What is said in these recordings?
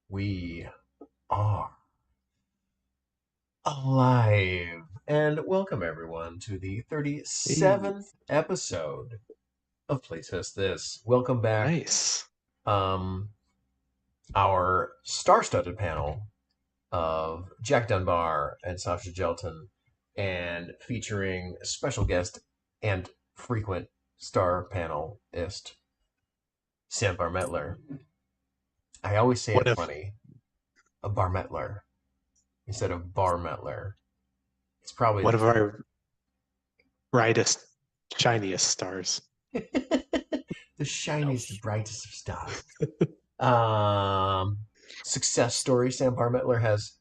We are alive. And welcome everyone to the Hey, 37th episode of Playtest This. Welcome back. nice. Um, our star-studded panel of Jack Dunbar and Sasha Gelton, and featuring special guest and frequent star panelist Sam Barmettler. I always say One it of funny, a Barmettler instead of Barmettler. It's probably one the of our brightest, shiniest stars. the No. shiniest, brightest of stars. Um, Success story Sam Barmettler has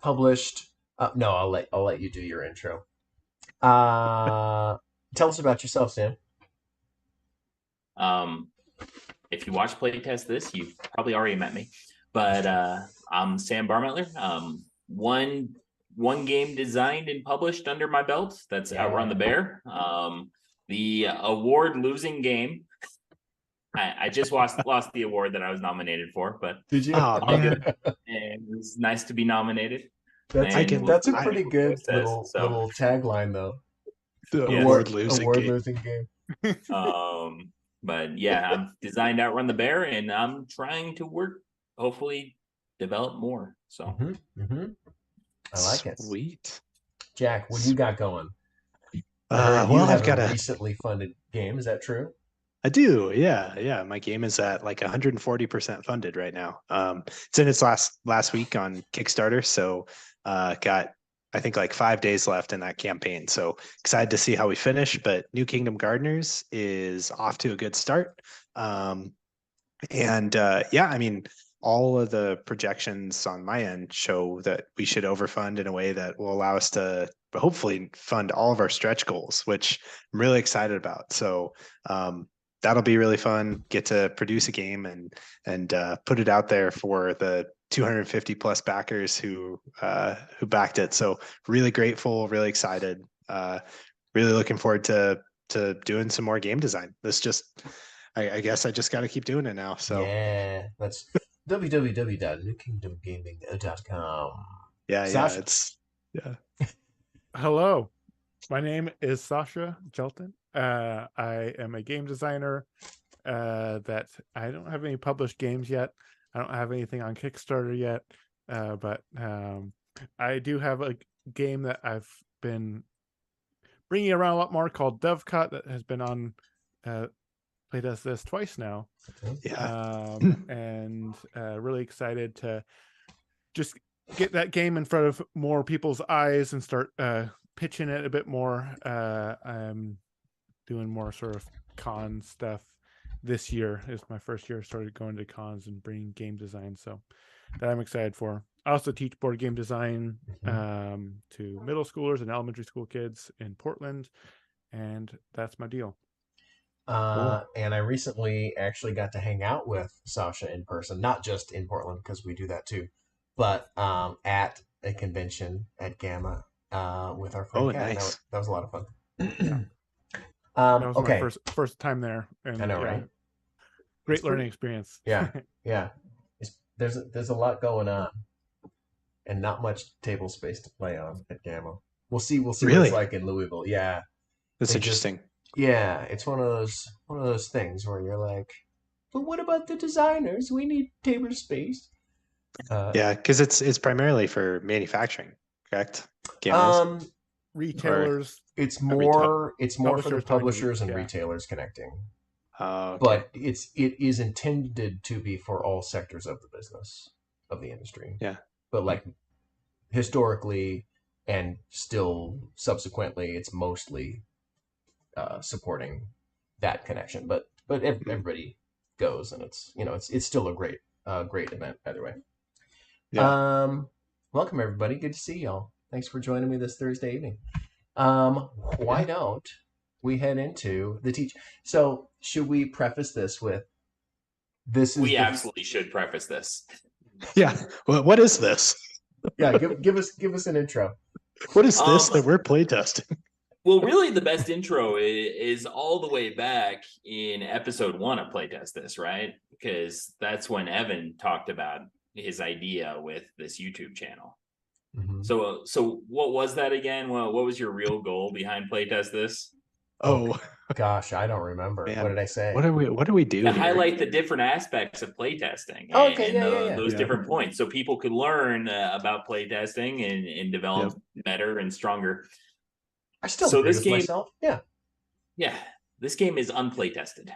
published. No, I'll let you do your intro. Uh, Tell us about yourself, Sam. Um, if you watch Playtest This, you've probably already met me. That's But true. I'm Sam Barmettler. One game designed and published under my belt. That's Outrun the Yeah. Bear. The award losing game. I just lost the award that I was nominated for, but Did you? Oh all man, good. And it was nice to be nominated. That's I a And can we'll that's see a what I pretty it good says. So little tagline though. the yes. award losing Award game. losing game. Um, but yeah, I've designed Outrun the Bear, and I'm trying to work, hopefully, develop more. So Mm-hmm. I like it. Sweet. Jack, what do you got going? I heard you Well, have I've a got a recently funded game. Is that true? I do, yeah, yeah. My game is at like 140% funded right now. It's in its last week on Kickstarter, so got I think like 5 days left in that campaign. So excited to see how we finish. But New Kingdom Gardeners is off to a good start. Um, and yeah, I mean, all of the projections on my end show that we should overfund in a way that will allow us to hopefully fund all of our stretch goals, which I'm really excited about. So that'll be really fun. Get to produce a game and put it out there for the 250 plus backers who backed it. So really grateful, really excited. Really looking forward to doing some more game design. I guess I just got to keep doing it now. So Yeah, that's www.newkingdomgaming.com. yeah, yeah, Sasha. yeah. Hello, my name is Sasha Gelton. I am a game designer that I don't have any published games yet. I don't have anything on Kickstarter yet, but I do have a game that I've been bringing around a lot more called Dovecut that has been on Playtest This twice now. Yeah. And really excited to just get that game in front of more people's eyes and start pitching it a bit more. I'm doing more sort of con stuff this year. Is my first year started going to cons and bringing game design, so that I'm excited for. I also teach board game design to middle schoolers and elementary school kids in Portland, and that's my deal. Cool. And I recently actually got to hang out with Sasha in person, not just in Portland because we do that too, but at a convention at Gamma with our friend Oh, Kat. nice. That was a lot of fun. Yeah. That was my Okay, first time there, and I know, yeah, right? great It's learning pretty. experience. Yeah, yeah. There's a lot going on, and not much table space to play on at Gamma. We'll see what it's Really? like in Louisville. Yeah, That's they just interesting. yeah, it's one of those things where you're like, but what about the designers? We need table space. Uh, Yeah, because it's primarily for manufacturing, correct? Gammas um, or Retailers, retail. it's more for the publishers talking to publishers and yeah. retailers connecting, Oh, okay. but it is intended to be for all sectors of the business of the industry. Yeah. But like historically and still subsequently, it's mostly supporting that connection. But Mhm. everybody goes, and it's still a great event either way. Yeah. Um, Welcome everybody. Good to see y'all. Thanks for joining me this Thursday evening. Why Yeah. don't we head into the teach? So should we preface this with this is we the absolutely should preface this. Yeah. Well, what is this? yeah give us an intro. What is this Um, that we're playtesting? Well, really, the best intro is all the way back in episode 1 of Playtest This, right? Because that's when Evan talked about his idea with this YouTube channel. Mm-hmm. So what was that again? Well, what was your real goal behind Playtest This? Oh Gosh, I don't remember. man, What did I say? what do we do To here? highlight the different aspects of playtesting Oh, okay, and yeah. those Yeah. different points, so people could learn about playtesting and develop better and stronger. I still So agree this with game, myself. Yeah. yeah, this game is unplaytested.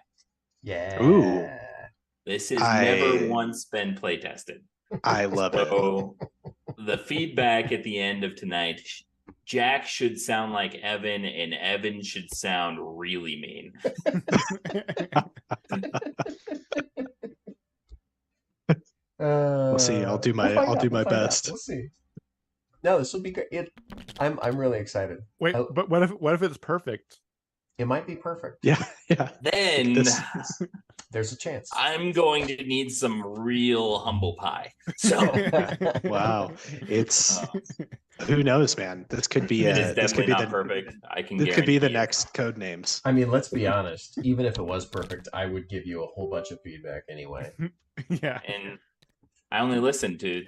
Yeah. Ooh. This has never once been playtested. I love it. So the feedback at the end of tonight, Jack should sound like Evan, and Evan should sound really mean. We'll see. I'll do my best. We'll see. No, this will be great. I'm really excited. Wait, but what if it's perfect? It might be perfect. Yeah. Then there's a chance. I'm going to need some real humble pie. So wow, it's who knows, man. This could be perfect. I can. This could be the next code names. I mean, let's be honest. Even if it was perfect, I would give you a whole bunch of feedback anyway. Yeah, and I only listen to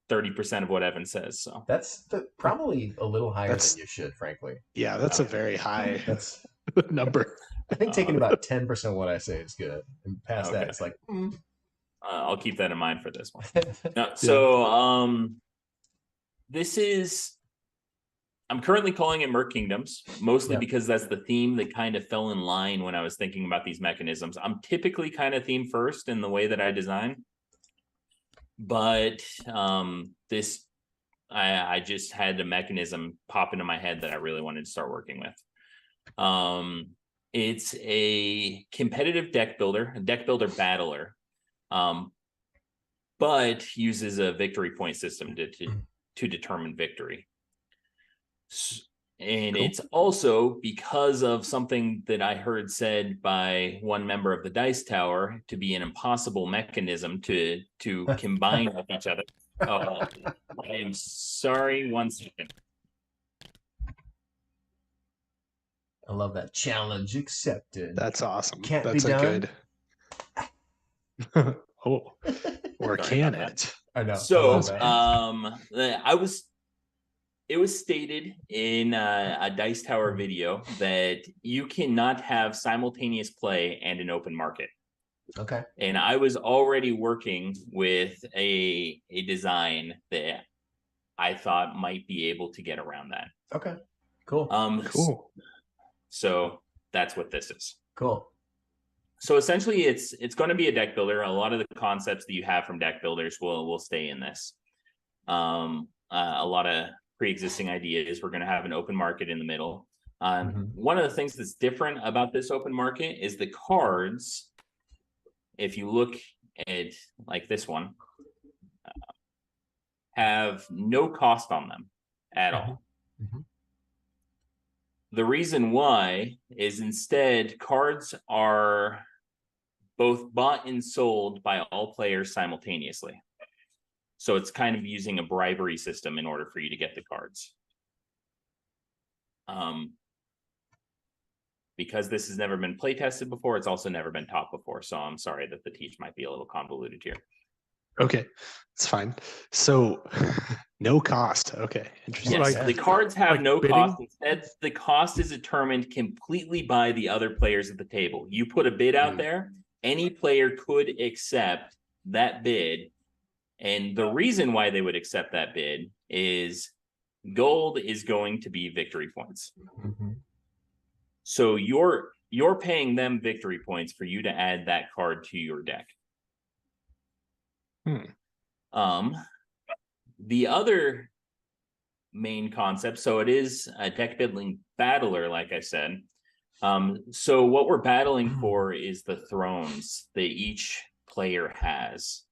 30% of what Evan says. So that's probably a little higher than you should, frankly. Yeah, that's a very high number. I think taking about 10% of what I say is good, and past that, it's like. I'll keep that in mind for this one. No, so this is. I'm currently calling it Merc Kingdoms, mostly because that's the theme that kind of fell in line when I was thinking about these mechanisms. I'm typically kind of theme first in the way that I design. But this, I just had a mechanism pop into my head that I really wanted to start working with. It's a competitive deck builder, a deck builder battler, but uses a victory point system to determine victory. And it's also because of something that I heard said by one member of the Dice Tower to be an impossible mechanism to combine with each other. Oh, I am sorry. 1 second. I love that. Challenge accepted. That's awesome. Can't That's be done. Good. Oh, or can it? I know. So, it was stated in a Dice Tower video that you cannot have simultaneous play and an open market. Okay. And I was already working with a design that I thought might be able to get around that. Okay. Cool. Cool. So that's what this is. Cool. So essentially, it's going to be a deck builder. A lot of the concepts that you have from deck builders will stay in this. A lot of pre-existing ideas. We're going to have an open market in the middle. One of the things that's different about this open market is the cards. If you look at like this one, have no cost on them at all. The reason why is instead cards are both bought and sold by all players simultaneously. So it's kind of using a bribery system in order for you to get the cards. Because this has never been play tested before, it's also never been taught before. So I'm sorry that the teach might be a little convoluted here. Okay, it's fine. So no cost. Okay, interesting. Yes, the cards have no bidding? cost. Instead, the cost is determined completely by the other players at the table. You put a bid out there, any player could accept that bid. And the reason why they would accept that bid is gold is going to be victory points. So you're paying them victory points for you to add that card to your deck. The other main concept, so it is a deck building battler, like I said. So what we're battling for is the thrones that each player has.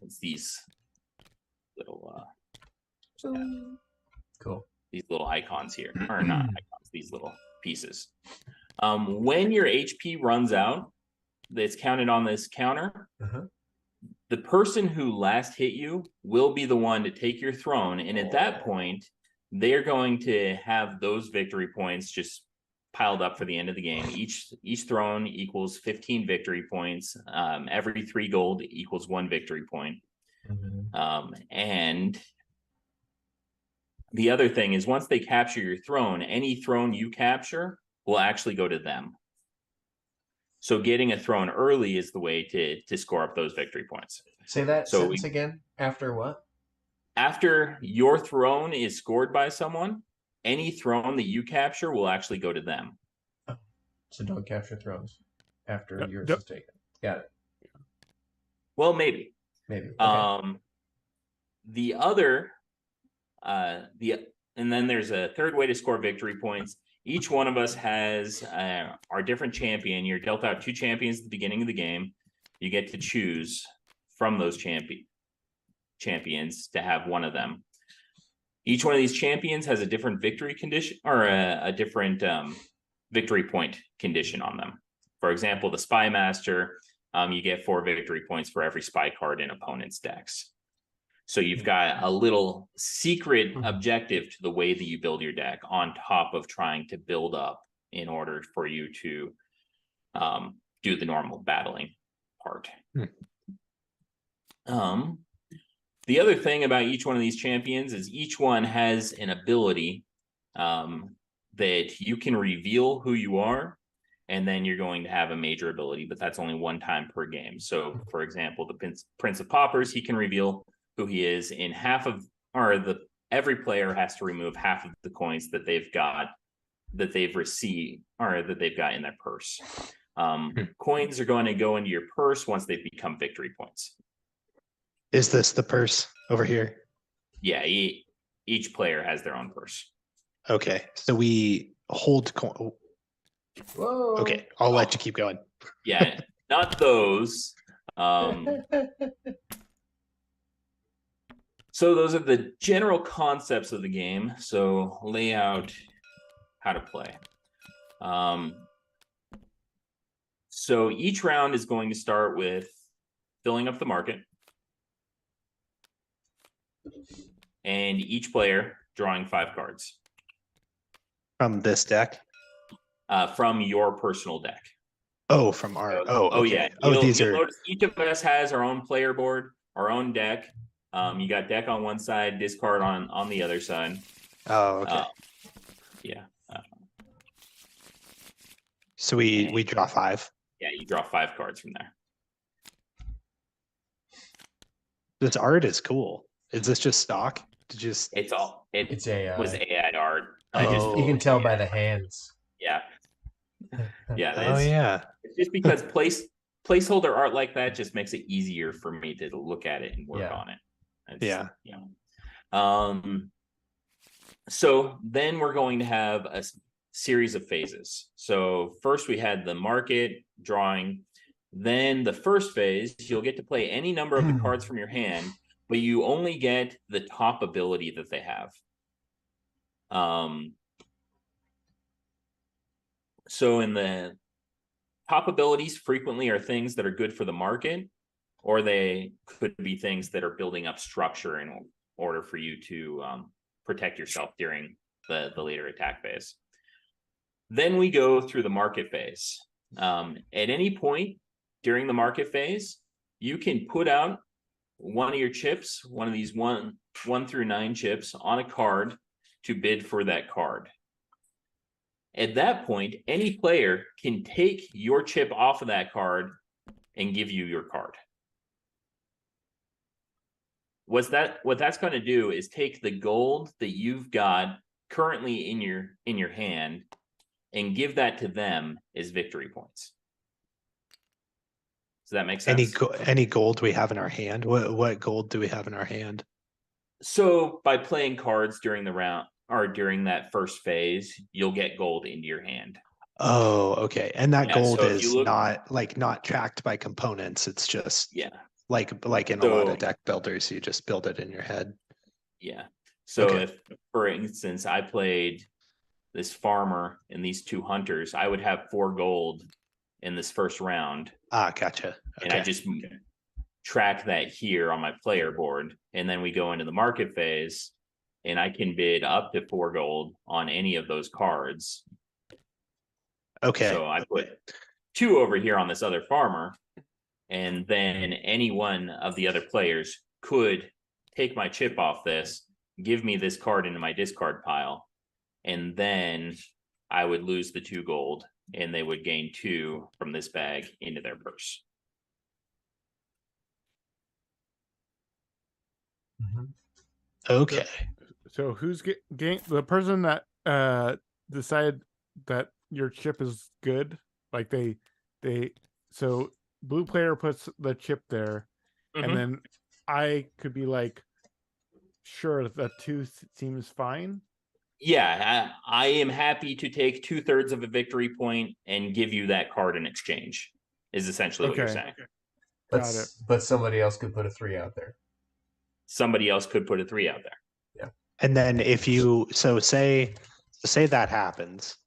It's these little cool. These little icons here, or not icons, these little pieces. When your HP runs out, that's counted on this counter. The person who last hit you will be the one to take your throne, and at that point, they're going to have those victory points just piled up for the end of the game. Each throne equals 15 victory points. Every 3 gold equals 1 victory point. And the other thing is, once they capture your throne, any throne you capture will actually go to them. So getting a throne early is the way to score up those victory points. Say that sentence again. After what? After your throne is scored by someone, any throne that you capture will actually go to them. So don't capture thrones after yours is taken. Got it. Well, maybe. Maybe. Okay. The other, and then there's a third way to score victory points. Each one of us has our different champion. You're dealt out 2 champions at the beginning of the game. You get to choose from those champions to have one of them. Each one of these champions has a different victory condition, or a different victory point condition on them. For example, the Spy Master, you get 4 victory points for every spy card in opponent's decks. So you've got a little secret objective to the way that you build your deck, on top of trying to build up in order for you to do the normal battling part. The other thing about each one of these champions is each one has an ability that you can reveal who you are, and then you're going to have a major ability, but that's only 1 time per game. So, for example, the Prince of Paupers, he can reveal who he is in every player has to remove half of the coins that they've got, that they've received, or that they've got in their purse. Coins are going to go into your purse once they've become victory points. Is this the purse over here? Yeah, each player has their own purse. Okay, so we hold coin. Whoa. Okay, I'll let you keep going. Yeah, not those. So those are the general concepts of the game. So lay out how to play. So each round is going to start with filling up the market, and each player drawing 5 cards. From this deck? From your personal deck. Oh, from our... Okay. Yeah. These are... Notice each of us has our own player board, our own deck. You got deck on one side, discard on the other side. Oh, okay. Yeah. So we draw 5? Yeah, you draw 5 cards from there. This art is cool. Is this just stock? It's AI. Was AI art. You can tell by the hands. Yeah. Yeah. Oh yeah. It's just because placeholder art like that just makes it easier for me to look at it and work on it. So then we're going to have a series of phases. So first we had the market drawing. Then the first phase, you'll get to play any number of the cards from your hand, but you only get the top ability that they have. So in the top abilities frequently are things that are good for the market, or they could be things that are building up structure in order for you to protect yourself during the later attack phase. Then we go through the market phase. At any point during the market phase, you can put out one of your chips, one of these 1 through 9 chips on a card to bid for that card. At that point, any player can take your chip off of that card and give you your card. What that's going to do is take the gold that you've got currently in your hand and give that to them as victory points. Does that make sense? Any gold we have in our hand? What gold do we have in our hand? So by playing cards during the round or during that first phase, you'll get gold into your hand. Oh, okay. And that gold so is not tracked by components. It's just like in a lot of deck builders, you just build it in your head. Yeah. So if, for instance, I played this farmer and these 2 hunters, I would have 4 gold in this first round. Ah, gotcha. Okay. And I just track that here on my player board. And then we go into the market phase, and I can bid up to 4 gold on any of those cards. Okay. So I put 2 over here on this other farmer, and then any one of the other players could take my chip off this, give me this card into my discard pile, and then I would lose the 2 gold, and they would gain 2 from this bag into their purse. Okay. So who's getting the person that decided that your chip is good? Like they so blue player puts the chip there, and then I could be like, sure, that 2 seems fine. Yeah, I am happy to take 2/3 of a victory point and give you that card in exchange, is essentially what you're saying. Got it. But somebody else could put a 3 out there. Somebody else could put a 3 out there. Yeah. And then if you say that happens,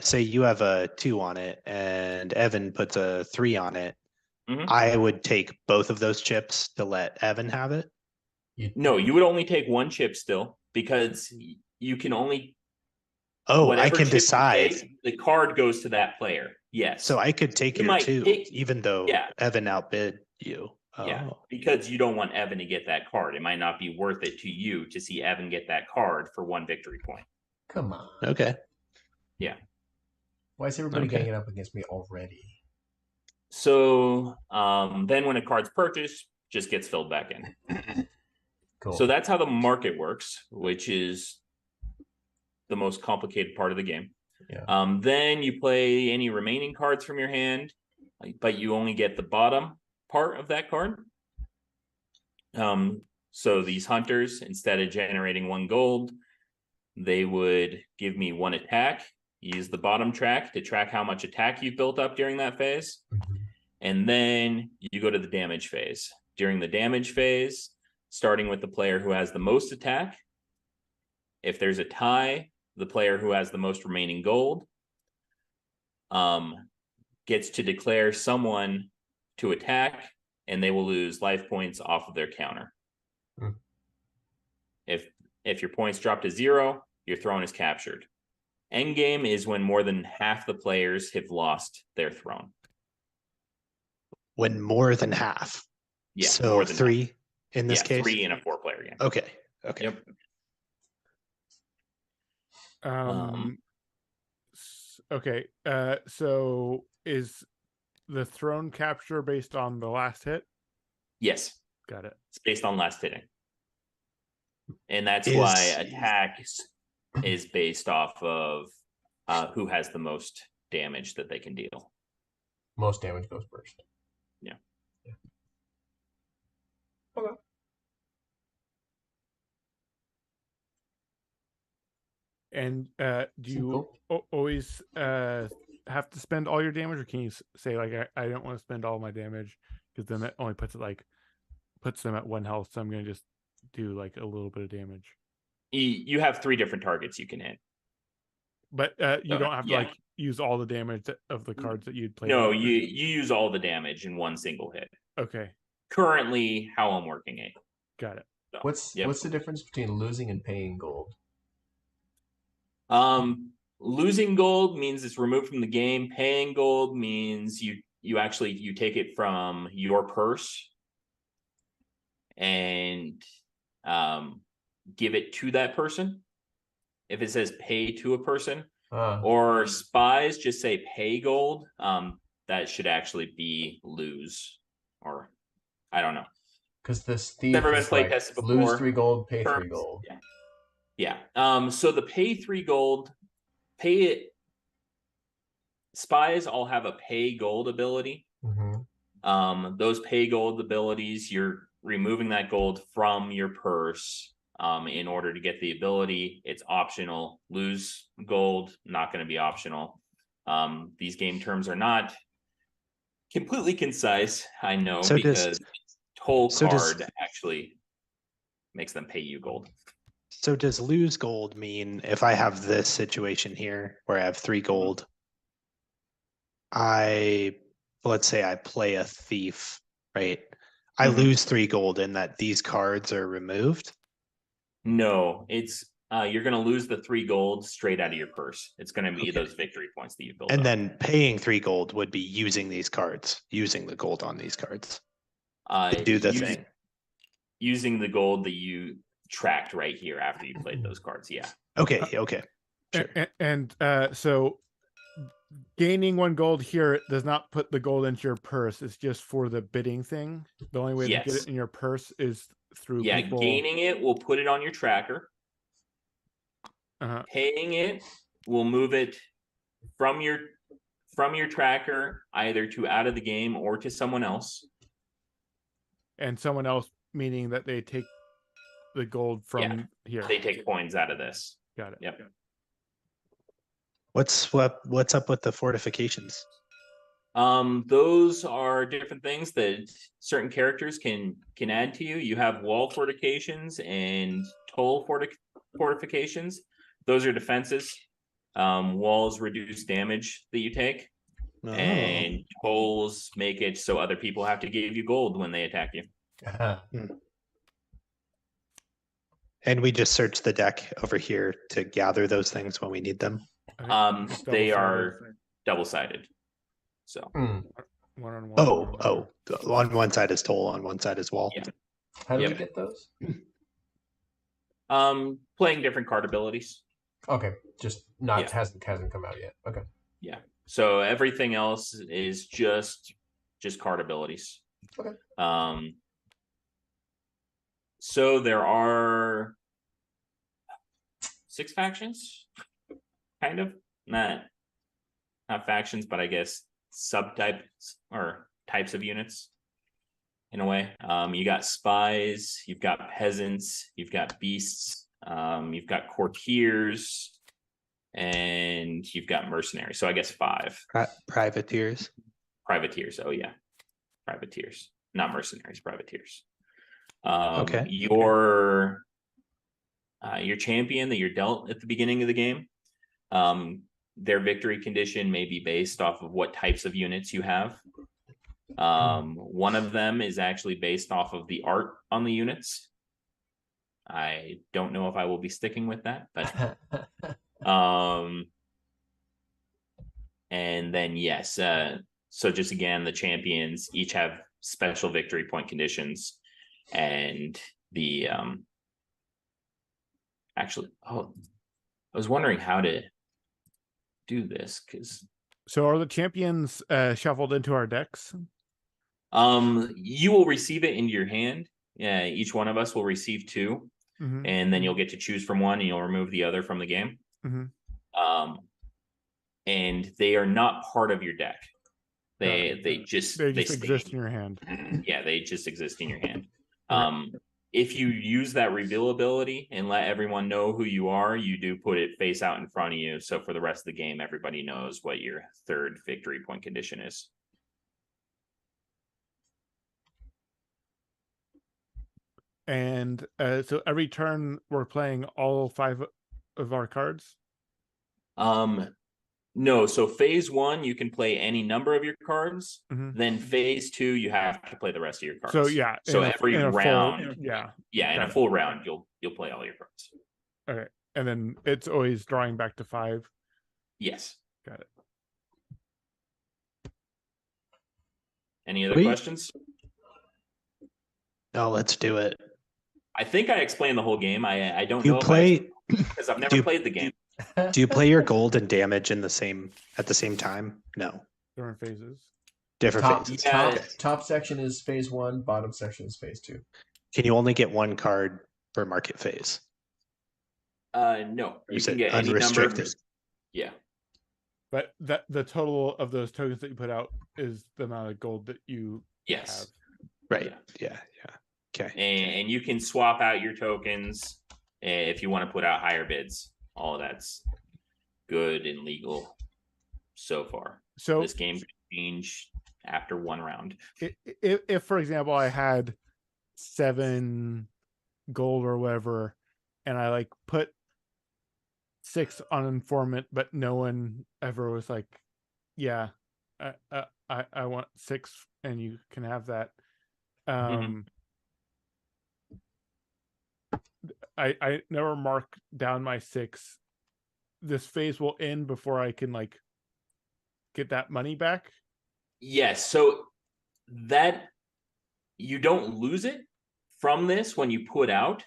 say you have a 2 on it and Evan puts a 3 on it, I would take both of those chips to let Evan have it. No, you would only take 1 chip still, because you can only. I can decide. The card goes to that player. Yes. So I could take your 2, even though Evan outbid you. Yeah, because you don't want Evan to get that card. It might not be worth it to you to see Evan get that card for 1 victory point. Come on. Okay. Yeah. Why is everybody ganging up against me already? So then when a card's purchased, just gets filled back in. Cool. So that's how the market works, which is the most complicated part of the game. Yeah. Then you play any remaining cards from your hand, but you only get the bottom part of that card. So these hunters, instead of generating 1 gold, they would give me 1 attack, use the bottom track to track how much attack you've built up during that phase. And then you go to the damage phase. During the damage phase, starting with the player who has the most attack, if there's a tie, the player who has the most remaining gold gets to declare someone to attack, and they will lose life points off of their counter. If your points drop to 0, your throne is captured. Endgame is when more than half the players have lost their throne. When more than half. Yeah. So more than 3 half. in this case? 3 in a 4-player game. Okay. Yep. Okay. So is the throne capture based on the last hit? Yes. Got it. It's based on last hitting. And that's why attack is based off of who has the most damage that they can deal. Most damage goes first. Yeah. Okay. And do you always have to spend all your damage, or can you say like I don't want to spend all my damage, because then that only puts them at 1 health, so I'm going to just do like a little bit of damage? You have 3 different targets you can hit, but you don't have to like use all the damage of the cards that you'd play. No, you use all the damage in 1 single hit. Okay. Currently, how I'm working it. Got it. So, what's the difference between losing and paying gold? Losing gold means it's removed from the game. Paying gold means you actually take it from your purse and give it to that person. If it says pay to a person, or spies just say pay gold, that should actually be lose, or I don't know. Because this thief never been play tested before. Lose 3 gold, pay 3 gold. Yeah. So the pay 3 gold, pay it. Spies all have a pay gold ability. Those pay gold abilities, you're removing that gold from your purse in order to get the ability. It's optional. Lose gold, not going to be optional. These game terms are not completely concise, I know, because whole card actually makes them pay you gold. So does lose gold mean if I have this situation here where I have 3 gold, let's say I play a thief, right? I lose 3 gold and that these cards are removed? No, it's you're going to lose the 3 gold straight out of your purse. It's going to be Okay. those victory points that you build And up. then paying 3 gold would be using these cards, using the gold on these cards to do the thing. Using the gold that you tracked right here after you played those cards. Yeah. Okay. Okay. Sure. And so gaining 1 gold here does not put the gold into your purse. It's just for the bidding thing. The only way to get it in your purse is through people. Gaining it will put it on your tracker. Paying it will move it from your tracker either to out of the game or to someone else. And someone else meaning that they take the gold from here. They take coins out of this. Got it. Yep. What's up with the fortifications? Those are different things that certain characters can add to you. You have wall fortifications and toll fortifications. Those are defenses. Walls reduce damage that you take, and tolls make it so other people have to give you gold when they attack you. And we just search the deck over here to gather those things when we need them. They are double-sided. So one-on-one. On one side is toll, on one side is wall. Yeah. How do we get those? Playing different card abilities. Okay, just not hasn't come out yet. Okay. Yeah. So everything else is just card abilities. Okay. So there are 6 factions, kind of not factions, but I guess subtypes or types of units in a way. You got spies, you've got peasants, you've got beasts, you've got courtiers, and you've got mercenaries. So I guess 5. Privateers. Privateers. Oh yeah, privateers, not mercenaries. Privateers. Okay. Your champion that you're dealt at the beginning of the game, their victory condition may be based off of what types of units you have. One of them is actually based off of the art on the units. I don't know if I will be sticking with that, but and then yes, so just again, the champions each have special victory point conditions, and the actually, I was wondering how to do this because. So are the champions shuffled into our decks? You will receive it into your hand. Yeah, each one of us will receive 2, and then you'll get to choose from one, and you'll remove the other from the game. And they are not part of your deck. They just exist in your hand. Yeah, they just exist in your hand. If you use that reveal ability and let everyone know who you are, you do put it face out in front of you. So for the rest of the game, everybody knows what your 3rd victory point condition is. And so every turn we're playing all 5 of our cards? No, so phase 1 you can play any number of your cards. Then phase 2 you have to play the rest of your cards. So yeah, so every round, in a full round you'll play all your cards. Okay, and then it's always drawing back to 5. Yes, got it. Any other questions? No, let's do it. I think I explained the whole game. I don't You know play because I've never played the game. Do you play your gold and damage at the same time? No. Different phases. Different phases. Top section is phase 1. Bottom section is phase 2. Can you only get 1 card per market phase? No, you can get unrestricted. Any number. Yeah, but the total of those tokens that you put out is the amount of gold that you have. Right. Yeah. Okay. And you can swap out your tokens if you want to put out higher bids. All of that's good and legal so far. So this game can change after 1 round. If for example, I had 7 gold or whatever, and I put 6 on informant, but no one ever was like, yeah, I want 6 and you can have that. I never mark down my 6. This phase will end before I can like get that money back. Yes, so that you don't lose it from this when you put out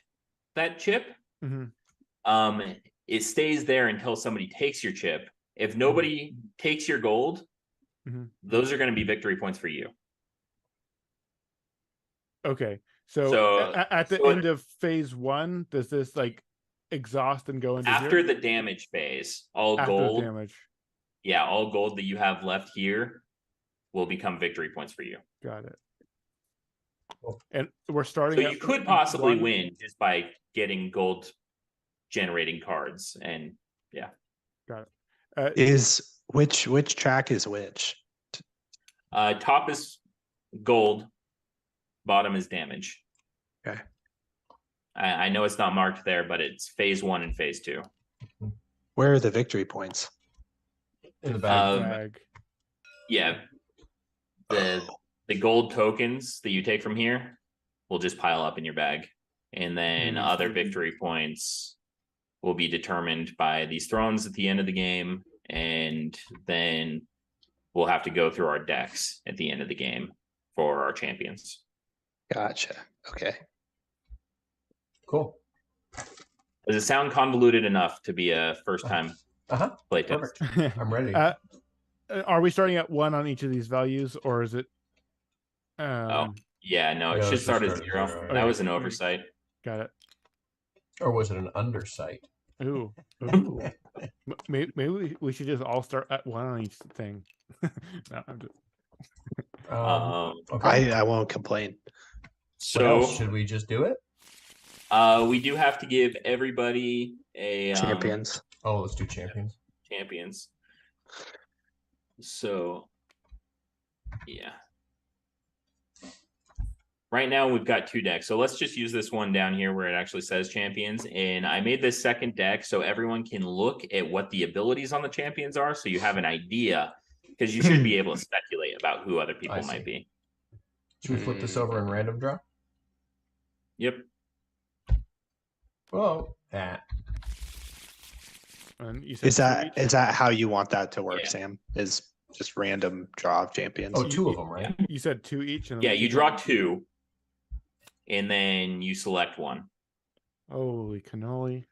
that chip. Mm-hmm. It stays there until somebody takes your chip. If nobody takes your gold, those are going to be victory points for you. Okay, so at the end of phase 1, does this like exhaust and go into after zero? the damage phase? All After gold. the damage. Yeah, all gold that you have left here will become victory points for you. Got it. And we're starting. So you could possibly win just by getting gold generating cards, and yeah. Got it. Is which track is which? Top is gold, bottom is damage. Okay. I know it's not marked there, but it's phase 1 and phase 2. Where are the victory points? In the bag. Bag. Yeah. The gold tokens that you take from here will just pile up in your bag. And then other victory points will be determined by these thrones at the end of the game. And then we'll have to go through our decks at the end of the game for our champions. Gotcha. Okay. Cool. Does it sound convoluted enough to be a first time playtest? Perfect. I'm ready. Are we starting at 1 on each of these values, or is it? Yeah, no, it should start at 0. That was an oversight. Got it. Or was it an undersight? Ooh. Maybe we should just all start at 1 on each thing. No, I'm just... Okay. I won't complain. So should we just do it? We do have to give everybody a champions. Let's do champions. Champions. So, yeah. Right now we've got 2 decks. So let's just use this one down here where it actually says champions. And I made this second deck so everyone can look at what the abilities on the champions are, so you have an idea, because you should be able to speculate about who other people might be. Should we flip this over in random draw? Yep. Well, that. Is that how you want that to work, Yeah. Sam? Is just random draw of champions? Oh, 2 of them, right? You said 2 each. And Yeah, you draw 2, and then you select 1. Holy cannoli!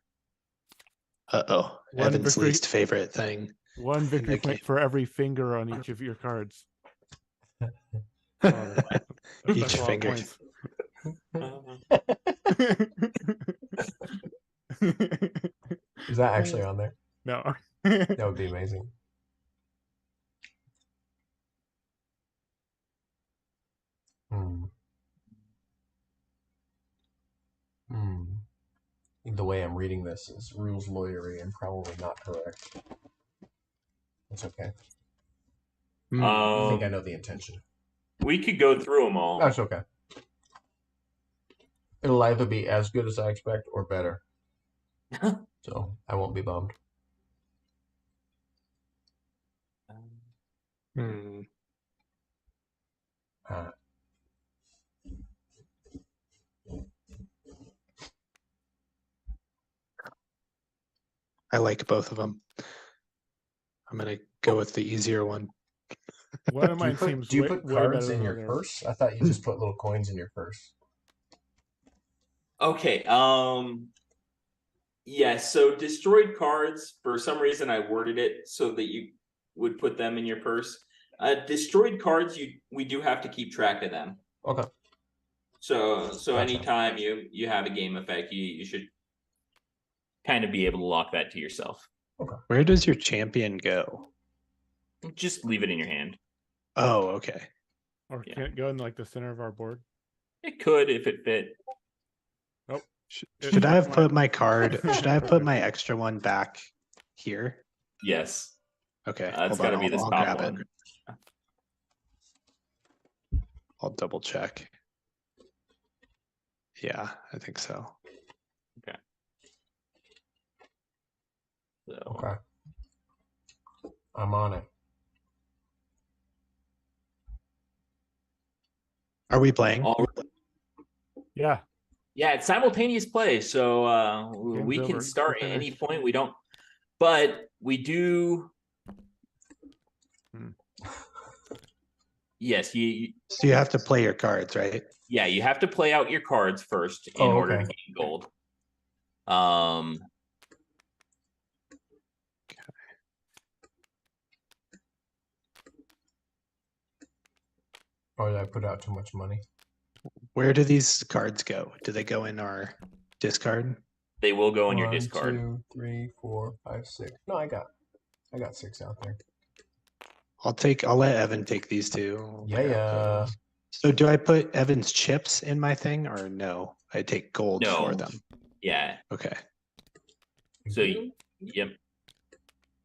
Uh-oh. One Evan's victory- least favorite thing. 1 victory Okay. point for every finger on each of your cards. Each finger. Is that actually on there? No. That would be amazing. The way I'm reading this is rules lawyery and probably not correct. It's okay. I think I know the intention. We could go through them all. That's okay. It'll either be as good as I expect or better. So I won't be bummed. I like both of them. I'm going to go with the easier one. One of mine seems Do you way, put way cards better in than your the other. purse? I thought you just put little coins in your purse. Okay. Yeah, so destroyed cards, for some reason I worded it so that you would put them in your purse. Destroyed cards, we do have to keep track of them. Okay. So Gotcha. anytime you have a game effect, you should kind of be able to lock that to yourself. Okay. Where does your champion go? Just leave it in your hand. Oh, okay. Or can it go in like the center of our board? It could if it fit. Nope. Should I have put my card? Should I have put my extra one back here? Yes. Okay. It's got to be this I'll top grab one. it. I'll double check. Yeah, I think so. Okay. So, Okay. I'm on it. Are we playing? all Yeah. Yeah, it's simultaneous play, so Game's we can over. start We're at any finished. point. We don't, but we do. Yes, So you have to play your cards, right? yeah, you have to play out your cards first in order to gain gold. Or did I put out too much money? Where do these cards go? Do they go in our discard? They will go in your 1, discard. 2, 3, 4, 5, 6. No, I got 6 out there. I'll let Evan take these two. Yeah. So do I put Evan's chips in my thing or no? I take gold No. for them. Yeah. Okay. Thank So you. yep.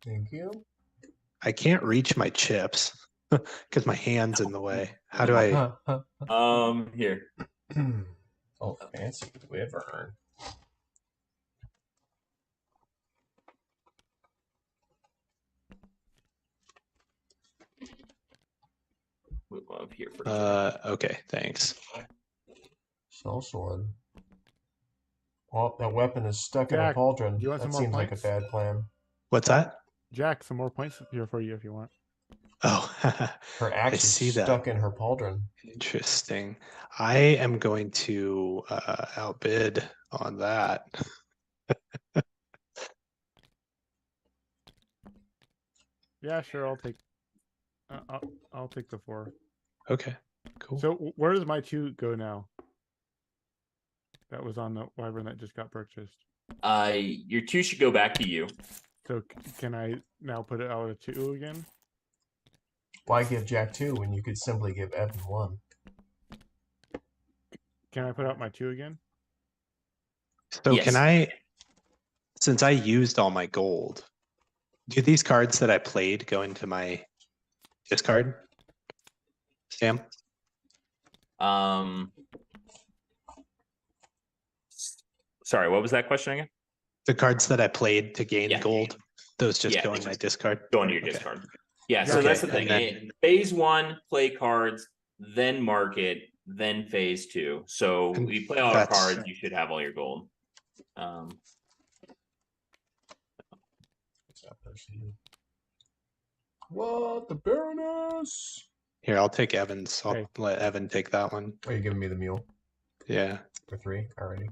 Thank you. I can't reach my chips because my hand's in the way. How do I? Here. Oh, fancy wyvern. Move up here for Okay, thanks. Soul sword. Well, that weapon is stuck in a Jack, pauldron. you want some That more seems like a points? bad plan. What's that? Jack, some more points here for you if you want. Oh, Her I axe see is that. stuck in her pauldron. Interesting. I am going to outbid on that. Yeah, sure. I'll take the 4. Okay, cool. So where does my 2 go now? That was on the wyvern that just got purchased. Your 2 should go back to you. So can I now put it out of 2 again? Why give Jack 2 when you could simply give Evan 1? Can I put out my 2 again? So Yes. can I, since I used all my gold, do these cards that I played go into my discard? Sam? Sorry, what was that question again? The cards that I played to gain Yeah. gold, those just Yeah, go in my discard? Go into your Okay. discard. Yeah, so Okay, that's the and thing. then- Phase 1, play cards, then market, then phase 2. So And we play all our that's- cards, you should have all your gold. What? The Baroness? Here, I'll take Evan's. I'll Hey. let Evan take that one. Are you giving me the mule Yeah. for 3 already?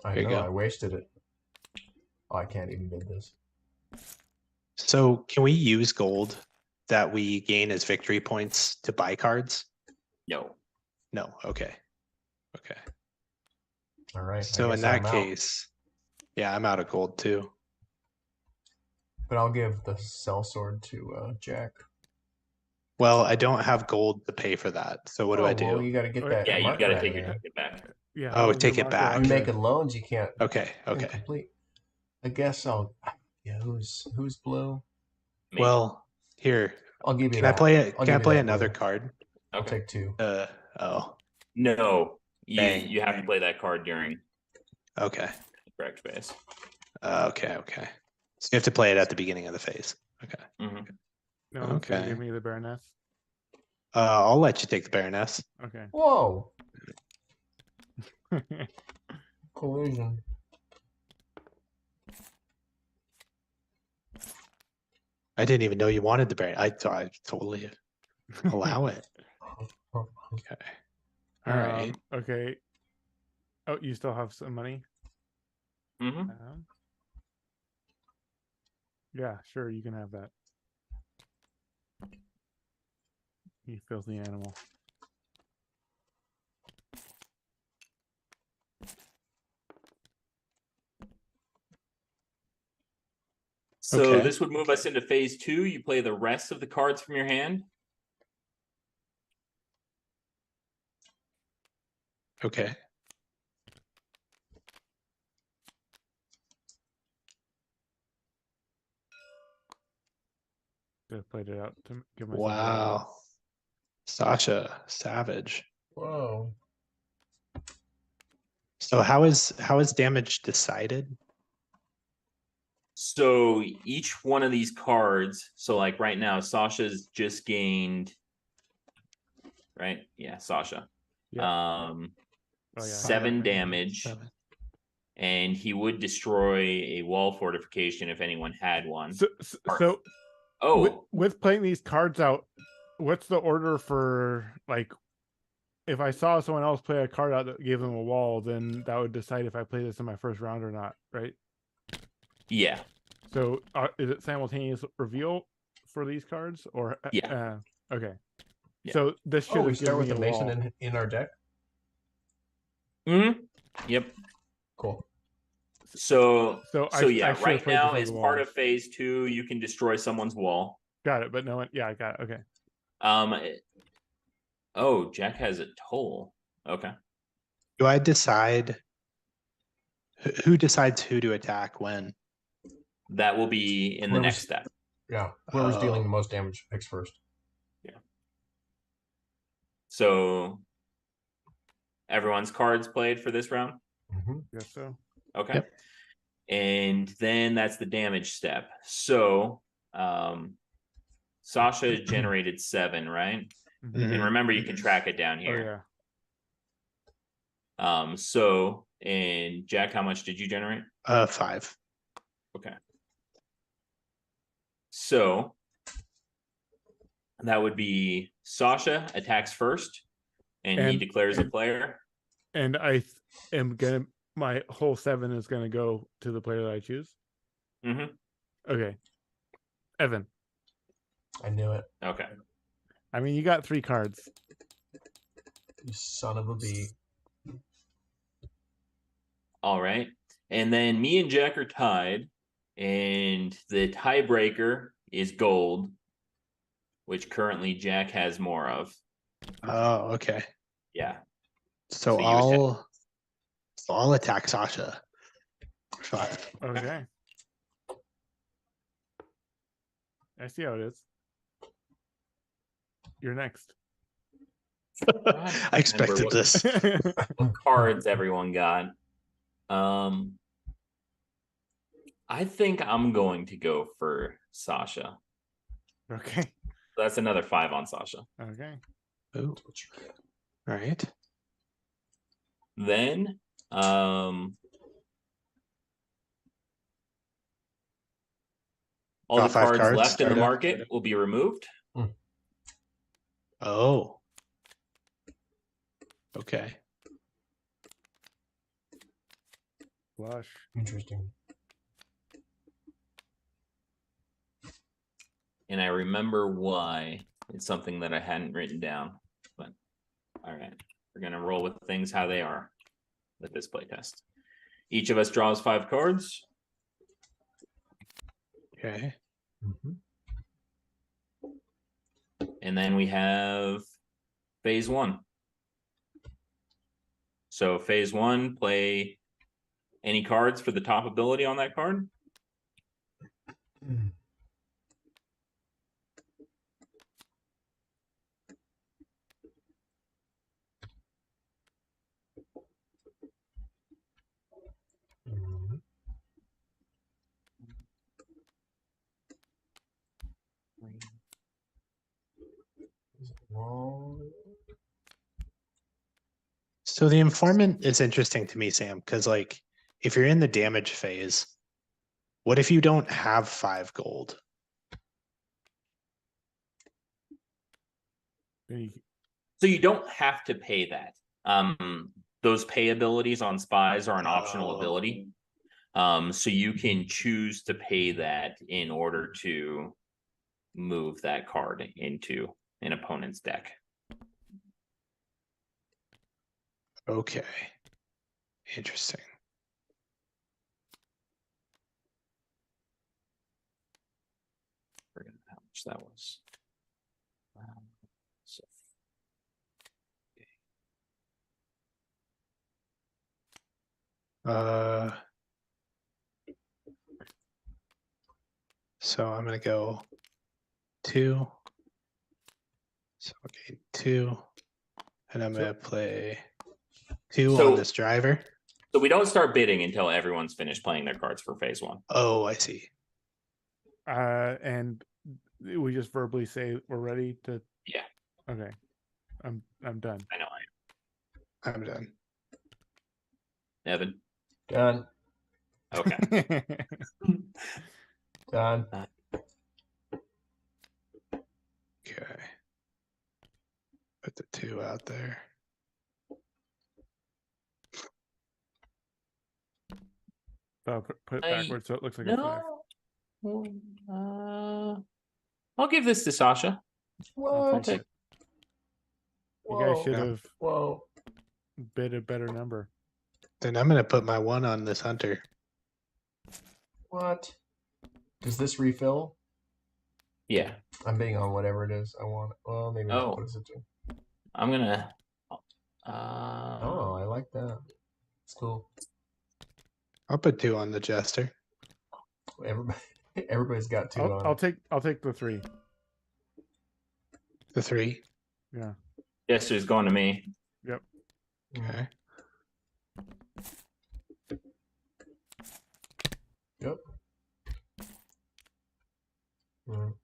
I There you know, go. I wasted it. Oh, I can't even bid this. So can we use gold that we gain as victory points to buy cards? No. No. Okay. Okay. All right. So I in guess that I'm out. case, yeah, I'm out of gold too. But I'll give the cell sword to Jack. Well, I don't have gold to pay for that. So what do I do? Well, you got to get that. Yeah, you marker got to out take of your there. ticket back. Yeah. Oh, move take the it marker back. out You're there. making loans. You can't. Okay. Okay. Complete. I guess I'll. Yeah. Who's blue? Me. Well, here. I'll give you Can I that. play it? I'll Can I give you play that another blue. card? I'll Okay. take 2. Oh. No. Dang. You have to play that card during Okay. the correct phase. Okay. Okay. So you have to play it at the beginning of the phase. Okay. Mhm. No one's gonna Okay. give me the Baroness. I'll let you take the Baroness. Okay. Whoa! Collusion. I didn't even know you wanted the Baron. I totally allow it. Okay. All right. Okay. Oh, you still have some money? Mhm. Yeah, sure. You can have that. You filthy animal. So Okay. this would move us into phase 2. You play the rest of the cards from your hand. Okay. Just played it out to give myself. Wow. Sasha, savage. Whoa. So how is damage decided? So each one of these cards, so like right now, Sasha's just gained, right? Yeah, Sasha. Yeah. Oh, yeah. 7 damage, 7. and he would destroy a wall fortification if anyone had one. So with playing these cards out, what's the order for, like, if I saw someone else play a card out that gave them a wall, then that would decide if I play this in my first round or not, right? Yeah. So is it simultaneous reveal for these cards, or Yeah. okay? Yeah. So this should we have start given with me the a Mason wall. in our deck. Yep. Cool. So I yeah, should have right played now this as as a part wall. of phase 2, you can destroy someone's wall. Got it, but no one. Yeah, I got it. Okay. Oh, Jack has a toll. Okay. Do I decide who decides who to attack when? That will be in the next step. Yeah. Whoever's dealing the Oh. most damage picks first. Yeah. So everyone's cards played for this round? Guess so. Okay. Yep. And then that's the damage step. So Sasha generated 7, right? Mhm. And remember, you can track it down Oh here. yeah. So, and Jack, how much did you generate? 5. Okay. So that would be Sasha attacks first, and he declares a player. And I am gonna. My whole 7 is gonna go to the player that I choose. Mm-hmm. Okay. Evan. I knew it. Okay. I mean, you got 3 cards. You son of a bee. All right. And then me and Jack are tied, and the tiebreaker is gold, which currently Jack has more of. Oh, okay. Yeah. So you I'll attack Sasha. 5. Okay. I see how it is. You're next. I expected this. Cards everyone got. I think I'm going to go for Sasha. Okay. That's another 5 on Sasha. Okay. Ooh. All right. Then all Draw the 5 cards cards, left in the start up. market will be removed. Oh. Okay. Flush. Interesting. And I remember why. It's something that I hadn't written down. But all right. We're gonna roll with things how they are with this playtest. Each of us draws 5 cards. Okay. And then we have phase 1. So phase 1, play any cards for the top ability on that card. So the informant is interesting to me, Sam, because like if you're in the damage phase, what if you don't have 5 gold? So you don't have to pay that. Those pay abilities on spies are an optional ability. So you can choose to pay that in order to move that card into an opponent's deck. Okay. Interesting. Forget how much that was. So I'm gonna go 2. So okay, 2. And I'm gonna play 2 on this driver. So we don't start bidding until everyone's finished playing their cards for phase 1. Oh, I see. And we just verbally say we're ready to. Yeah. Okay. I'm done. I know. I'm done. Evan. Done. Okay. Done. Okay. Put the 2 out there. So put it I- backwards so it looks like a 5. No. I'll give this to Sasha. What? I'll take. You guys Whoa. should Yeah. have Whoa. bid a better number. Then I'm gonna put my 1 on this hunter. What? Does this refill? Yeah. I'm bidding on whatever it is I want. Well, maybe not. Oh. What does it do? I'm gonna. Oh, I like that. It's cool. I'll put 2 on the jester. Everybody's got 2 on. I'll take the 3. The 3. Yeah. Jester's going to me. Yep. Okay. Yep. Mm.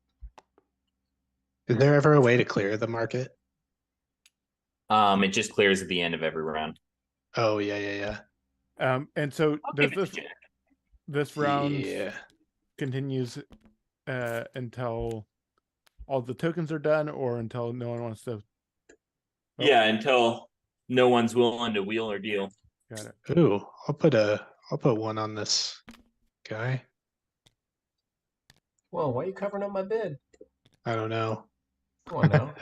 Is there ever a way to clear the market? It just clears at the end of every round. Oh yeah. And so I'll does give it to Jack. this round Yeah. continues until all the tokens are done, or until no one wants to? Oh. Yeah, until no one's willing to wheel or deal. Got it. Ooh, I'll put 1 on this guy. Whoa, why are you covering up my bid? I don't know. Come on now.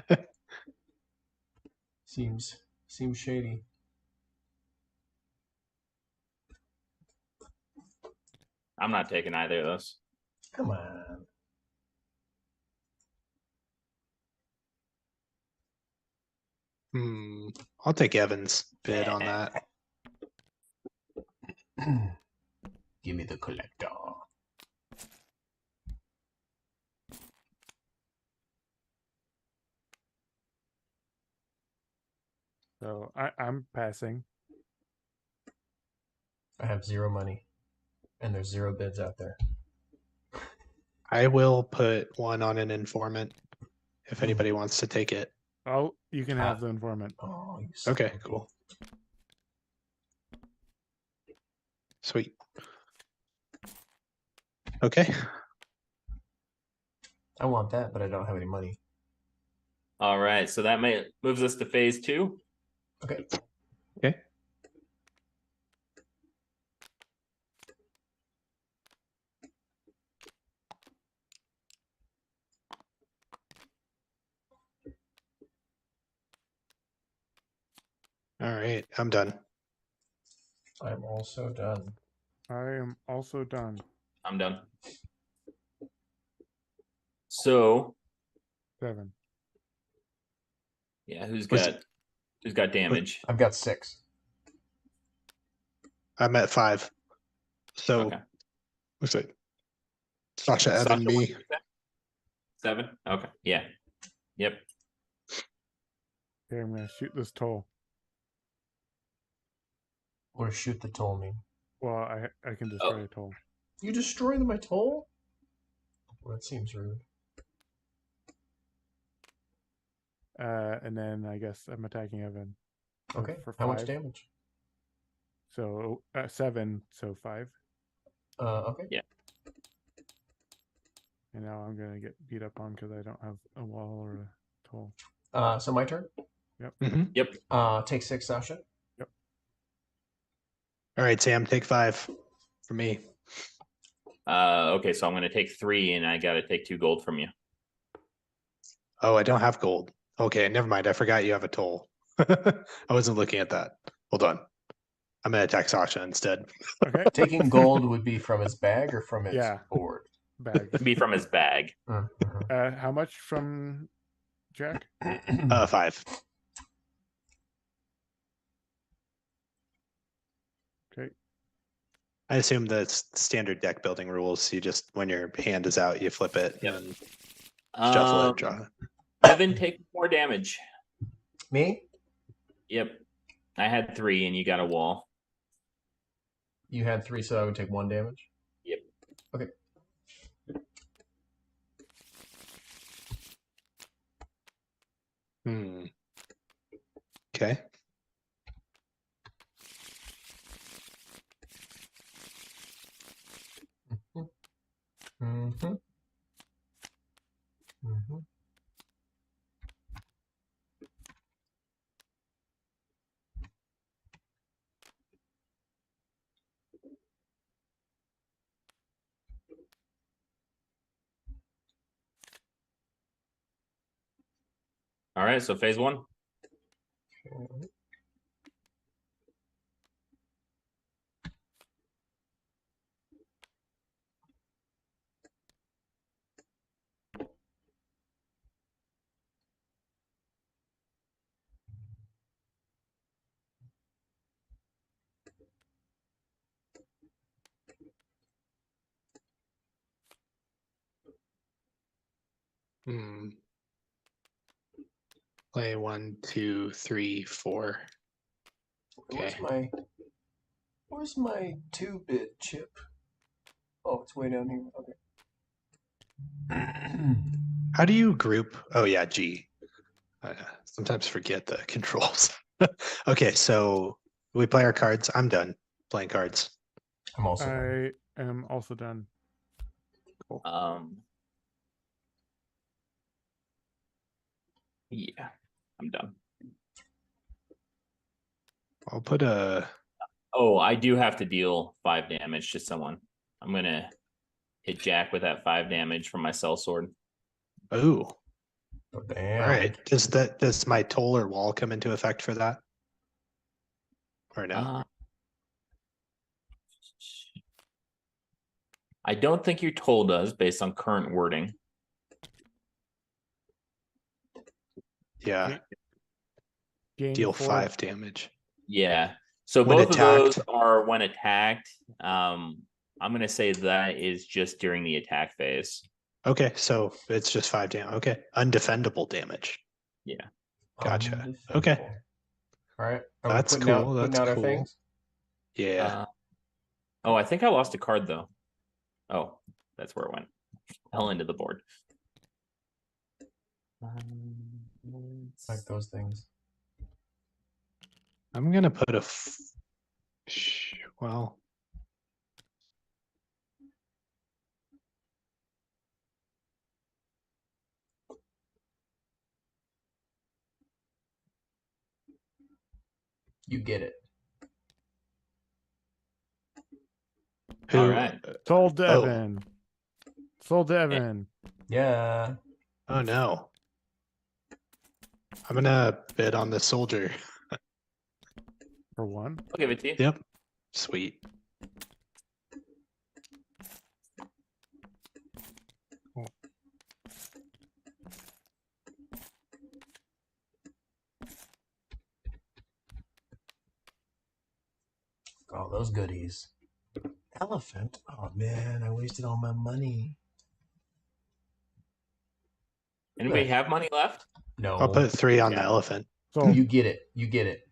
Seems shady. I'm not taking either of those. Come on. I'll take Evan's bid on that. Give me the collector. So I'm passing. I have 0 money, and there's 0 bids out there. I will put 1 on an informant if anybody wants to take it. Oh, you can have the informant. Oh, you Okay, cool. Sweet. Okay. I want that, but I don't have any money. All right, so that moves us to phase 2. Okay. Okay. All right, I'm done. I'm also done. I am also done. I'm done. So 7. yeah, who's Was- got damage? I've got 6. I'm at 5. So Okay. looks like Sasha, Sasha, Evan, what me. did you say? 7? Okay. Yeah. Yep. Okay, I'm gonna shoot this toll. What does shoot the toll mean? Well, I can destroy a toll. You destroy my toll? Well, that seems rude. And then I guess I'm attacking Evan. Okay. For How much 5. damage? So 7, so 5. Okay. Yeah. And now I'm gonna get beat up on because I don't have a wall or a toll. So my turn. Yep. Mm-hmm. Yep. Take 6, Sasha. All right, Sam, take 5 for me. Okay, so I'm going to take 3, and I got to take 2 gold from you. Oh, I don't have gold. Okay, never mind. I forgot you have a toll. I wasn't looking at that. Hold on. I'm gonna attack Sasha instead. Okay. Taking gold would be from his bag or from his Yeah. board? Bag. Be from his bag. How much from Jack? 5. Okay. I assume that's standard deck building rules. You just, when your hand is out, you flip it Yep. and then shuffle it, draw it. Evan, take more damage. Me? Yep. I had 3, and you got a wall. You had 3, so I would take 1 damage? Yep. Okay. Okay. Mm-hmm. Mm-hmm. All right, so phase one. Okay. Play 1, 2, 3, 4. Okay. Where's my 2-bit chip? Oh, it's way down here. Okay. How do you group? Oh yeah, G. I sometimes forget the controls. Okay, so we play our cards. I'm done playing cards. I'm also done. I am also done. Yeah, I'm done. I'll put a. Oh, I do have to deal 5 damage to someone. I'm gonna hit Jack with that 5 damage from my cell sword. Oh, Oh, damn. all right. Does my toll or wall come into effect for that? Or no? I don't think your toll does based on current wording. Yeah. Gain Deal 4. 5 damage. Yeah. So When both of those attacked? are when attacked. I'm gonna say that is just during the attack phase. Okay, so it's just 5 damage. Okay, undefendable damage. Yeah. Gotcha. Okay. All right. Are That's we putting cool. out, That's our cool. things? Yeah. Oh, I think I lost a card though. Oh, that's where it went. Fell into the board. Like those things. I'm gonna put a. Well. You get it. All right. Sold to Oh. Evan. Sold to Evan. Yeah. Oh no. I'm gonna bid on the soldier. For 1. I'll give it to you. Yep. Sweet. Cool. Oh, those goodies. Elephant? Oh man, I wasted all my money. Anybody have money left? No. I'll put 3 on the Yeah. elephant. Sold. You get it. You get it.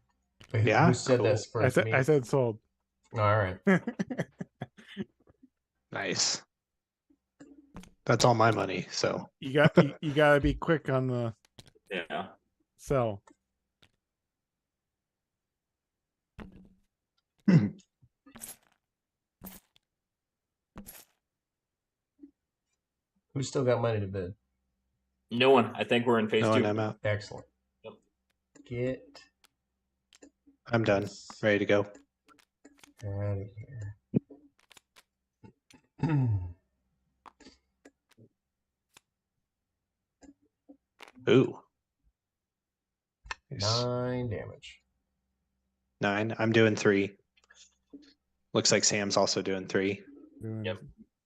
Wait, Yeah? Who said Cool. this first? Me? I said sold. All right. Nice. That's all my money. So you gotta be quick on the Yeah. sell. Who's still got money to bid? No one. I think we're in phase no, 2. and I'm out. Excellent. Yep. Get I'm done. this Ready to go. out of here. Ooh. Nice. 9 damage. 9. I'm doing 3. Looks like Sam's also doing 3. Yep.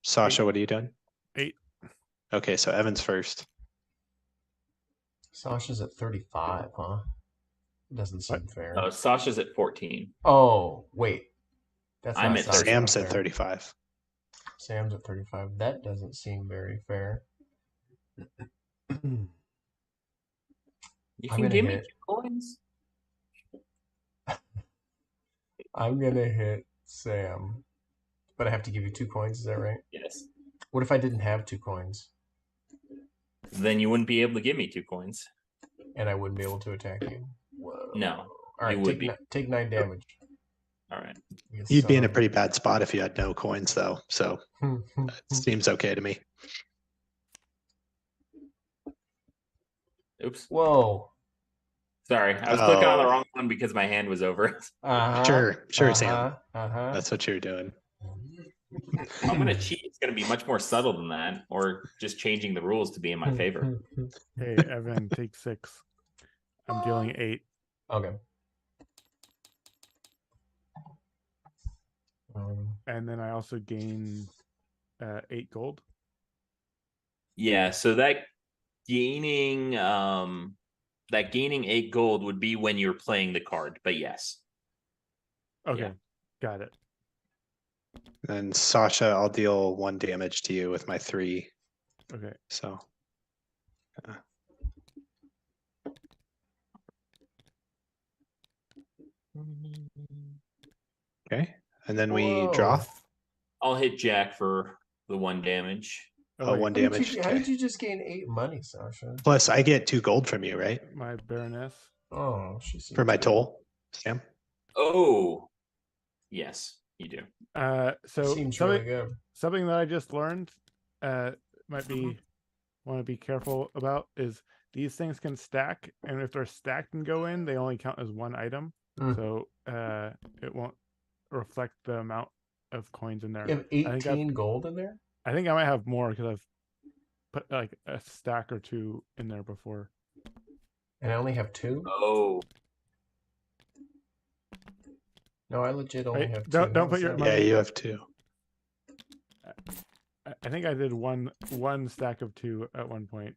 Sasha, what are you doing? 8. Okay, so Evan's first. Sasha's at 35, huh? Doesn't seem fair. Sasha's at 14. Oh, wait. That's I'm not at Sasha, Sam's not at fair. 35. Sam's at 35. That doesn't seem very fair. You I'm can gonna give me hit. 2 coins. I'm gonna hit Sam, but I have to give you 2 coins. Is that right? Yes. What if I didn't have 2 coins Then you wouldn't be able to give me 2 coins. and I wouldn't be able to attack you? Whoa! No, All right, you would be. take 9 damage. All right. You'd be in a pretty bad spot if you had no coins, though. So it seems okay to me. Oops. Whoa. Sorry, I was clicking on the wrong one because my hand was over it. Sure, Sam. That's what you're doing. I'm gonna cheat. It's gonna be much more subtle than that, or just changing the rules to be in my favor. Hey, Evan, take 6. I'm dealing 8. Okay. And then I also gain 8 gold. Yeah, so that gaining 8 gold would be when you're playing the card, but yes. Okay, Yeah. got it. And Sasha, I'll deal 1 damage to you with my 3. Okay. So. Okay, and then we draw. I'll hit Jack for the 1 damage. Oh, 1 damage. How did you just gain 8 money, Sasha? Plus, I get 2 gold from you, right? My Baroness. Oh, she seems For my good. toll, Sam. Oh, yes, you do. So Seems something, really good. something that I just learned, might be want to be careful about is these things can stack, and if they're stacked and go in, they only count as 1 item. So it won't reflect the amount of coins in there. You have 18 gold in there? I think I might have more because I've put like a stack or 2 in there before. And I only have 2? Oh. No, I legit only have 2. Don't put your money. Yeah, you have 2. I think I did one stack of 2 at one point.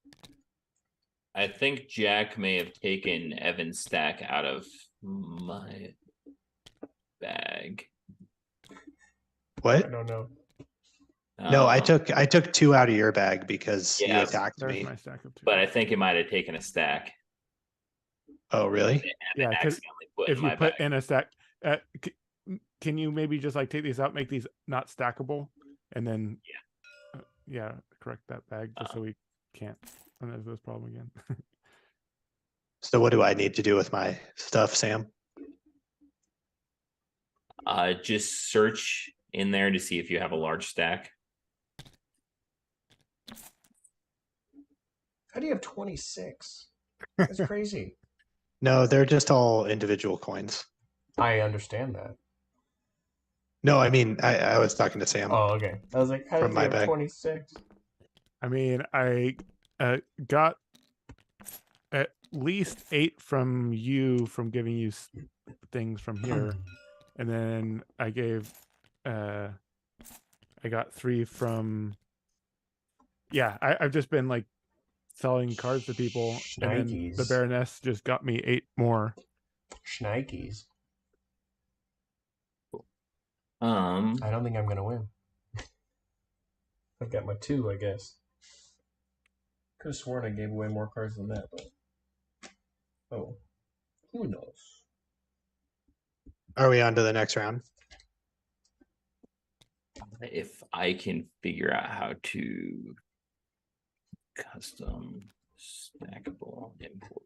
I think Jack may have taken Evan's stack out of my bag. What? I don't know. No, I took 2 out of your bag because you attacked There's me. my stack of 2. But I think it might have taken a stack. Oh, really? Yeah, accidentally put if in you my put bag. in a stack, can you maybe just like take these out, make these not stackable, and then correct that bag just so we can't run into this problem again. So what do I need to do with my stuff, Sam? Just search in there to see if you have a large stack. How do you have 26? That's crazy. No, they're just all individual coins. I understand that. No, I mean, I was talking to Sam. Oh, okay. I was like, how From does he my have bag. 26? I mean, I got at least 8 from you from giving you things from here, and then I gave I got 3 from I've just been like selling cards to people, and then the Shnikes. Baroness just got me 8 more. Shnikes. I don't think I'm gonna win. I've got my 2, I guess. Could have sworn I gave away more cards than that, but who knows? Are we on to the next round? if I can figure out how to custom stackable import.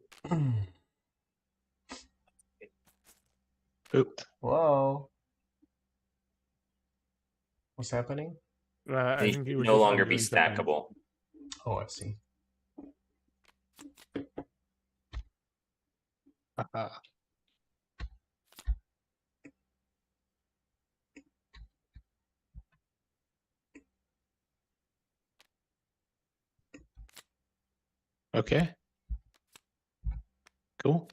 Oop. Whoa. What's happening? I They think should you were no just longer be undoing something. stackable. Oh, I see. Okay. Cool.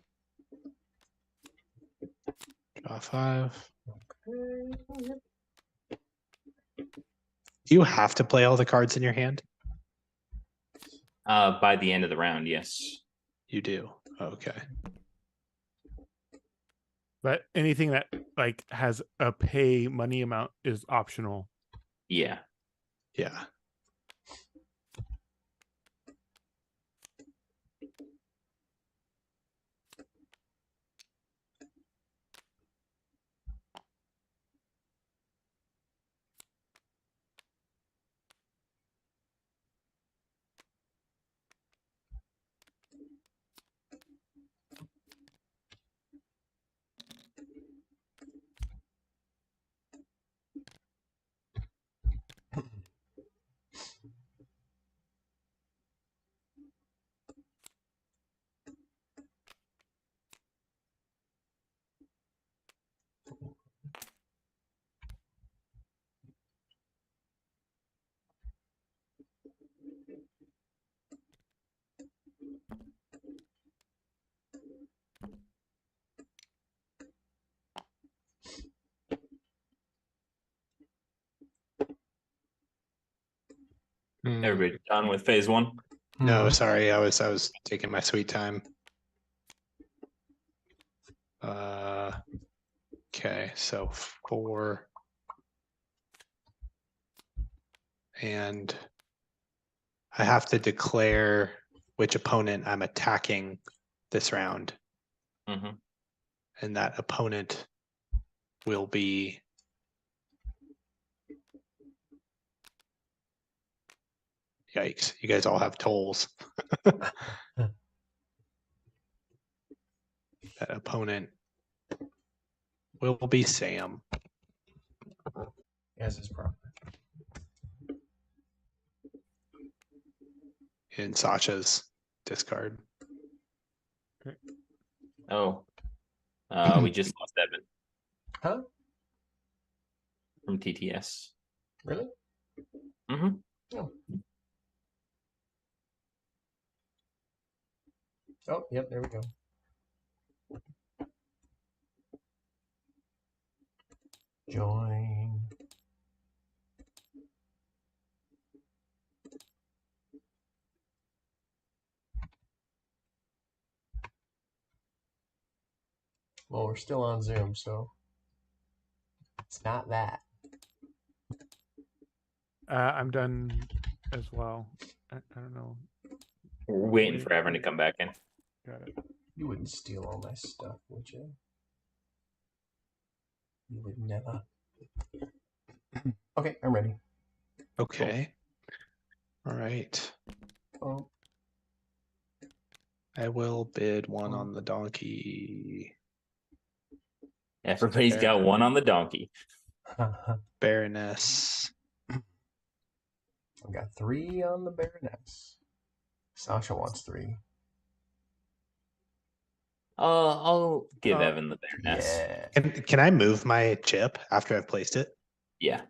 Draw 5. Do you have to play all the cards in your hand? By the end of the round, yes. You do. Okay. But anything that like has a pay money amount is optional. Yeah. Yeah. Everybody done with phase one? No, Mhm. sorry, I was taking my sweet time. Okay, so 4. And I have to declare which opponent I'm attacking this round. Mm-hmm. And that opponent will be yikes, you guys all have tolls. That opponent will be Sam. As is proper. In Sasha's discard. Oh, we just lost Evan Huh? from TTS. Really? Mm-hmm. Oh. Oh, yep, there we go. Join. Well, we're still on Zoom, so it's not that. I'm done as well. I don't know. We're waiting for Evan to come back in. Got it. You wouldn't steal all my stuff, would you? You would never. Okay, I'm ready. Okay. All right. Oh, I will bid 1 on the donkey. Everybody's got one on the donkey. Baroness. I've got 3 on the Baroness. Sasha wants 3. I'll give Evan the Baroness. Yeah. Can I move my chip after I've placed it? Yeah.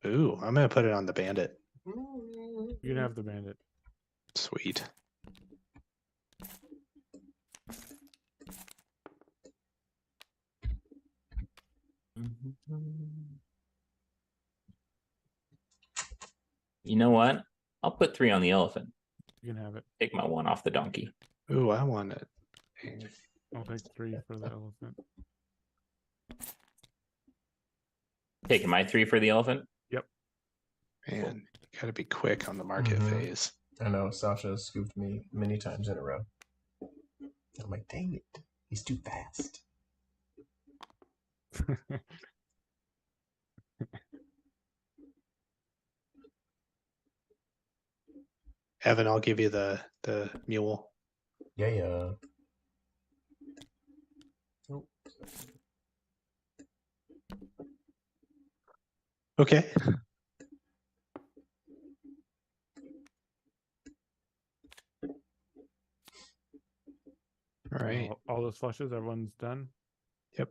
Ooh, I'm gonna put it on the bandit. You can have the bandit. Sweet. You know what? I'll put 3 on the elephant. You can have it. Take my 1 off the donkey. Ooh, I want it. I'll take 3 for the elephant. Taking my 3 for the elephant. Man, you gotta be quick on the market Mhm. phase. I know, Sasha has scooped me many times in a row. I'm like, dang it, he's too fast. Evan, I'll give you the mule. Yeah. Oh, Okay. All right. All those flushes, everyone's done. Yep.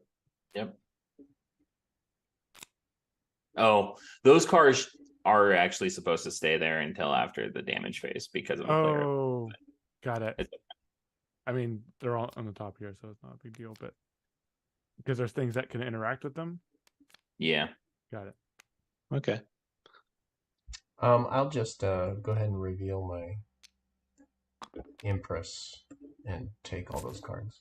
Oh, those cards are actually supposed to stay there until after the damage phase because of a player. Oh, got it. It's- I mean, they're all on the top here, so it's not a big deal, but because there's things that can interact with them. Yeah. Got it. Okay. I'll just go ahead and reveal my Empress and take all those cards.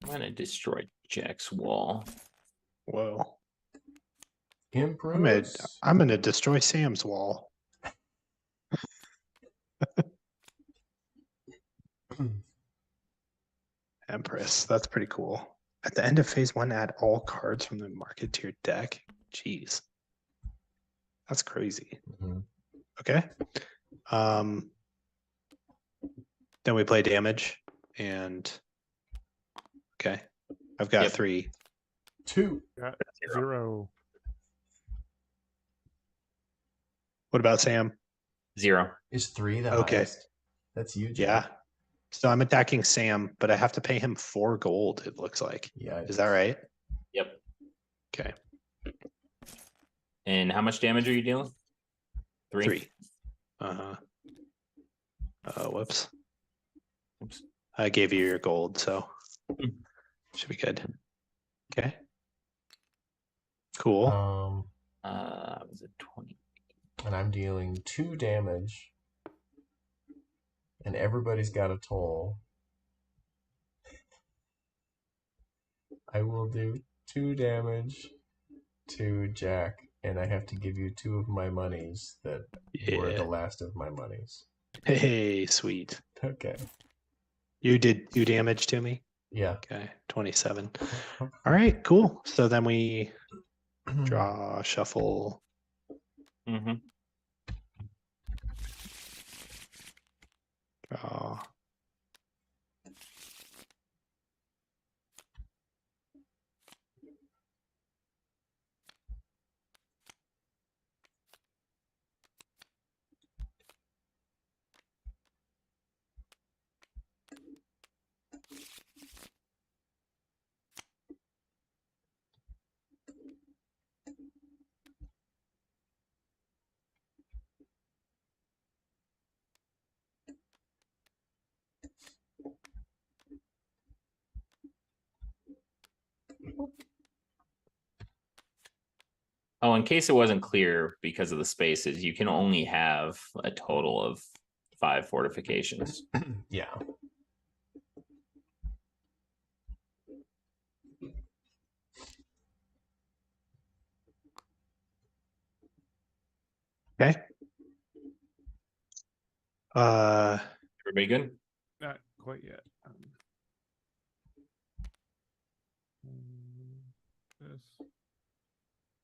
I'm gonna destroy Jack's wall. Whoa. Empress. I'm gonna destroy Sam's wall. Empress. That's pretty cool. At the end of phase 1, add all cards from the market to your deck. Jeez. That's crazy. Mhm. Okay. Then we play damage and okay. I've got Yep. 3. 2. Got 0. What about Sam? 0. Is 3 the Okay. highest? That's you, Jack. Yeah. So I'm attacking Sam, but I have to pay him 4 gold, it looks like. Yeah. Is that right? Yep. Okay. And how much damage are you dealing? 3. 3. Uh-huh. Whoops. Oops. I gave you your gold, so Hmm. should be good. Okay. Cool. Was it 20? And I'm dealing 2 damage. And everybody's got a toll. I will do 2 damage to Jack, and I have to give you 2 of my monies that were the last of my monies. Hey, sweet. Okay. You did 2 damage to me? Yeah. Okay, 27. All right, cool. So then we draw, shuffle. Mm-hmm. Draw. Oh, in case it wasn't clear because of the spaces, you can only have a total of 5 fortifications. Yeah. Okay. Everybody good? Not quite yet. This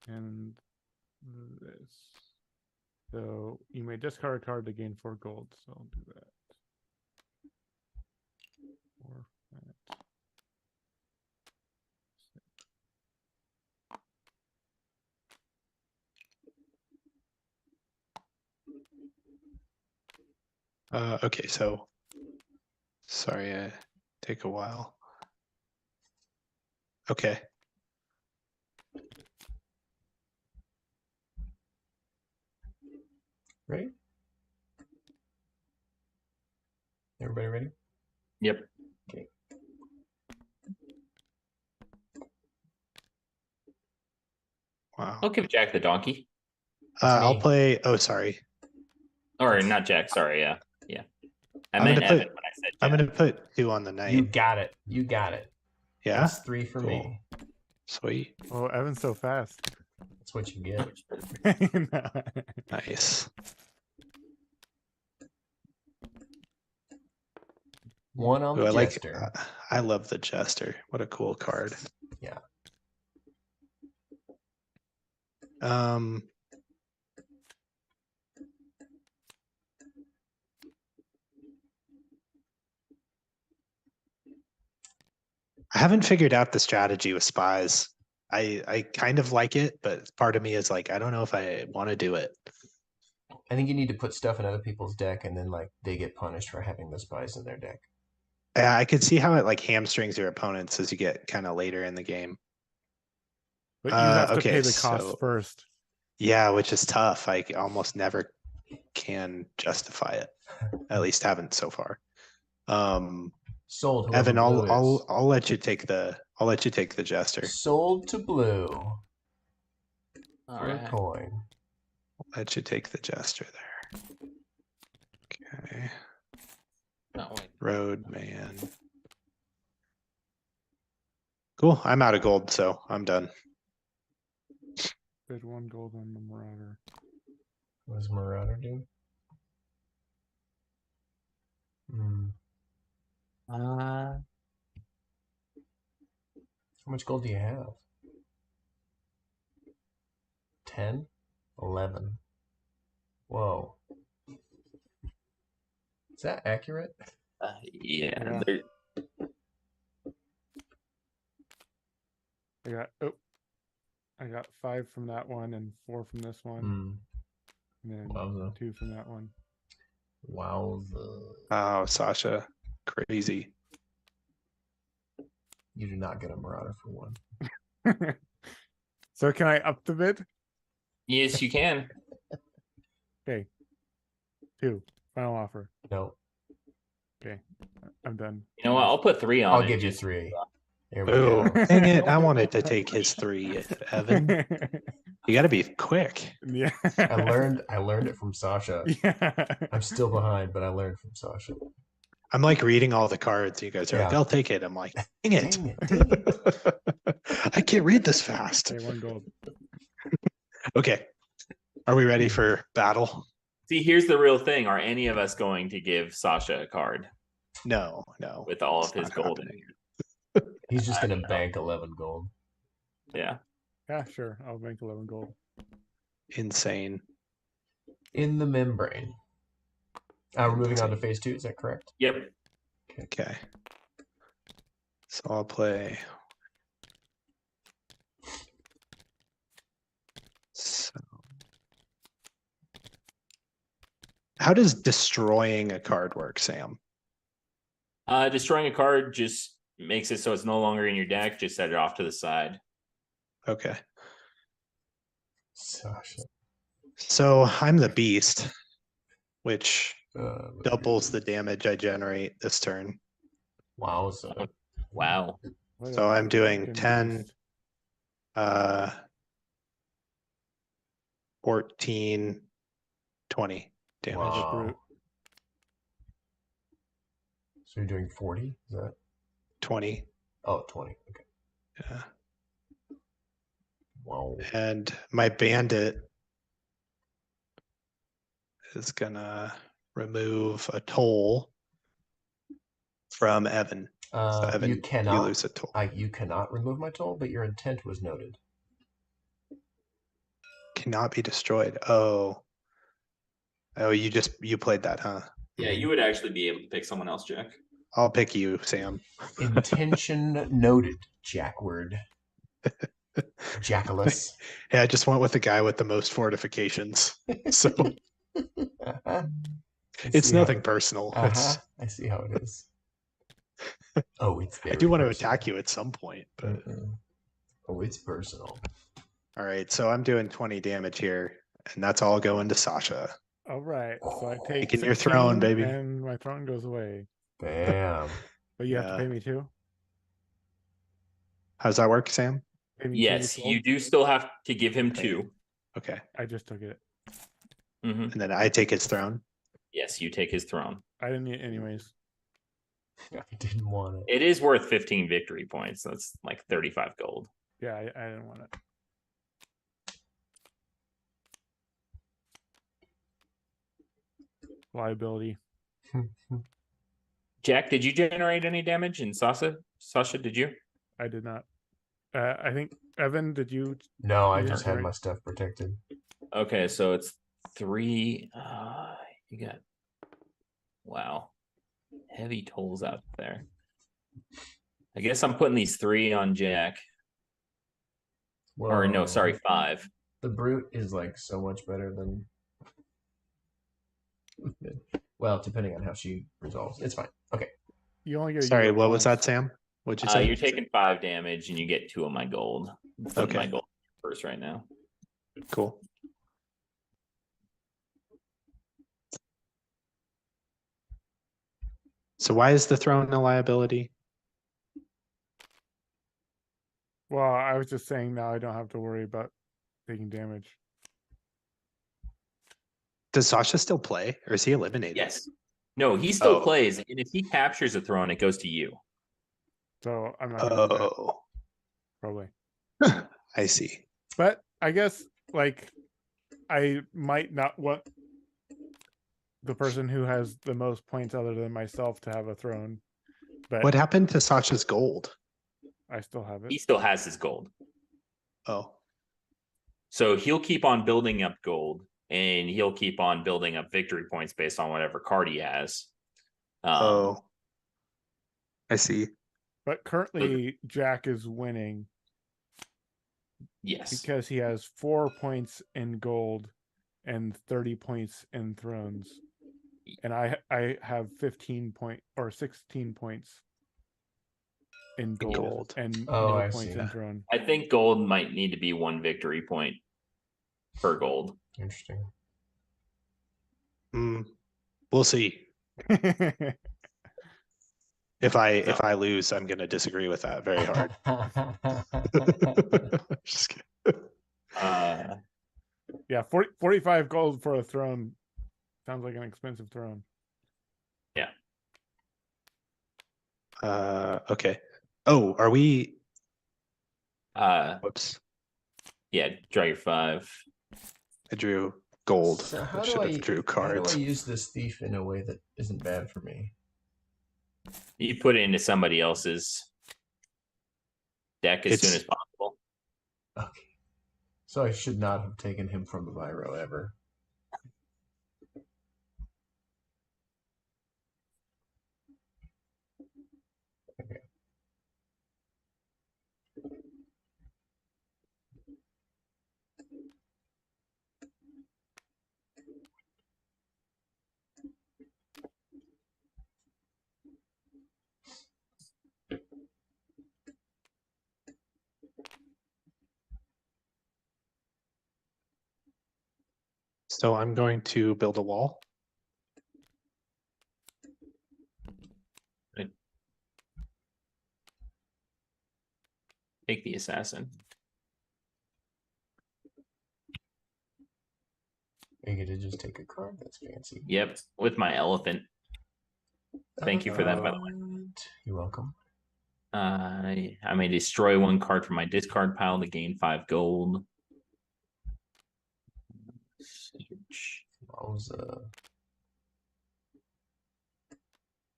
and this. So you may discard a card to gain 4 gold. So I'll do that. Or okay, so sorry, take a while. Okay. Ready? Everybody ready? Yep. Okay. Wow. I'll give Jack the donkey. I'll me. play. Oh, sorry. Or not Jack, sorry, yeah. I I'm meant gonna put- Evan when I said Jack. I'm gonna put 2 on the knight. You got it. You got it. Yeah. That's 3 for Cool. me. Sweet. oh, Evan's so fast. That's what you get. Nice. 1 on Ooh, the I like. Jester. I love the Jester. What a cool card. Yeah. I haven't figured out the strategy with spies. I kind of like it, but part of me is like, I don't know if I want to do it. I think you need to put stuff in other people's deck, and then like they get punished for having the spies in their deck. Yeah, I could see how it like hamstrings your opponents as you get kind of later in the game. But you have to okay, pay the cost so- first. Yeah, which is tough. I almost never can justify it. At least haven't so far. Sold. Whoever Evan, blue is. I'll let you take the Jester. Sold to blue All for a right. coin. I'll let you take the Jester there. Okay. No, wait. Road man. Cool. I'm out of gold, so I'm done. Bid 1 gold on the Marauder. What does Marauder do? How much gold do you have? 10? 11. Whoa. Is that accurate? Yeah. Yeah. I got 5 from that one and 4 from this one. And then Wowza. 2 from that one. Wowza. Oh, Sasha. Crazy. You do not get a Marauder for 1. So can I up the bid? Yes, you can. Okay. 2. Final offer. No, Okay. I'm done. You know what? I'll put 3 on I'll it. give you just- 3. There we Oh, go. dang it. I wanted to take his 3, Evan. You got to be quick. Yeah. I learned it from Sasha. Yeah. I'm still behind, but I learned from Sasha. I'm like reading all the cards. You guys are like, Yeah. I'll take it. I'm like, dang it. Dang it. I can't read this fast. Okay, 1 gold. Okay. Are we ready for battle? See, here's the real thing. Are any of us going to give Sasha a card No. with all of It's his not gold in happening. it? He's just I gonna don't know. bank 11 gold. Yeah. Yeah, sure. I'll make 11 gold. Insane. In the membrane. We're moving on to phase 2. Is that correct? Yep. Okay. So I'll play. So. How does destroying a card work, Sam? Destroying a card just makes it so it's no longer in your deck. Just set it off to the side. Okay. Sasha. So I'm the beast, which Uh, doubles the damage I generate this turn. Wow. So Wow. What So a I'm doing freaking 10, beast. 14, 20 damage. As a wow. brute. So you're doing 40? Is that? 20. Oh, 20. Okay. Yeah. Wow. And my bandit is gonna remove a toll from Evan. So Evan, You cannot. lose a toll. You cannot remove my toll, but your intent was noted. Cannot be destroyed. Oh, you played that, huh? Yeah, you would actually be able to pick someone else, Jack. I'll pick you, Sam. Intention noted, Jackward. Jackalus. Yeah, I just went with the guy with the most fortifications. So it's nothing personal. It's, I see how it is. Oh, it's I very do want to personal. attack you at some point, but Oh, it's personal. all right. So I'm doing 20 damage here, and that's all going to Sasha. All right. So I take Taking your throne, 16, baby. and my throne goes away. Bam. But you have to Yeah. pay me 2. How's that work, Sam? Pay me 2 Yes, gold? you do still have to give him 2. Okay. I just took it. Mhm. And then I take his throne. Yes, you take his throne. I didn't need it anyways. I didn't want it. It is worth 15 victory points. That's like 35 gold. Yeah, I didn't want it. Liability. Jack, did you generate any damage? And Sasha, did you? I did not. I think Evan, did you? No, I Yeah, just had right. my stuff protected. Okay, so it's 3. You got wow, heavy tolls out there. I guess I'm putting these 3 on Jack. Or no, Whoa. sorry, 5. The brute is like so much better than. Well, depending on how she resolves, it's fine. Okay. You only get. Sorry, used what was once. that, Sam? What'd you say? You're taking 5 damage and you get 2 of my gold. I'm putting Okay. my gold first right now. Cool. So why is the throne a liability? Well, I was just saying now I don't have to worry about taking damage. Does Sasha still play, or is he eliminated? Yes. No, he still Oh. plays, and if he captures a throne, it goes to you. So I'm not gonna do that, Oh, probably. I see. But I guess like I might not want the person who has the most points other than myself to have a throne. But What happened to Sasha's gold? I still have He it. still has his gold. Oh, So he'll keep on building up gold, and he'll keep on building up victory points based on whatever card he has. oh, I see. But currently Jack is winning Yes. because he has 4 points in gold and 30 points in thrones. And I have 15 or 16 points in gold, and Oh, no I points see. in throne. I think gold might need to be 1 victory point. per gold. Interesting. We'll see. If I lose, I'm going to disagree with that very hard. Just kidding. Yeah, 45 gold for a throne sounds like an expensive throne. Yeah. Okay. Oh, are we? Whoops. Yeah, draw your 5. I drew gold. So I should have drew cards. How do I use this thief in a way that isn't bad for me? You put it into somebody else's deck as soon as possible. Okay. So I should not have taken him from the Viro ever. Okay. So I'm going to build a wall. Take the assassin. You get to just take a card. That's fancy. Yep, with my elephant. Thank you for that, by the way. You're welcome. I may destroy 1 card from my discard pile to gain 5 gold.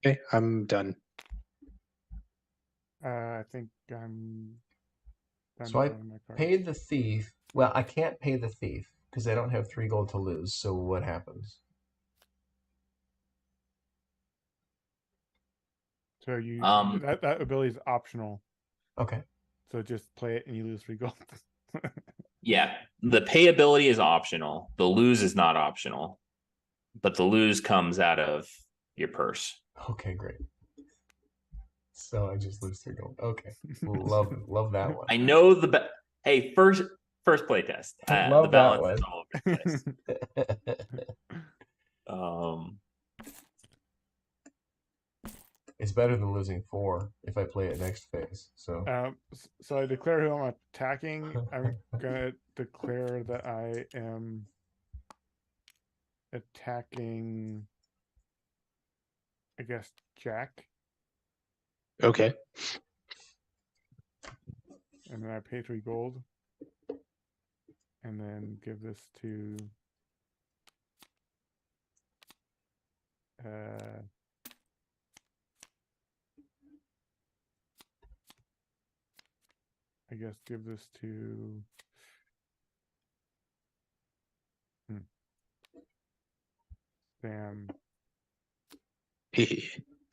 Okay, I'm done. I think I'm done So I playing my cards. paid the thief. Well, I can't pay the thief because I don't have 3 gold to lose. So what happens? So you Um, that ability is optional. Okay. So just play it and you lose 3 gold. Yeah, the pay ability is optional. The lose is not optional, but the lose comes out of your purse. Okay, great. So I just lose 3 gold. Okay. Love that one. I know the hey, first playtest. Love the balance that is all over the place. It's better than losing 4 if I play it next phase. So so I declare who I'm attacking. I'm gonna declare that I am attacking, I guess, Jack. Okay. And then I pay 3 gold. And then give this to I guess give this to Sam.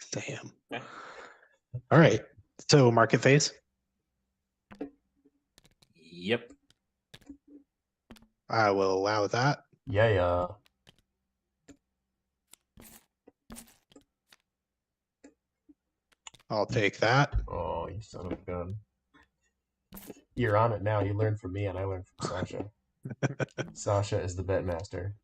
Sam. All right. So market phase. Yep. I will allow that. yeah. I'll take that. Oh, you son of a gun. You're on it now. You learned from me and I learned from Sasha. Sasha is the bet master.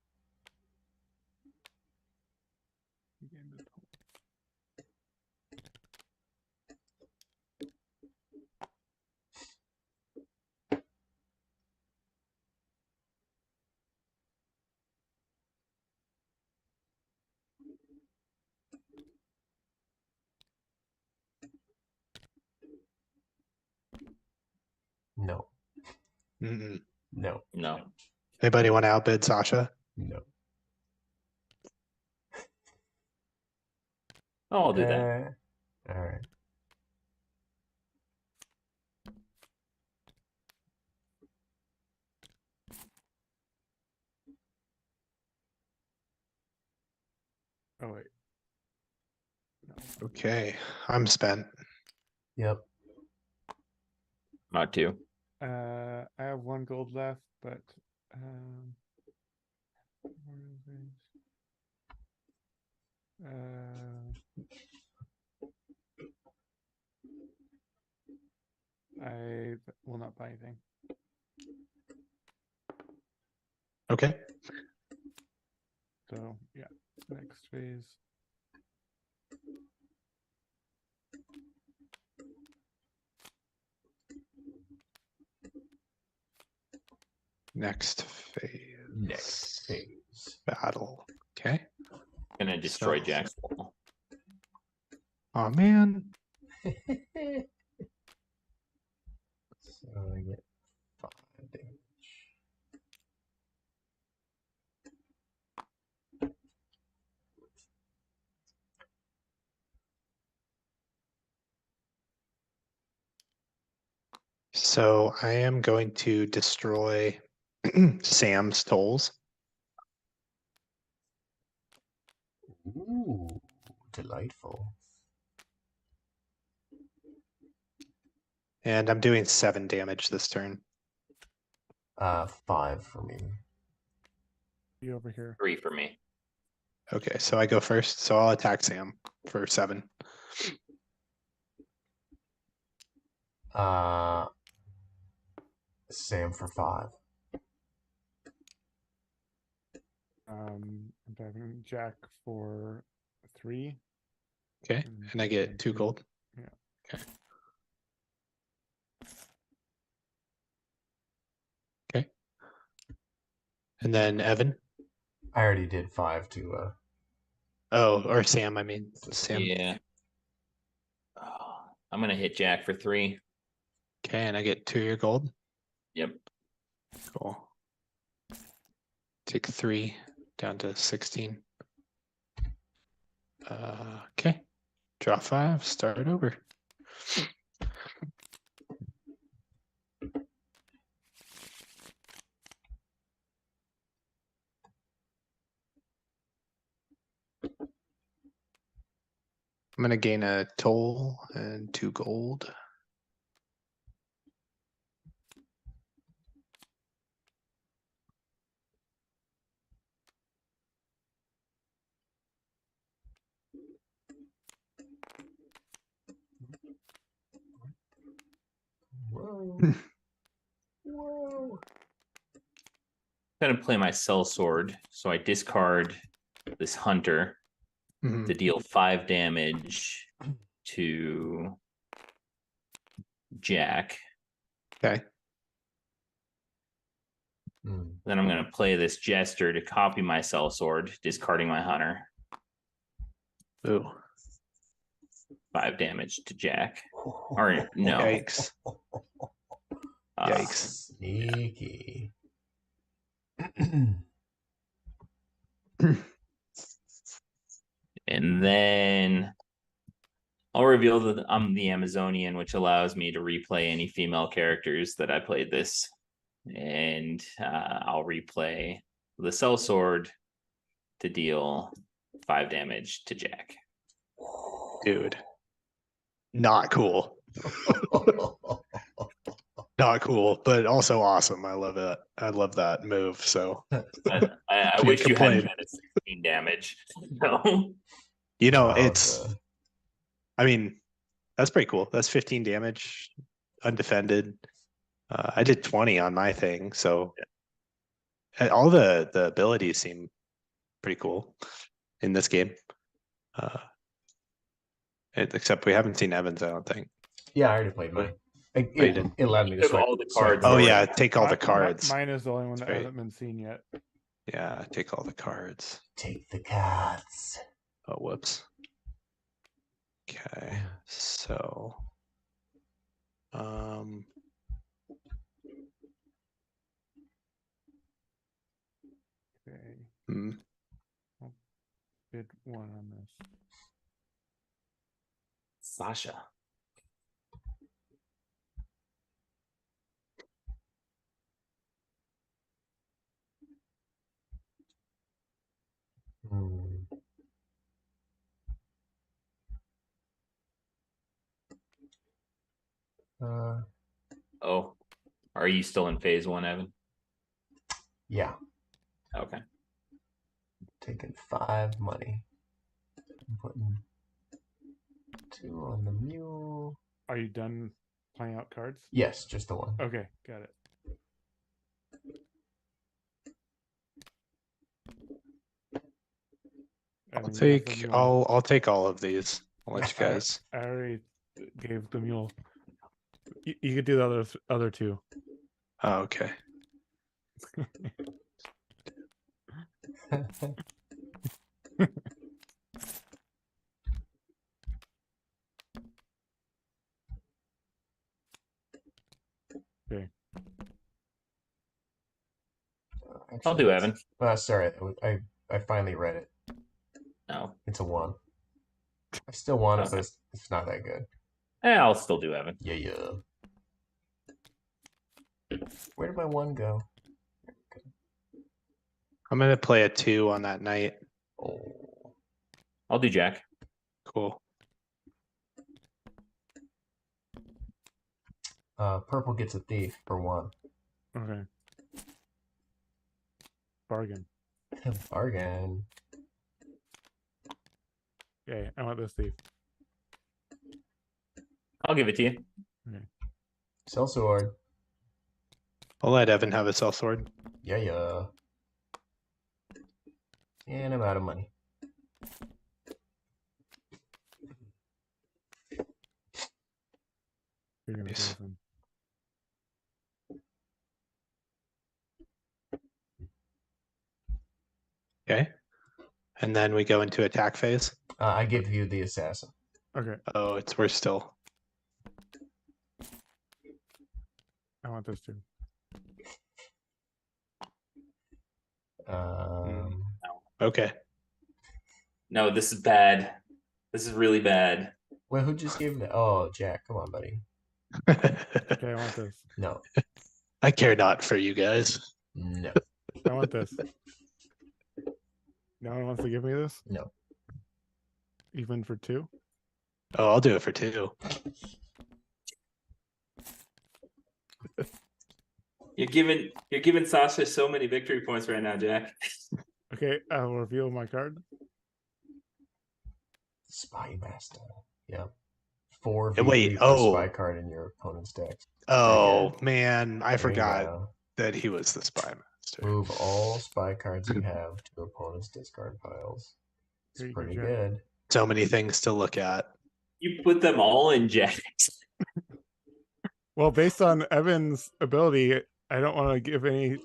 No. Mm-mm. No. Anybody want to outbid Sasha? No. Oh, I'll do that. All right. Oh wait. No. Okay, I'm spent. Yep. Not 2. I have 1 gold left, but I will not buy anything. Okay. So yeah, next phase. Next phase. Next phase. Battle. Okay. Gonna destroy So- Jack's wall. Oh man. So I get 5 damage. So I am going to destroy Sam's tolls. Ooh, delightful. And I'm doing 7 damage this turn. 5 for me. You over here. 3 for me. Okay, so I go first. So I'll attack Sam for 7. Sam for 5. I'm driving Jack for 3. Okay, and I get 2 gold. Yeah. Okay. Okay. And then Evan. I already did 5 to Oh, or Sam, I mean. Sam. Yeah. Oh, I'm gonna hit Jack for 3. Okay, and I get 2 of your gold. Yep. Cool. Take 3 down to 16. Okay. Draw 5, start over. I'm gonna gain a toll and 2 gold. Whoa. Whoa. Gonna play my cell sword, so I discard this hunter Mhm. to deal 5 damage to Jack. Okay. Then I'm gonna play this jester to copy my cell sword, discarding my hunter. Ooh. 5 damage to Jack. Or no. Yikes. Yikes. Sneaky. And then I'll reveal that I'm the Amazonian, which allows me to replay any female characters that I played this. And I'll replay the cell sword to deal 5 damage to Jack. Dude. Not cool. Not cool, but also awesome. I love it. I love that move. So I Can't wish you hadn't complain. been at 16 damage. No. you know, Wow, it's I mean, that's pretty cool. That's 15 damage, undefended. I did 20 on my thing, so all the abilities seem pretty cool in this game. Except we haven't seen Evans, I don't think. yeah, I already played mine. you did? It allowed me to Took swipe all the swipe cards Oh Sorry. yeah, take all the cards. Mine is the only one that Right. hasn't been seen yet. Yeah, take all the cards. Take the cards. Oh, whoops. Okay, so Okay. hmm. Did 1 on this. Sasha. Hmm. Oh, are you still in phase 1, Evan? Yeah, Okay. taking 5 money. I'm putting 2 on the mule. Are you done playing out cards? Yes, just the one. Okay, got it. I'll and you have the take mule. I'll take all of these. I'll let you guys. I already gave the mule. You could do the other two. Oh, okay. Okay. I'll do Evan. Sorry, I finally read it. No. It's a 1. I still want it, Okay. but it's not that good. I'll still do Evan. Yeah. Where did my 1 go? I'm gonna play a 2 on that night. Oh, I'll do Jack. Cool. purple gets a thief for 1. Okay. Bargain. Bargain. Okay, I want this thief. I'll give it to you. Sellsword. I'll let Evan have a sellsword. Yeah. And I'm out of money. You're gonna Nice. go with him. Okay. And then we go into attack phase. I give you the assassin. Okay, Oh, we're still. I want this too. Okay. No, this is bad. This is really bad. Well, who just gave that? Oh, Jack. Come on, buddy. Okay, I want this. No. I care not for you guys. No. I want this. No one wants to give me this? No. Even for 2? Oh, I'll do it for 2. You're giving Sasha so many victory points right now, Jack. Okay, I'll reveal my card. Spy Master. Yeah. 4 Wait, V3 per spy card in your opponent's deck. Oh man, I There you forgot go. that he was the spy master. Move all spy cards you have to opponent's discard piles. Here It's you go, pretty Jack. good. So many things to look at. You put them all in Jack's. Well, based on Evan's ability, I don't want to give any.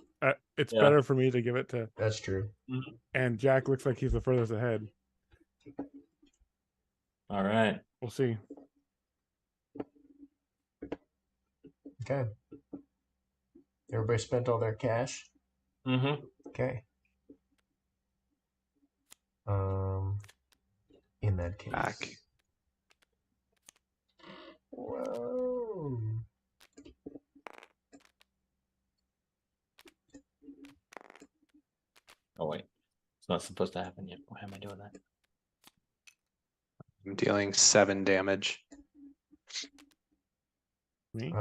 It's Yeah. better for me to give it to. That's true. And Jack looks like he's the furthest ahead. All right. We'll see. Okay. Everybody spent all their cash? Mm-hmm. Okay. In that case. Back. Whoa. Oh wait, it's not supposed to happen yet. Why am I doing that? I'm dealing 7 damage. Me?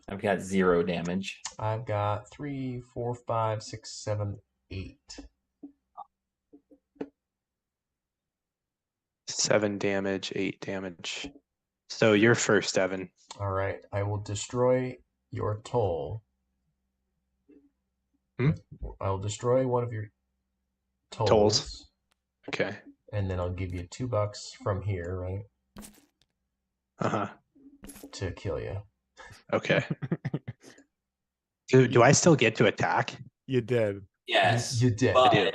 I've got 0 damage. I've got 3, 4, 5, 6, 7, 8. 7 damage, 8 damage. So you're first, Evan. All right. I will destroy your toll. I will destroy one of your tolls. Okay. And then I'll give you $2 from here, right? Uh-huh. To kill you. Okay. Do I still get to attack? You did. Yes, You did. But I do.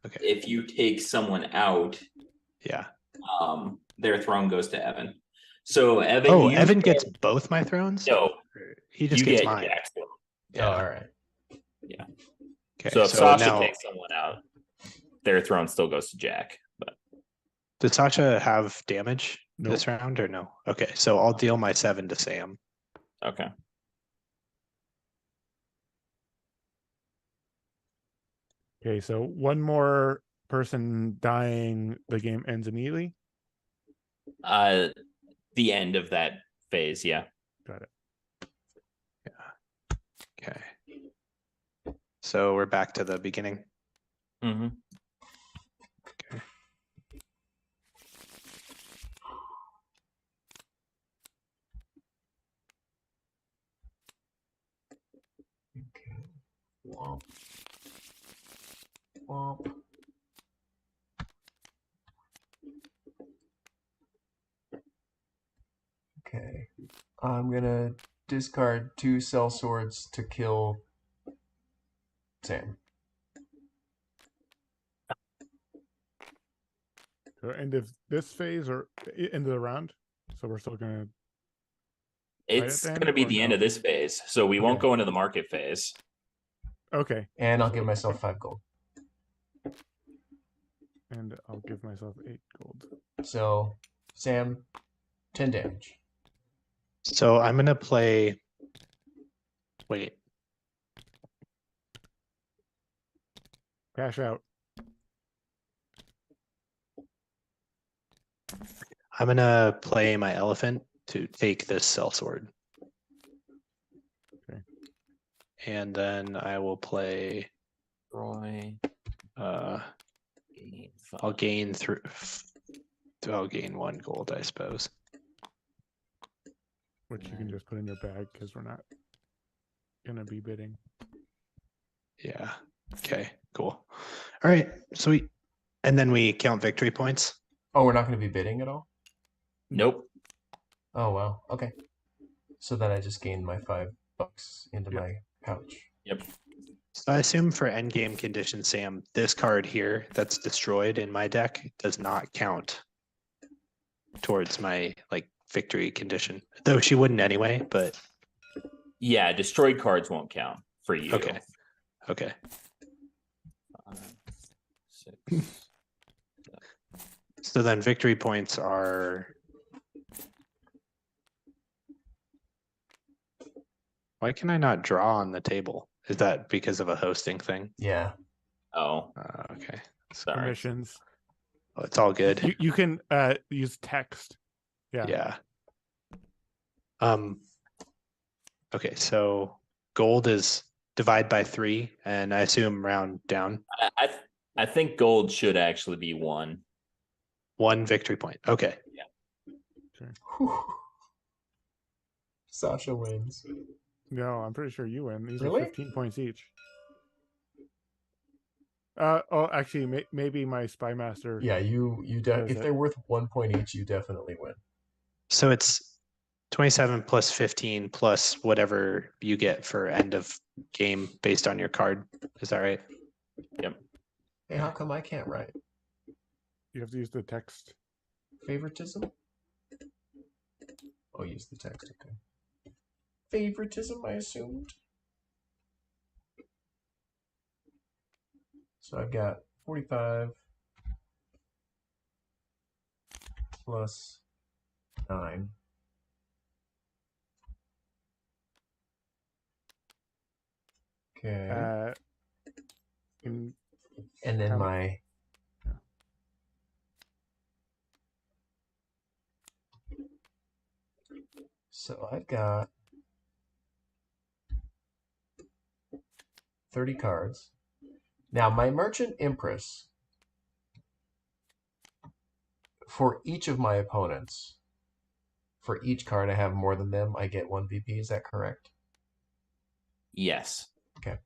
Okay. if you take someone out, Yeah. their throne goes to Evan. So Evan. Oh, Evan gets both my thrones? No, He just you gets get mine. Jack's throne. Yeah. Oh, all right. Yeah. Okay. So if Sasha now, takes someone out, their throne still goes to Jack. But does Sasha have damage Nope. this round or no? Okay, so I'll deal my 7 to Sam. okay. Okay, so one more person dying, the game ends immediately. The end of that phase, yeah. Got it. Okay. So we're back to the beginning. Mm-hmm. Okay. Okay. Womp. Womp. I'm gonna discard 2 cell swords to kill Sam. So end of this phase or end of the round? So we're still gonna. It's then, going to be or the end no? of this phase, so we won't Okay. go into the market phase. Okay. And I'll give myself 5 gold. And I'll give myself 8 gold. So, Sam, 10 damage. So I'm gonna play. Wait, Cash out. I'm gonna play my elephant to take this sellsword. Okay. And then I will play. Roy. I'll gain through. I'll gain 1 gold, I suppose. Which you can just put in your bag because we're not gonna be bidding. Yeah. Okay. Cool. All right. Sweet. And then we count victory points. Oh, we're not going to be bidding at all? Nope. Oh, wow. Okay. So then I just gained my $5 into Yep. my pouch. Yep. So I assume for endgame condition, Sam, this card here that's destroyed in my deck does not count towards my like victory condition. Though she wouldn't anyway, but Yeah, destroyed cards won't count for you. okay. Okay. 5, 6. So then victory points are. Why can I not draw on the table? Is that because of a hosting thing? Yeah. Oh, Okay. sorry. Permissions. Oh, it's all good. You can use text. Yeah. Yeah. Okay, so gold is divide by 3, and I assume round down. I think gold should actually be 1. 1 victory point. Okay. Sasha wins. No, I'm pretty sure you win. These Really? are 15 points each. Actually, maybe my spy master. Yeah, Does if it. they're worth 1 point each, you definitely win. So it's 27 plus 15 plus whatever you get for end of game based on your card. Is that right? Yep. Hey, how come I can't write? You have to use the text. Favoritism? Oh, use the text, okay. Favoritism, I assumed. So I've got 45 plus 9. Okay. And then how- my So I've got 30 cards. Now my Merchant Empress, for each of my opponents, for each card I have more than them, I get 1 VP. Is that correct? Yes. Okay.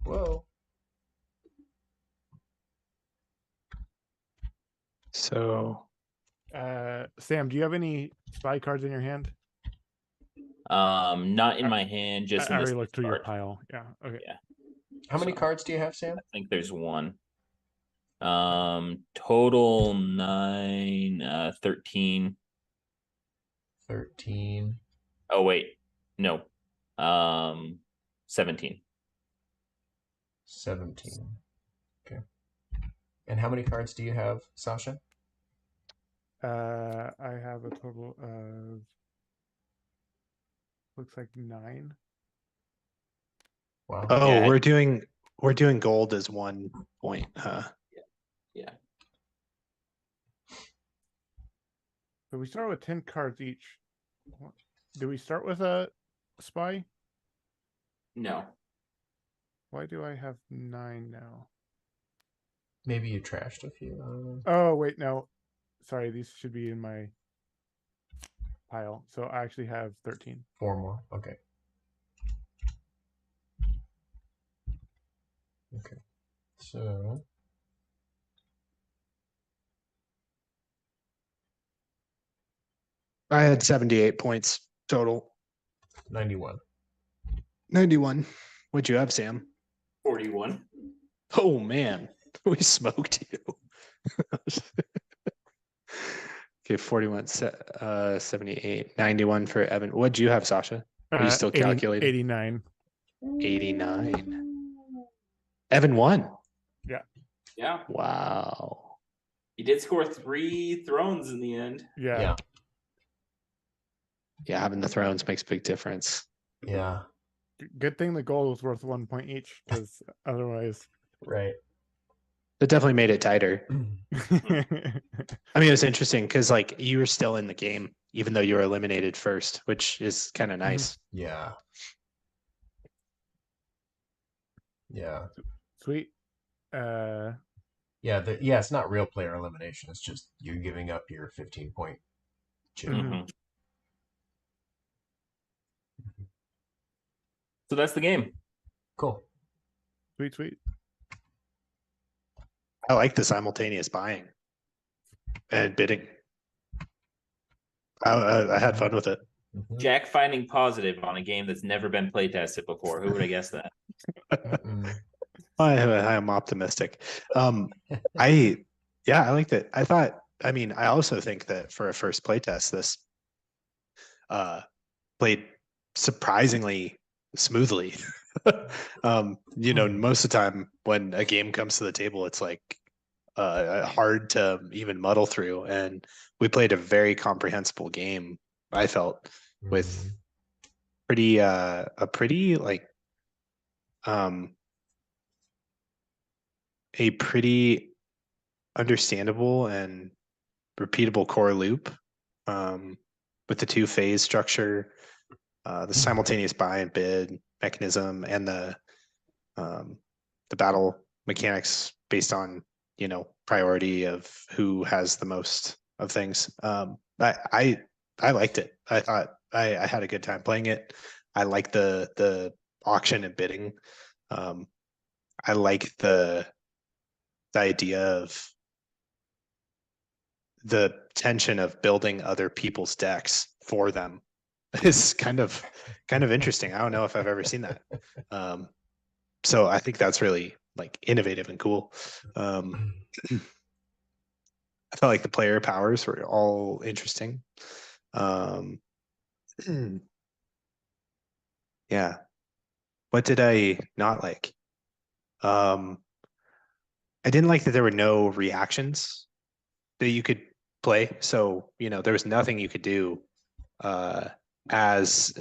Whoa. So Sam, do you have any spy cards in your hand? Not in my hand, just I in this already looked through your card. pile. Yeah. Okay. Yeah. How many So- cards do you have, Sam? I think there's 1. Total 9, 13. 13. Oh wait, no. 17. 17. Okay. And how many cards do you have, Sasha? I have a total of looks like 9. Wow. oh, Yeah. we're doing gold as 1 point, huh? Yeah. So we start with 10 cards each. Do we start with a spy? No. Why do I have 9 now? Maybe you trashed a few. I don't know. Oh, wait, no. Sorry, these should be in my pile. So I actually have 13. 4 more. Okay. So I had 78 points total. 91. 91. What'd you have, Sam? 41. Oh man, we smoked you. Okay, 41, 78, 91 for Evan. What'd you have, Sasha? Are you still calculating? 89. 89. Evan won. Yeah. Wow. He did score 3 thrones in the end. Yeah. Yeah, having the thrones makes a big difference. Yeah. Good thing the goal was worth 1 point each, because otherwise. Right. It definitely made it tighter. I mean, it was interesting because like you were still in the game, even though you were eliminated first, which is kind of nice. Yeah. Yeah. Sweet. Yeah. It's not real player elimination. It's just you're giving up your 15-point chip. Mhm. So that's the game. Cool. Sweet. I like the simultaneous buying and bidding. I had fun with it. Mhm. Jack finding positive on a game that's never been play tested before. Who would have guessed that? I am optimistic. I liked it. I also think that for a first playtest, this played surprisingly smoothly. Most of the time when a game comes to the table, it's like hard to even muddle through. And we played a very comprehensible game, I felt, with a pretty understandable and repeatable core loop with the 2-phase structure, the simultaneous buy and bid mechanism, and the battle mechanics based on priority of who has the most of things. I liked it. I thought I had a good time playing it. I like the auction and bidding. I like the idea of the tension of building other people's decks for them is kind of interesting. I don't know if I've ever seen that. So I think that's really like innovative and cool. I felt like the player powers were all interesting. Yeah. What did I not like? I didn't like that there were no reactions that you could play. So, there was nothing you could do as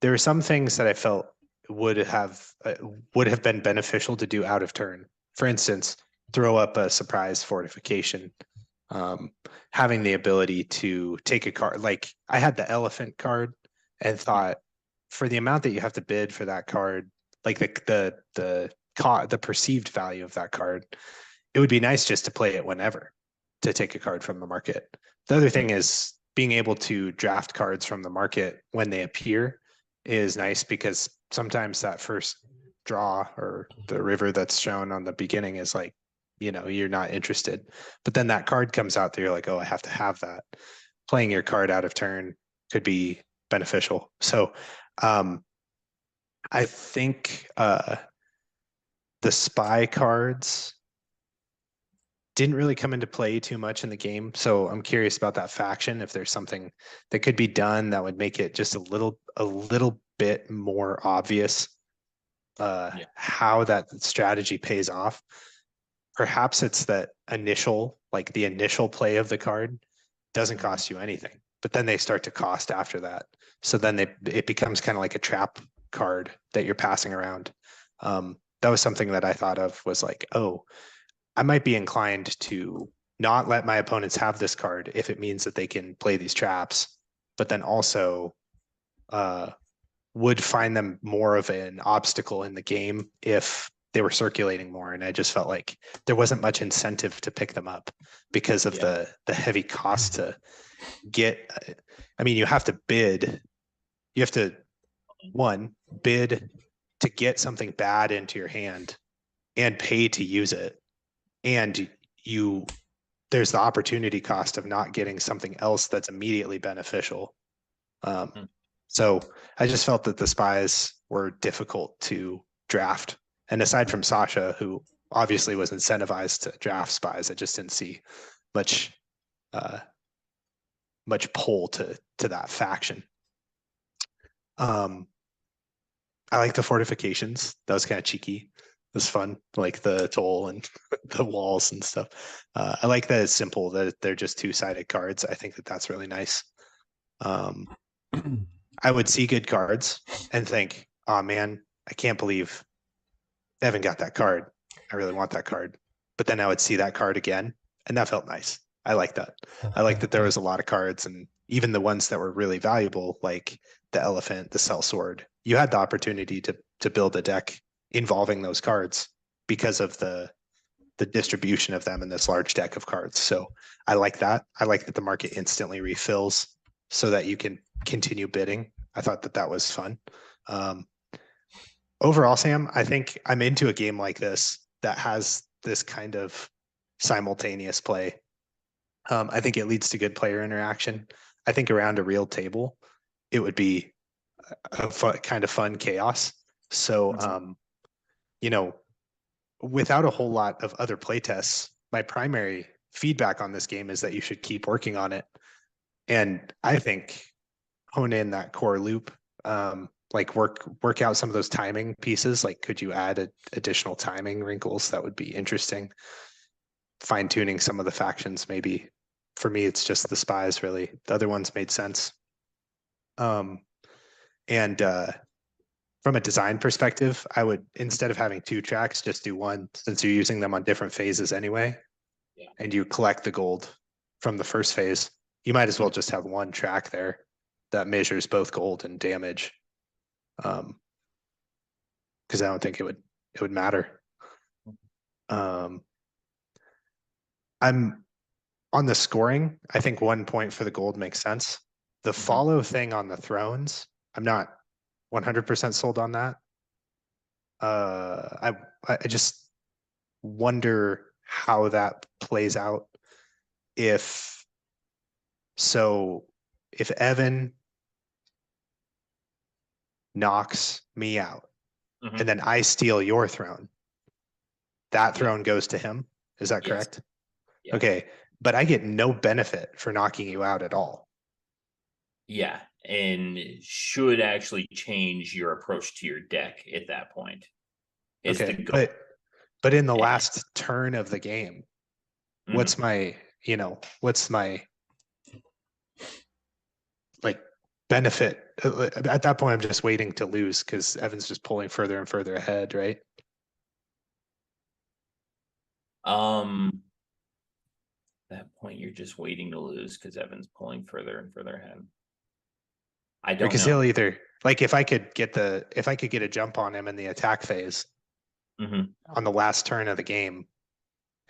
there were some things that I felt would have been beneficial to do out of turn. For instance, throw up a surprise fortification. Having the ability to take a card, like I had the elephant card and thought for the amount that you have to bid for that card, like the perceived value of that card, it would be nice just to play it whenever to take a card from the market. The other thing is being able to draft cards from the market when they appear is nice because sometimes that first draw or the river that's shown on the beginning is like, you're not interested, but then that card comes out that you're like, oh, I have to have that. Playing your card out of turn could be beneficial. So I think the spy cards didn't really come into play too much in the game. So I'm curious about that faction, if there's something that could be done that would make it just a little bit more obvious how that strategy pays off. Perhaps it's that the initial play of the card doesn't cost you anything, but then they start to cost after that. So then it becomes kind of like a trap card that you're passing around. That was something that I thought of, was like, oh, I might be inclined to not let my opponents have this card if it means that they can play these traps, but then also would find them more of an obstacle in the game if they were circulating more. And I just felt like there wasn't much incentive to pick them up because of the heavy cost to get. I mean, you have to bid. You have to bid to get something bad into your hand and pay to use it, and there's the opportunity cost of not getting something else that's immediately beneficial. So I just felt that the spies were difficult to draft. And aside from Sasha, who obviously was incentivized to draft spies, I just didn't see much pull to that faction. I like the fortifications. That was kind of cheeky. It was fun, like the toll and the walls and stuff. I like that it's simple, that they're just two-sided cards. I think that that's really nice. I would see good cards and think, oh man, I can't believe Evan got that card. I really want that card. But then I would see that card again, and that felt nice. I like that. I like that there was a lot of cards, and even the ones that were really valuable, like the elephant, the sellsword, you had the opportunity to build a deck involving those cards because of the distribution of them in this large deck of cards. So I like that. I like that the market instantly refills so that you can continue bidding. I thought that that was fun. Overall, Sam, I think I'm into a game like this that has this kind of simultaneous play. I think it leads to good player interaction. I think around a real table, it would be a kind of fun chaos. So, you know, without a whole lot of other playtests, my primary feedback on this game is that you should keep working on it. And I think hone in that core loop, like work out some of those timing pieces. Like, could you add additional timing wrinkles? That would be interesting. Fine tuning some of the factions, maybe. For me, it's just the spies, really. The other ones made sense. And from a design perspective, I would, instead of having 2 tracks, just do one, since you're using them on different phases anyway. Yeah. And you collect the gold from the first phase. You might as well just have 1 track there that measures both gold and damage. Because I don't think it would matter. I'm on the scoring. I think 1 point for the gold makes sense. The follow thing on the thrones, I'm not 100% sold on that. I just wonder how that plays out. If Evan knocks me out and then I steal your throne, that throne goes to him. Is that correct? Yeah. Okay. But I get no benefit for knocking you out at all. Yeah, and should actually change your approach to your deck at that point. Okay, but in the last turn of the game, what's my like benefit? At that point, I'm just waiting to lose because Evan's just pulling further and further ahead, right? That point, you're just waiting to lose because Evan's pulling further and further ahead. I don't know. Because he'll either, like, if I could get a jump on him in the attack phase on the last turn of the game,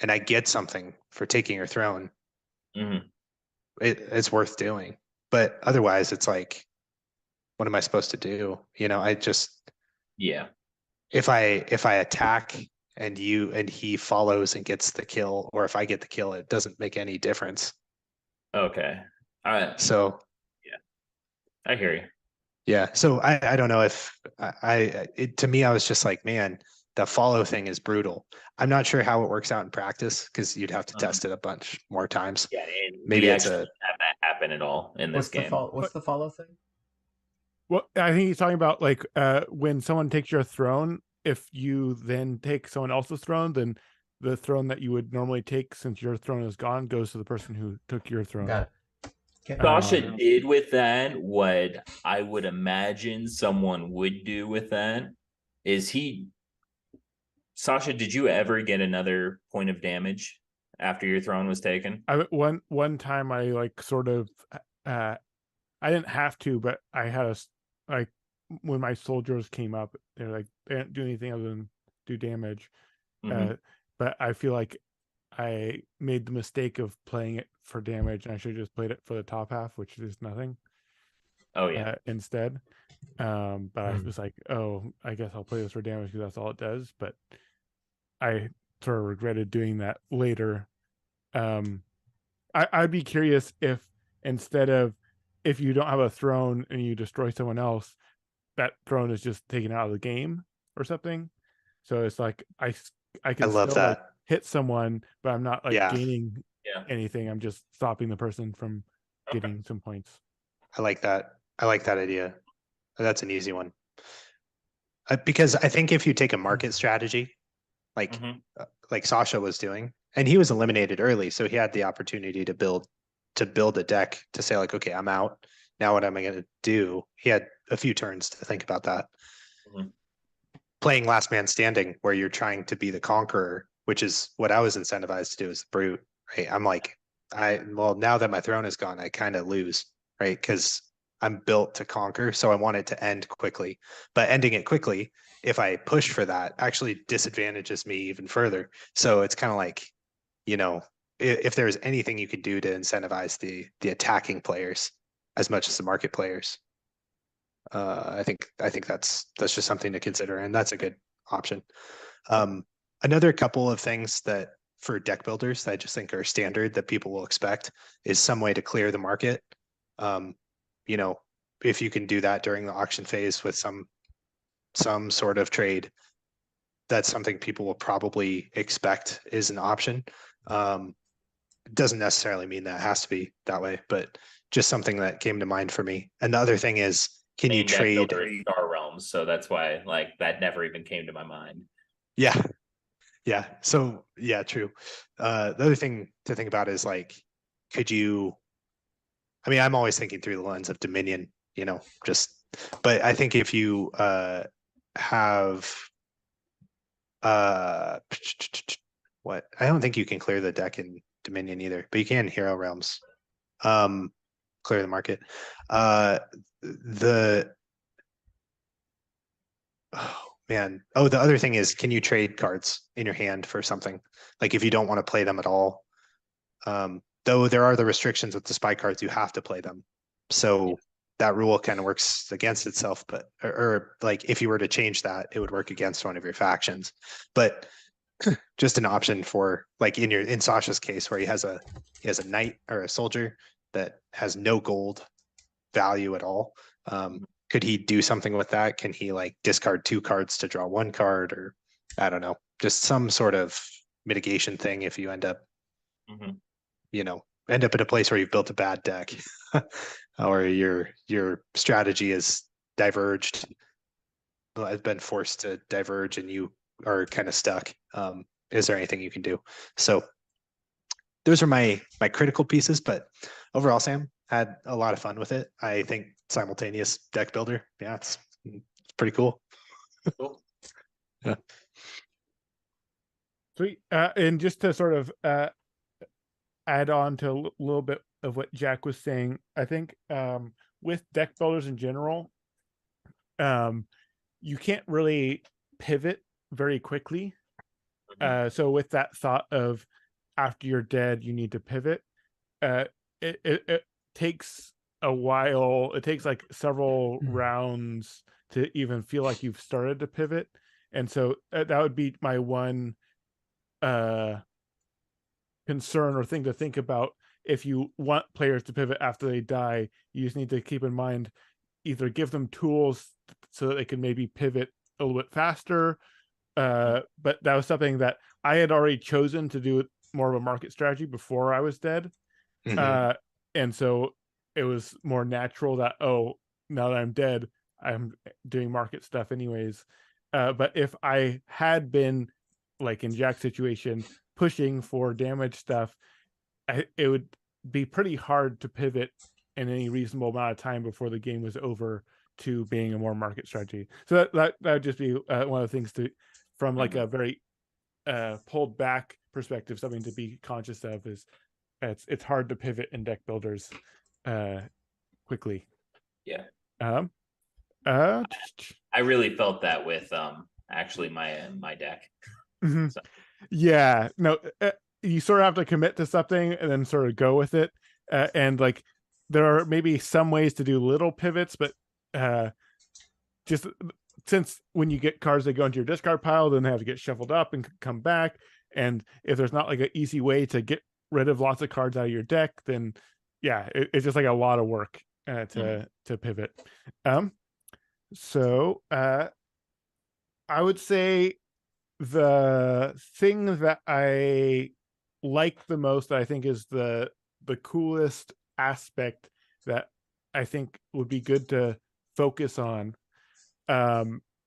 and I get something for taking your throne, it's worth doing. But otherwise, it's like, what am I supposed to do? I just, if I attack and he follows and gets the kill, or if I get the kill, it doesn't make any difference. Okay. All right. So I hear you. Yeah. So I don't know if to me, I was just like, man, the follow thing is brutal. I'm not sure how it works out in practice because you'd have to test it a bunch more times. Yeah, and maybe it's have that happen at all in this game. What's the follow thing? Well, I think he's talking about like when someone takes your throne, if you then take someone else's throne, then the throne that you would normally take, since your throne is gone, goes to the person who took your throne. Got it. Sasha did with that what I would imagine someone would do with that. Sasha, did you ever get another point of damage after your throne was taken? One time I like sort of I didn't have to, but I had like when my soldiers came up, they're like, they didn't do anything other than do damage. But I feel like I made the mistake of playing it for damage, and I should have just played it for the top half, which is nothing. Oh yeah. Instead, but I was like, oh, I guess I'll play this for damage because that's all it does. But I sort of regretted doing that later. I'd be curious if instead of if you don't have a throne and you destroy someone else, that throne is just taken out of the game or something. So it's like I I can love still like that. hit someone, but I'm not like Yeah. gaining Yeah. anything. I'm just stopping the person from Okay. getting some points. I like that. I like that idea. That's an easy one. Because I think if you take a market strategy, like Mhm. like Sasha was doing, and he was eliminated early, so he had the opportunity to build a deck to say like, okay, I'm out. Now what am I going to do? He had a few turns to think about that. Mhm. Playing last man standing, where you're trying to be the conqueror, which is what I was incentivized to do as the brute. Right? I'm like, well, now that my throne is gone, I kind of lose, right? Because I'm built to conquer, so I want it to end quickly. But ending it quickly, if I push for that, actually disadvantages me even further. So it's kind of like, you know, if there's anything you could do to incentivize the attacking players as much as the market players, I think that's just something to consider, and that's a good option. Another couple of things that for deck builders that I just think are standard that people will expect is some way to clear the market. You know, if you can do that during the auction phase with some sort of trade, that's something people will probably expect is an option. It doesn't necessarily mean that it has to be that way, but just something that came to mind for me. And the other thing is, can you Main deck trade? builder is Star Realms, so that's why like that never even came to my mind. Yeah. Yeah. So yeah, true. The other thing to think about is like, could you, I mean, I'm always thinking through the lens of Dominion, but I think if you have uh what, I don't think you can clear the deck in Dominion either, but you can Hero Realms. Clear the market. The Oh man. Oh, the other thing is, can you trade cards in your hand for something? Like if you don't want to play them at all. Though there are the restrictions with the spy cards, you have to play them. So that rule kind of works against itself, but or like if you were to change that, it would work against one of your factions. But just an option for like in Sasha's case where he has a knight or a soldier that has no gold value at all. Could he do something with that? Can he like discard 2 cards to draw 1 card, or I don't know, just some sort of mitigation thing if you end up, Mhm. end up in a place where you've built a bad deck or your strategy is diverged, has been forced to diverge and you are kind of stuck. Is there anything you can do? So those are my critical pieces, but overall, Sam, had a lot of fun with it. I think simultaneous deck builder, yeah, it's pretty cool. Cool. Yeah. Sweet. And just to sort of add on to a little bit of what Jack was saying, I think with deck builders in general, you can't really pivot very quickly. So with that thought of after you're dead, you need to pivot, it takes a while. It takes like several rounds to even feel like you've started to pivot. And so that would be my one concern or thing to think about. If you want players to pivot after they die, you just need to keep in mind either give them tools so that they can maybe pivot a little bit faster. But that was something that I had already chosen to do more of a market strategy before I was dead. And so it was more natural that, now that I'm dead, I'm doing market stuff anyways. But if I had been like in Jack's situation, pushing for damage stuff, it would be pretty hard to pivot in any reasonable amount of time before the game was over to being a more market strategy. So that would just be one of the things from like a very pulled back perspective, something to be conscious of is it's hard to pivot in deck builders quickly. Yeah. I really felt that with actually my deck. Mm-hmm. So. Yeah, no, you sort of have to commit to something and then sort of go with it. And like there are maybe some ways to do little pivots, but just since when you get cards that go into your discard pile, then they have to get shuffled up and come back. And if there's not like an easy way to get rid of lots of cards out of your deck, then yeah, it's just like a lot of work to pivot. So I would say the thing that I like the most, that I think is the coolest aspect that I think would be good to focus on,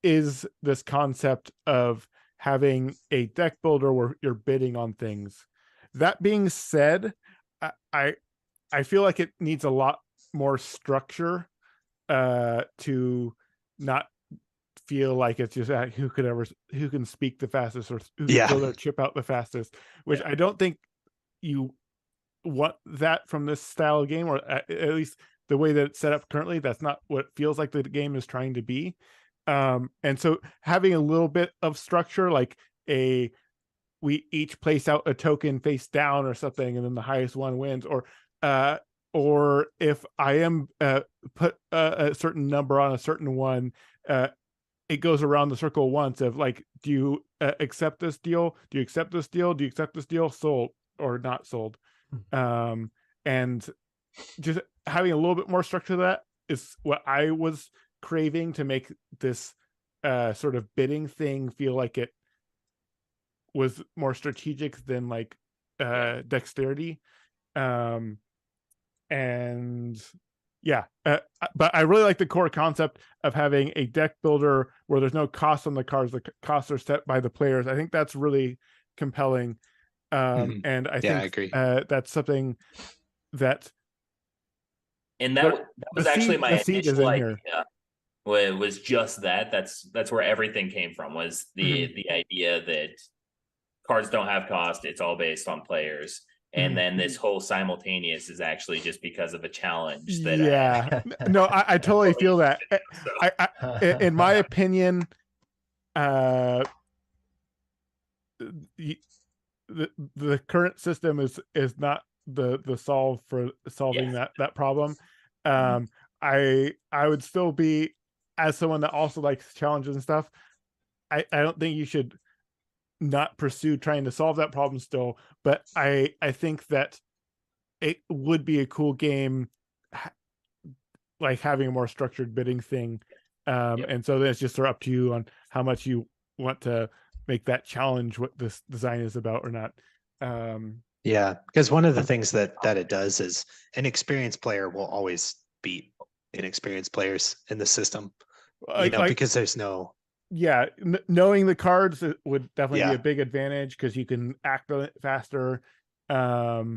is this concept of having a deck builder where you're bidding on things. That being said, I feel like it needs a lot more structure to not feel like it's just who can speak the fastest, or who can throw their chip out the fastest, which I don't think you want that from this style of game, or at least the way that it's set up currently. That's not what it feels like the game is trying to be. And so having a little bit of structure, like we each place out a token face down or something, and then the highest one wins, or if I am put a certain number on a certain one, it goes around the circle once of like, do you accept this deal? Do you accept this deal? Do you accept this deal? Sold or not sold? And just having a little bit more structure to that is what I was craving, to make this sort of bidding thing feel like it was more strategic than like dexterity. And yeah, but I really like the core concept of having a deck builder where there's no cost on the cards. The costs are set by the players. I think that's really compelling. And I think I agree. that's something that, and that was actually my initial idea. Was just that. That's where everything came from, was the idea that cards don't have cost. It's all based on players. And then this whole simultaneous is actually just because of a challenge that no, I totally feel that. So. I in my opinion, the current system is not the solve for solving that problem. I would still be, as someone that also likes challenges and stuff, I don't think you should not pursue trying to solve that problem still, but I think that it would be a cool game, like having a more structured bidding thing. And so then it's just sort of up to you on how much you want to make that challenge what this design is about or not. Because one of the things that it does is an experienced player will always beat inexperienced players in the system, because there's no knowing the cards would definitely be a big advantage, because you can act on it faster. There's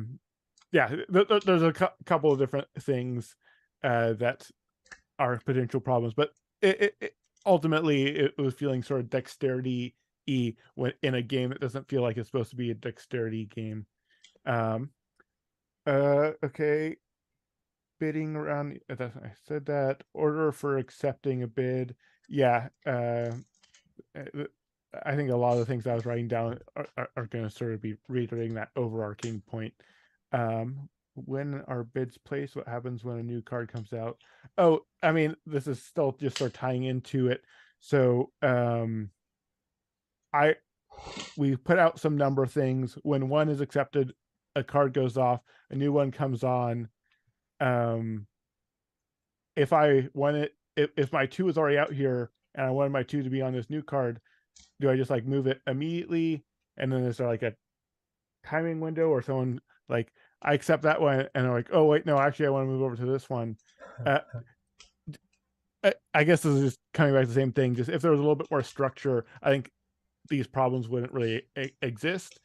a couple of different things that are potential problems, but it ultimately it was feeling sort of dexterity when in a game that doesn't feel like it's supposed to be a dexterity game. Okay, bidding around. I said that. Order for accepting a bid. I think a lot of the things I was writing down are going to sort of be reiterating that overarching point. When are bids placed? What happens when a new card comes out? Oh, I mean, this is still just sort of tying into it. So we put out some number of things. When one is accepted, a card goes off, a new one comes on. If I want it, if my 2 is already out here and I wanted my 2 to be on this new card, do I just like move it immediately? And then is there like a timing window, or someone like, I accept that one and they're like, oh wait, no, actually I want to move over to this one. I guess this is just coming back to the same thing. Just if there was a little bit more structure, I think these problems wouldn't really exist.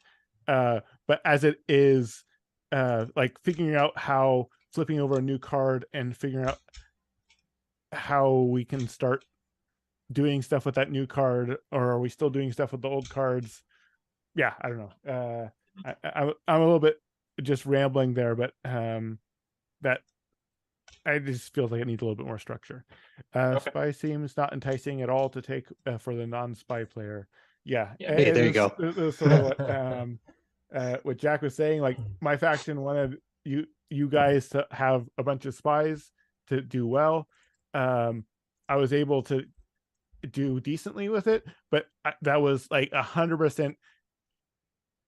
But as it is, like figuring out how flipping over a new card and figuring out how we can start doing stuff with that new card, or are we still doing stuff with the old cards? I don't know. I'm a little bit just rambling there, but that I just feels like it needs a little bit more structure. Spy seems not enticing at all to take for the non-spy player. Hey, there you go. It was sort of what Jack was saying. Like, my faction wanted you guys to have a bunch of spies to do well. I was able to do decently with it, but that was like 100%.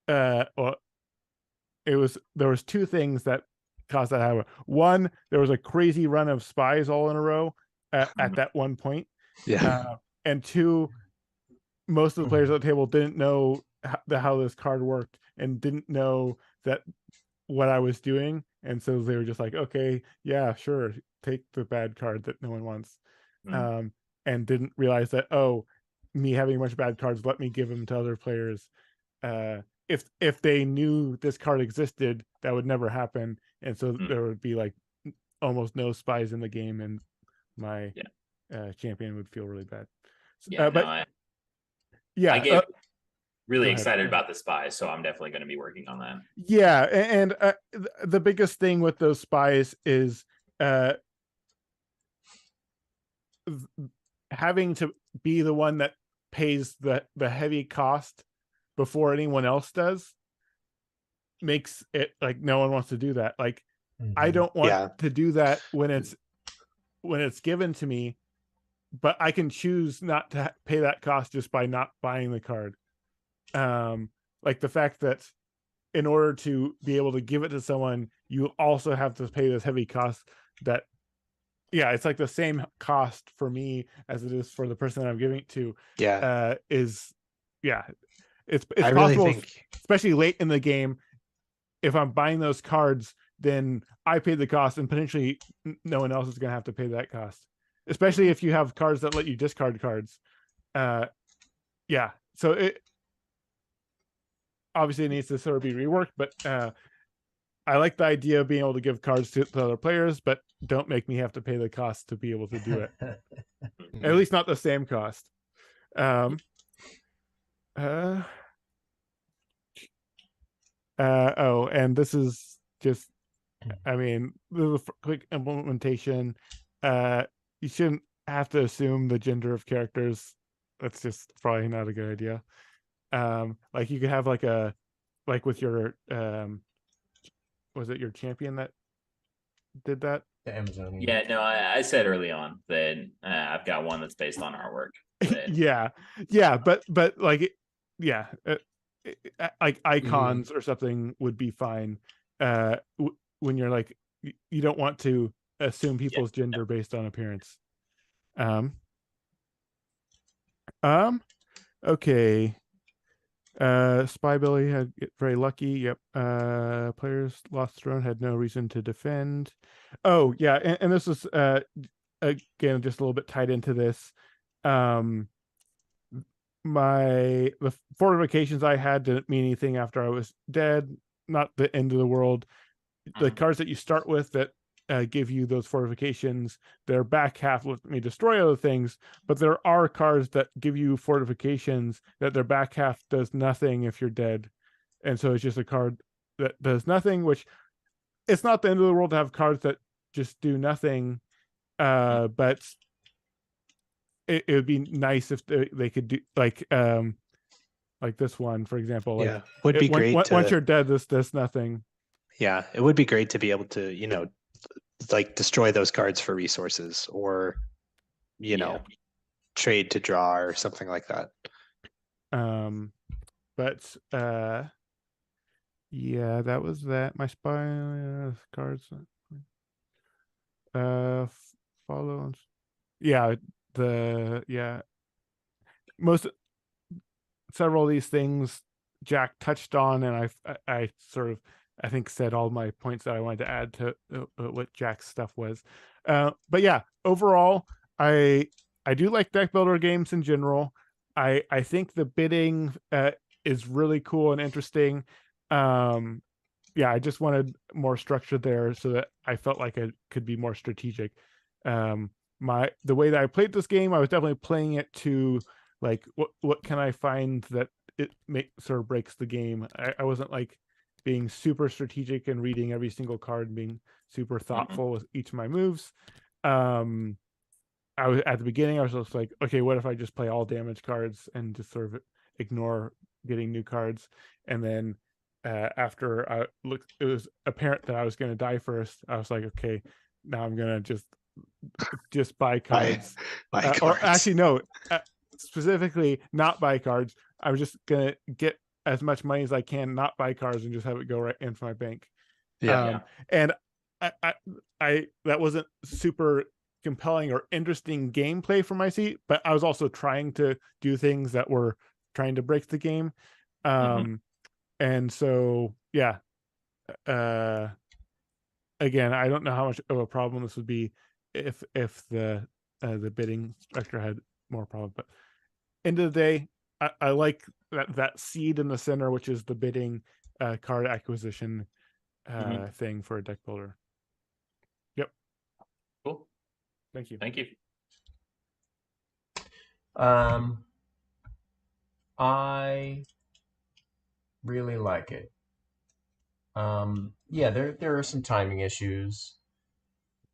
Well, there was two things that caused that to happen. One, there was a crazy run of spies all in a row at that one point. Yeah. And two, most of the players at the table didn't know how this card worked and didn't know that what I was doing, and so they were just like, okay, yeah, sure, take the bad card that no one wants, and didn't realize that, oh, me having a bunch of bad cards, let me give them to other players. If they knew this card existed, that would never happen, and so there would be like almost no spies in the game, and my champion would feel really bad. I get really Go excited ahead. about the spies, so I'm definitely going to be working on that. Yeah, and the biggest thing with those spies is having to be the one that pays the heavy cost before anyone else does makes it like no one wants to do that. Like I don't want to do that when it's given to me, but I can choose not to pay that cost just by not buying the card. Like the fact that in order to be able to give it to someone, you also have to pay this heavy cost that, it's like the same cost for me as it is for the person that I'm giving it to. It's I possible, really think, especially late in the game, if I'm buying those cards, then I pay the cost and potentially no one else is going to have to pay that cost, especially if you have cards that let you discard cards. So it obviously needs to sort of be reworked, but I like the idea of being able to give cards to other players, but don't make me have to pay the cost to be able to do it. At least not the same cost. And this is just, I mean, this is a quick implementation. You shouldn't have to assume the gender of characters. That's just probably not a good idea. Like you could have like with your was it your champion that did that? The Amazonian. Yeah, no, I said early on that I've got one that's based on artwork. But like like icons or something would be fine. When you're like, you don't want to assume people's gender based on appearance. Okay. Spy Billy had very lucky. Yep. Players lost throne, had no reason to defend. Oh yeah, and this is again just a little bit tied into this. The fortifications I had didn't mean anything after I was dead. Not the end of the world. The cards that you start with that give you those fortifications, their back half let me destroy other things, but there are cards that give you fortifications that their back half does nothing if you're dead, and so it's just a card that does nothing, which it's not the end of the world to have cards that just do nothing, but it would be nice if they could do like this one, for example. Like, would be great once you're dead, this does nothing. Yeah, it would be great to be able to, like destroy those cards for resources or, trade to draw or something like that. But that was that. My spy cards. Follow. Several of these things Jack touched on, and I sort of, I think, said all my points that I wanted to add to what Jack's stuff was. But yeah, overall, I do like deck builder games in general. I think the bidding is really cool and interesting. I just wanted more structure there so that I felt like I could be more strategic. The way that I played this game, I was definitely playing it to like what can I find that it sort of breaks the game. I wasn't like being super strategic and reading every single card and being super thoughtful with each of my moves. I was at the beginning, I was just like, okay, what if I just play all damage cards and just sort of ignore getting new cards? And then after it was apparent that I was going to die first, I was like, okay, now I'm going to just just buy cards. Buy Or cards. actually, no, specifically not buy cards. I was just gonna get as much money as I can, not buy cards, and just have it go right into my bank. Yeah. And I that wasn't super compelling or interesting gameplay from my seat, but I was also trying to do things that were trying to break the game. And so yeah, again, I don't know how much of a problem this would be if the bidding structure had more problem, but end of the day, I like that seed in the center, which is the bidding card acquisition thing for a deck builder. Yep. Cool. Thank you. Thank you. I really like it. Yeah, there are some timing issues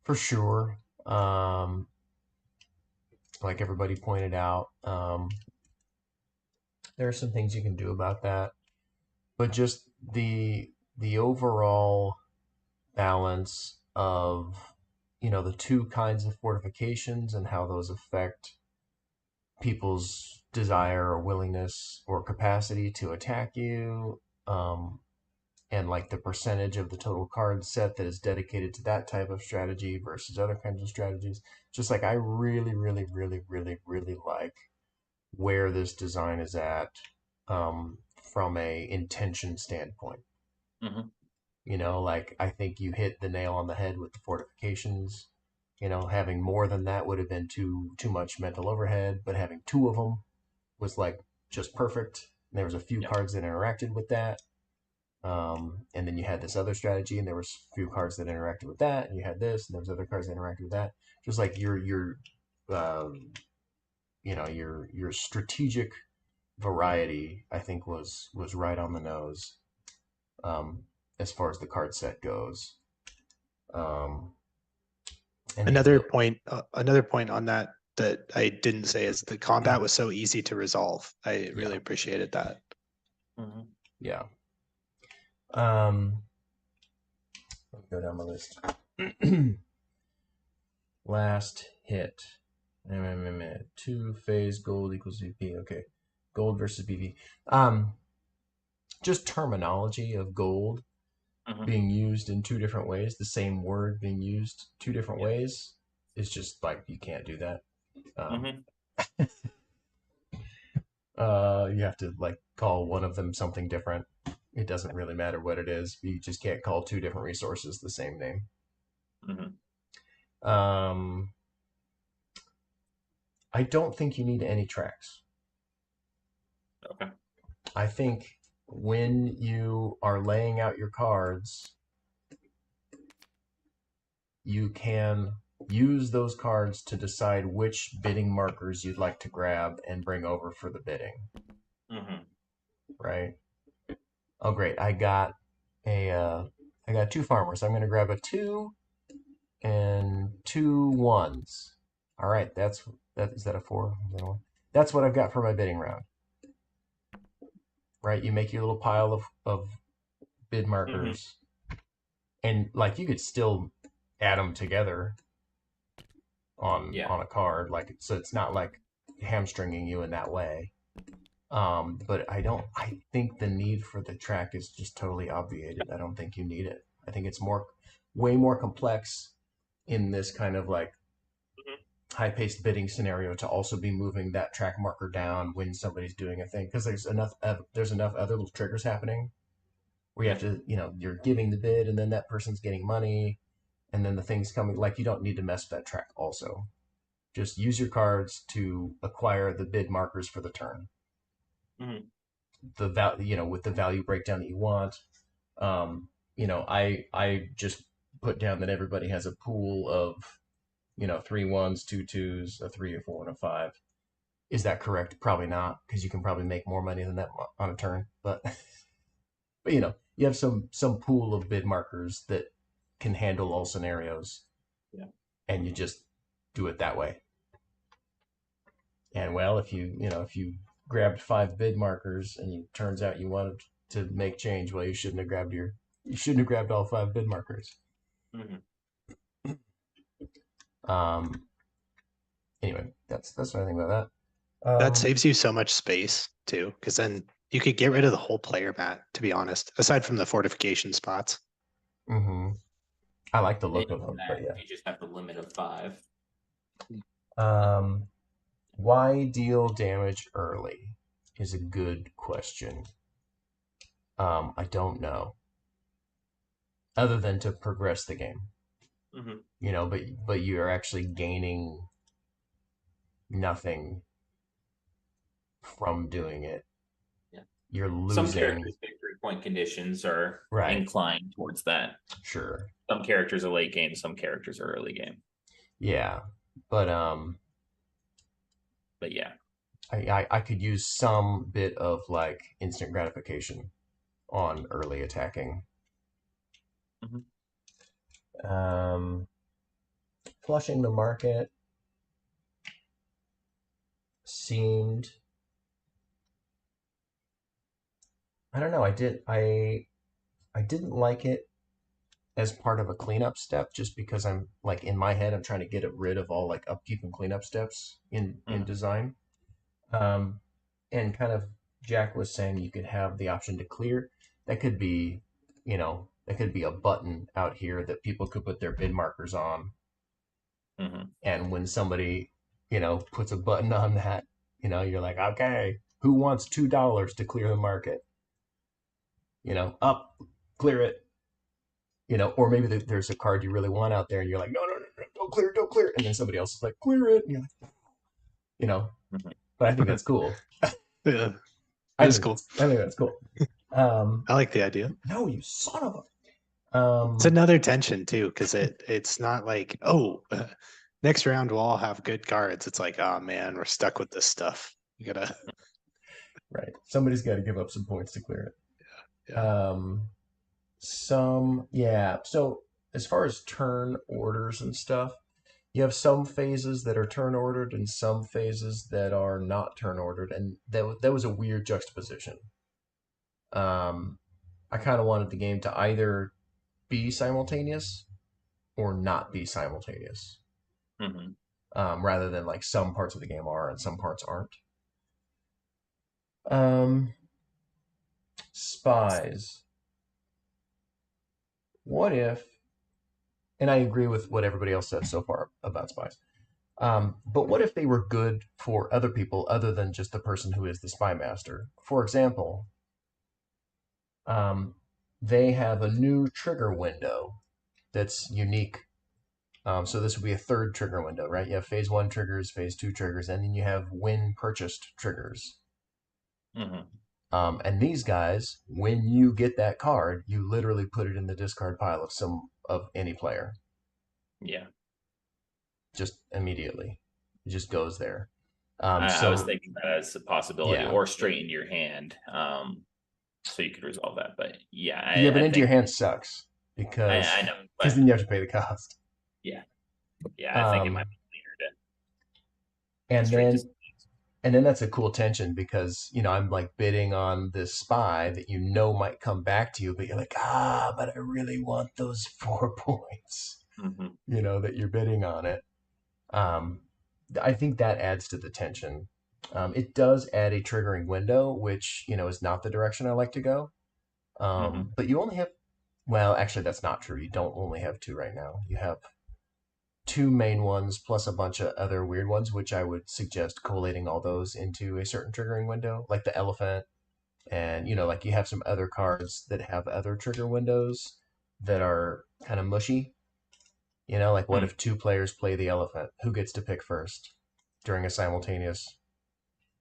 for sure. Like everybody pointed out, there are some things you can do about that, but just the overall balance of the two kinds of fortifications and how those affect people's desire or willingness or capacity to attack you, and like the percentage of the total card set that is dedicated to that type of strategy versus other kinds of strategies. Just like I really, really, really, really, really like where this design is at, from a intention standpoint. Like I think you hit the nail on the head with the fortifications. Having more than that would have been too much mental overhead, but having two of them was like just perfect. There was a few cards that interacted with that. And then you had this other strategy, and there was a few cards that interacted with that, and you had this, and there was other cards that interacted with that. Just like your strategic variety, I think was right on the nose, as far as the card set goes. Another point on that I didn't say is the combat was so easy to resolve. I really appreciated that. Yeah. Let me go down my list. Last hit. 2 phase gold equals VP. Okay. Gold versus BV. Just terminology of gold being used in two different ways, the same word being used two different ways, is just like, you can't do that. You have to like call one of them something different. It doesn't really matter what it is. You just can't call two different resources the same name. I don't think you need any tracks. Okay. I think when you are laying out your cards, you can use those cards to decide which bidding markers you'd like to grab and bring over for the bidding. Right? Oh, great. I got 2 farmers. I'm going to grab a 2 and 2 1s. All right. Is that a 4? Is that a 1? That's what I've got for my bidding round. Right? You make your little pile of bid markers, and like you could still add them together on a card, like, so it's not like hamstringing you in that way. But I think the need for the track is just totally obviated. I don't think you need it. I think it's way more complex in this kind of like high-paced bidding scenario to also be moving that track marker down when somebody's doing a thing, because there's enough other little triggers happening where you have to, you're giving the bid, and then that person's getting money, and then the thing's coming. Like, you don't need to mess with that track also. Just use your cards to acquire the bid markers for the turn. The value, with the value breakdown that you want. I just put down that everybody has a pool of 3 1s, 2 2s, a 3, a 4, and a 5. Is that correct? Probably not, because you can probably make more money than that on a turn. But you have some pool of bid markers that can handle all scenarios. And you just do it that way. And well, if you grabbed 5 bid markers and it turns out you wanted to make change, well, you shouldn't have grabbed all 5 bid markers. Anyway, that's what I think about that. That saves you so much space too, because then you could get rid of the whole player mat, to be honest, aside from the fortification spots. Mm-hmm. I like the look And of them, that, but yeah. you just have the limit of 5. Why deal damage early is a good question. I don't know. Other than to progress the game. Mm-hmm. You know, but you're actually gaining nothing from doing it. Yeah. You're Some losing. characters' victory point conditions are Right. inclined towards that. Sure. Some characters are late game, some characters are early game. Yeah. But yeah. I could use some bit of like instant gratification on early attacking. Mm-hmm. Flushing the market seemed, I don't know, I didn't like it as part of a cleanup step, just because I'm like in my head I'm trying to get rid of all like upkeep and cleanup steps in design. And kind of Jack was saying you could have the option to clear. That could be, that could be a button out here that people could put their bid markers on. Mm-hmm. And when somebody, puts a button on that, you're like, okay, who wants $2 to clear the market? Up, clear it. Or maybe there's a card you really want out there, and you're like, no, don't clear, and then somebody else is like, clear it, and you're like, Mm-hmm. But I think that's cool. Yeah, I think that's cool. I like the idea. No, you son of a. It's another tension too, because it's not like, next round we'll all have good cards. It's like, oh man, we're stuck with this stuff. You gotta. Right. Somebody's got to give up some points to clear it. Yeah. So as far as turn orders and stuff, you have some phases that are turn ordered and some phases that are not turn ordered, and that was a weird juxtaposition. I kind of wanted the game to either be simultaneous or not be simultaneous, rather than like some parts of the game are and some parts aren't. Spies. What if, and I agree with what everybody else said so far about spies, but what if they were good for other people other than just the person who is the spy master? For example, they have a new trigger window that's unique. So this would be a third trigger window, right? You have phase 1 triggers, phase 2 triggers, and then you have when purchased triggers. And these guys, when you get that card, you literally put it in the discard pile of any player. Yeah. Just immediately. It just goes there. I was thinking that as a possibility, Yeah. or straight into your hand, so you could resolve that. But yeah, but into your hand sucks because I know, because then you have to pay the cost. Yeah, I think it might be cleaner to. And then that's a cool tension because I'm like bidding on this spy that might come back to you, but you're like, but I really want those 4 points. That you're bidding on it. I think that adds to the tension. It does add a triggering window, which is not the direction I like to go. But you only have, well, actually that's not true. You don't only have 2 right now. You have 2 main ones plus a bunch of other weird ones, which I would suggest collating all those into a certain triggering window, like the elephant. And like you have some other cards that have other trigger windows that are kind of mushy. Like what if 2 players play the elephant? Who gets to pick first during a simultaneous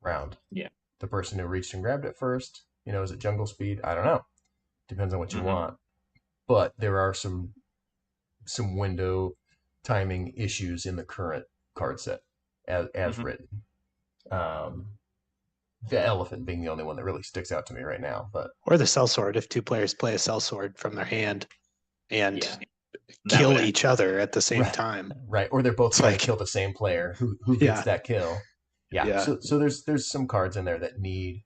round? Yeah. The person who reached and grabbed it first? Is it jungle speed? I don't know. Depends on what you want. But there are some window timing issues in the current card set as written. The elephant being the only one that really sticks out to me right now. Or the sellsword, if 2 players play a sellsword from their hand and kill each other at the same time. Right. Or they're both trying to kill the same player. Who gets that kill? Yeah. So there's some cards in there that need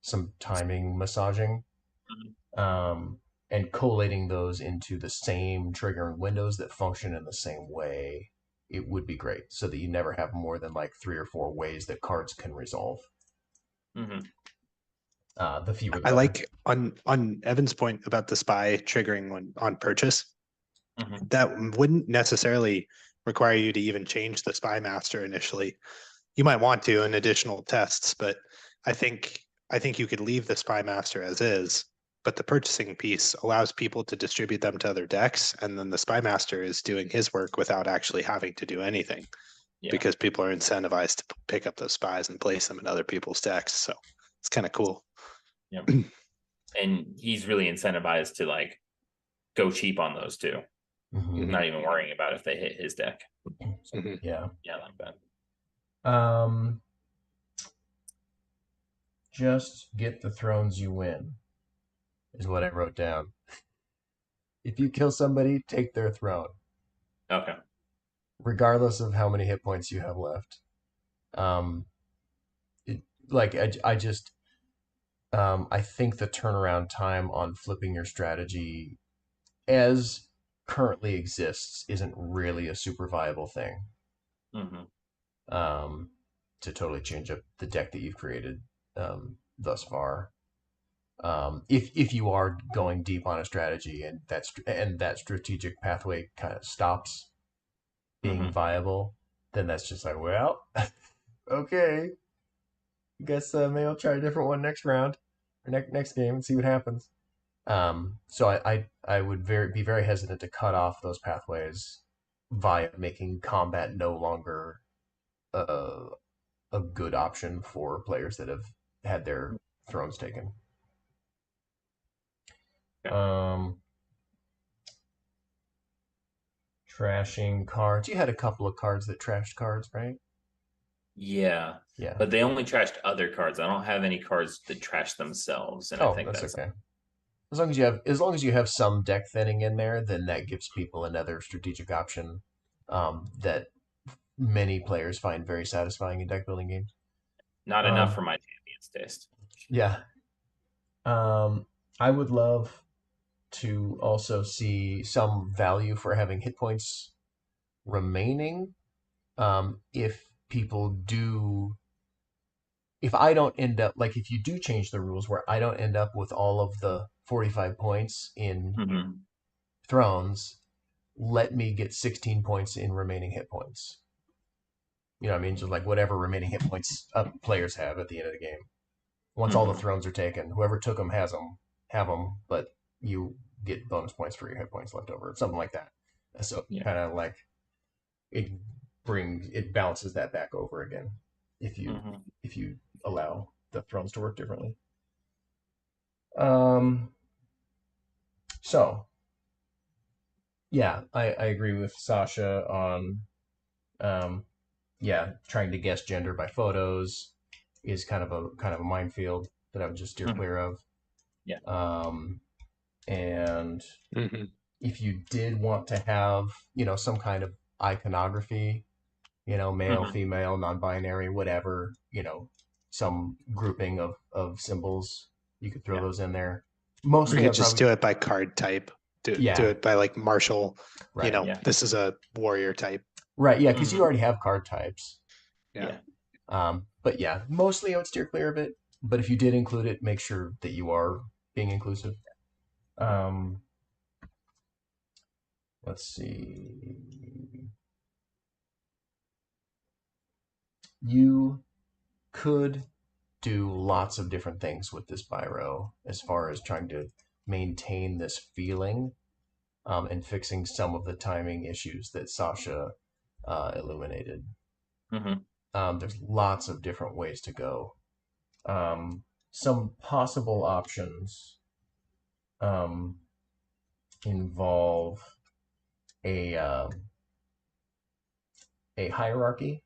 some timing massaging. And collating those into the same triggering windows that function in the same way it would be great, so that you never have more than like 3 or 4 ways that cards can resolve. Mm-hmm. The fewer the I better. like on Evan's point about the spy triggering when on purchase. Mm-hmm. That wouldn't necessarily require you to even change the spy master initially. You might want to in additional tests, but I think you could leave the spy master as is, but the purchasing piece allows people to distribute them to other decks, and then the spy master is doing his work without actually having to do anything, because people are incentivized to pick up those spies and place them in other people's decks. So it's kind of cool. Yeah. And he's really incentivized to like go cheap on those too. Mhm. Not even worrying about if they hit his deck. So, Yeah. I like that. Just get the thrones, you win, is what I wrote down. If you kill somebody, take their throne, Okay. regardless of how many hit points you have left. Like I just I think the turnaround time on flipping your strategy as currently exists isn't really a super viable thing. Mm-hmm. To totally change up the deck that you've created thus far. If you are going deep on a strategy and that strategic pathway kind of stops being viable, then that's just like, well, okay, guess maybe I'll try a different one next round or next game and see what happens. So I would be very hesitant to cut off those pathways via making combat no longer a good option for players that have had their thrones taken. Trashing cards. You had a couple of cards that trashed cards, right? Yeah. Yeah. But they only trashed other cards. I don't have any cards that trash themselves, and I think that's okay. As long as you have some deck thinning in there, then that gives people another strategic option that many players find very satisfying in deck building games. not enough for my champion's taste. Yeah. I would love to also see some value for having hit points remaining. If people do, if I don't end up, like if you do change the rules where I don't end up with all of the 45 points in thrones, let me get 16 points in remaining hit points. You know what I mean? Just like whatever remaining hit points players have at the end of the game. Once all the thrones are taken, whoever took them have them, but you get bonus points for your hit points left over, something like that. So kind of like it balances that back over again if you allow the thrones to work differently. So yeah, I agree with Sasha on trying to guess gender by photos is kind of a minefield that I would just steer clear of. Yeah. And if you did want to have, some kind of iconography, male, female, non-binary, whatever, some grouping of symbols, you could throw those in there. Mostly, we could just do it by card type. Do it by like martial. Right. This is a warrior type. Right. Yeah, because you already have card types. Yeah. But yeah, mostly I would steer clear of it. But if you did include it, make sure that you are being inclusive. Let's see. You could do lots of different things with this biro as far as trying to maintain this feeling and fixing some of the timing issues that Sasha illuminated. There's lots of different ways to go. Some possible options involve a hierarchy.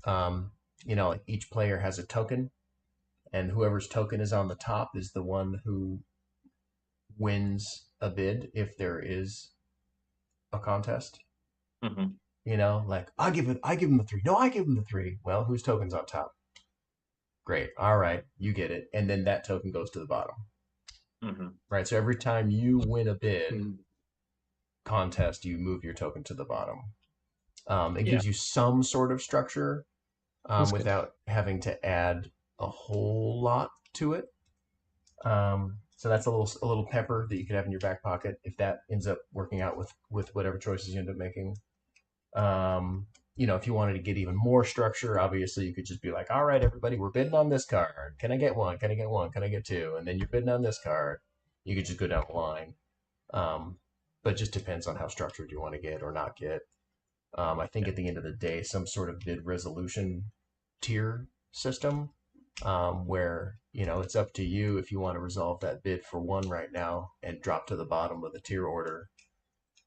Like each player has a token, and whoever's token is on the top is the one who wins a bid if there is a contest. Like I give him the 3. No, I give him the 3. Well, whose token's on top? Great. All right, you get it, and then that token goes to the bottom. Right. So every time you win a bid, contest, you move your token to the bottom. It Yeah. gives you some sort of structure That's good. without having to add a whole lot to it. So that's a little pepper that you could have in your back pocket if that ends up working out with whatever choices you end up making. If you wanted to get even more structure, obviously you could just be like, all right, everybody, we're bidding on this card. Can I get one? Can I get one? Can I get two? And then you're bidding on this card. You could just go down the line. But it just depends on how structured you want to get or not get. I think at the end of the day, some sort of bid resolution tier system where it's up to you if you want to resolve that bid for one right now and drop to the bottom of the tier order,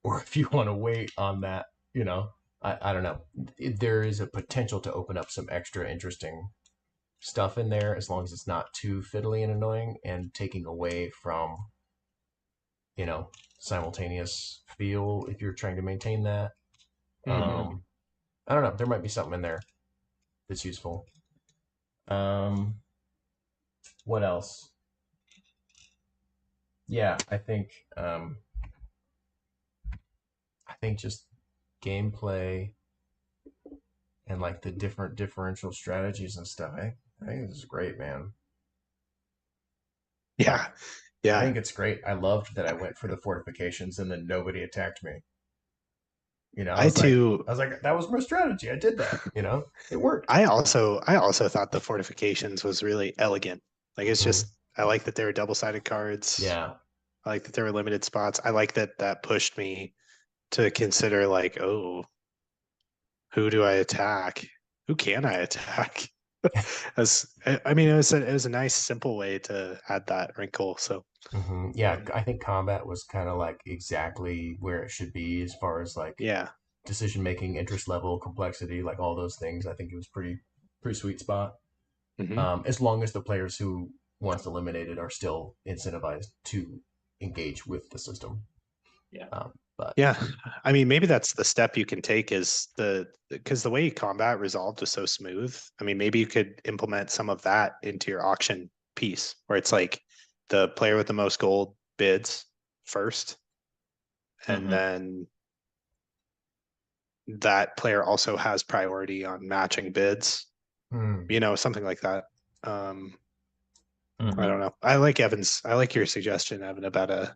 or if you want to wait on that. I don't know. There is a potential to open up some extra interesting stuff in there as long as it's not too fiddly and annoying and taking away from simultaneous feel if you're trying to maintain that. Mhm. I don't know. There might be something in there that's useful. What else? Yeah, I think just gameplay and like the different differential strategies and stuff. I think this is great, man. Yeah. I Yeah. think it's great. I loved that I went for the fortifications and then nobody attacked me. I was like, that was my strategy. I did that. It worked. I also thought the fortifications was really elegant. Like it's just I like that they were double-sided cards. Yeah. I like that there were limited spots. I like that pushed me to consider like, oh, who do I attack? Who can I attack? As I mean, it was a nice simple way to add that wrinkle. So Yeah, I think combat was kind of like exactly where it should be as far as like yeah, decision making, interest level, complexity, like all those things. I think it was pretty sweet spot. As long as the players who once eliminated are still incentivized to engage with the system. Yeah. But yeah, I mean, maybe that's the step you can take is because the way combat resolved was so smooth. I mean, maybe you could implement some of that into your auction piece where it's like the player with the most gold bids first, and then that player also has priority on matching bids. Something like that. I don't know. I like your suggestion, Evan, about a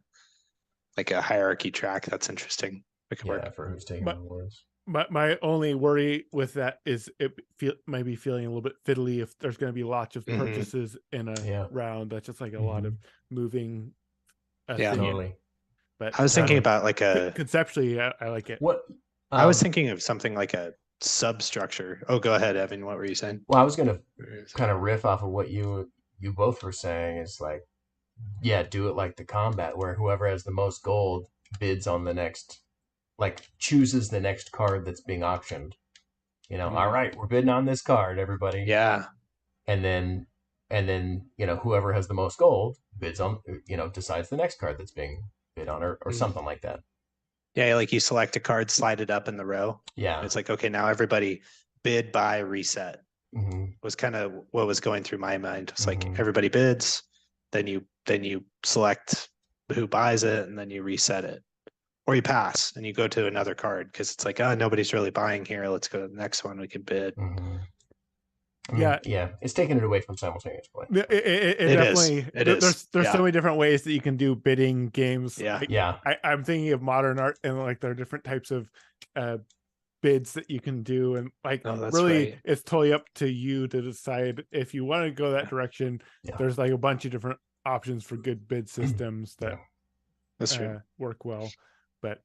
hierarchy track. That's interesting. It could work. For who's taking rewards. My only worry with that is it might be feeling a little bit fiddly if there's going to be lots of purchases in a round. That's just like a lot of moving. Totally. But I was thinking about like conceptually, I like it. What I was thinking of something like a substructure. Oh, go ahead, Evan. What were you saying? Well, I was gonna kind of riff off of what you both were saying. Is like, yeah, do it like the combat where whoever has the most gold bids on the next, like chooses the next card that's being auctioned. All right, we're bidding on this card, everybody. Yeah. And then whoever has the most gold bids on, decides the next card that's being bid on, or something like that. Yeah, like you select a card, slide it up in the row. Yeah. It's like, okay, now everybody bid, buy, reset. Was kind of what was going through my mind. It's like everybody bids, then you select who buys it, and then you reset it. Or you pass and you go to another card because it's like, oh, nobody's really buying here. Let's go to the next one we can bid. Yeah, it's taking it away from simultaneous play. It definitely is. There's so many different ways that you can do bidding games. Yeah, I'm thinking of modern art and like there are different types of bids that you can do, and like really it's totally up to you to decide if you want to go that direction. There's like a bunch of different options for good bid systems that that's true. Work well, but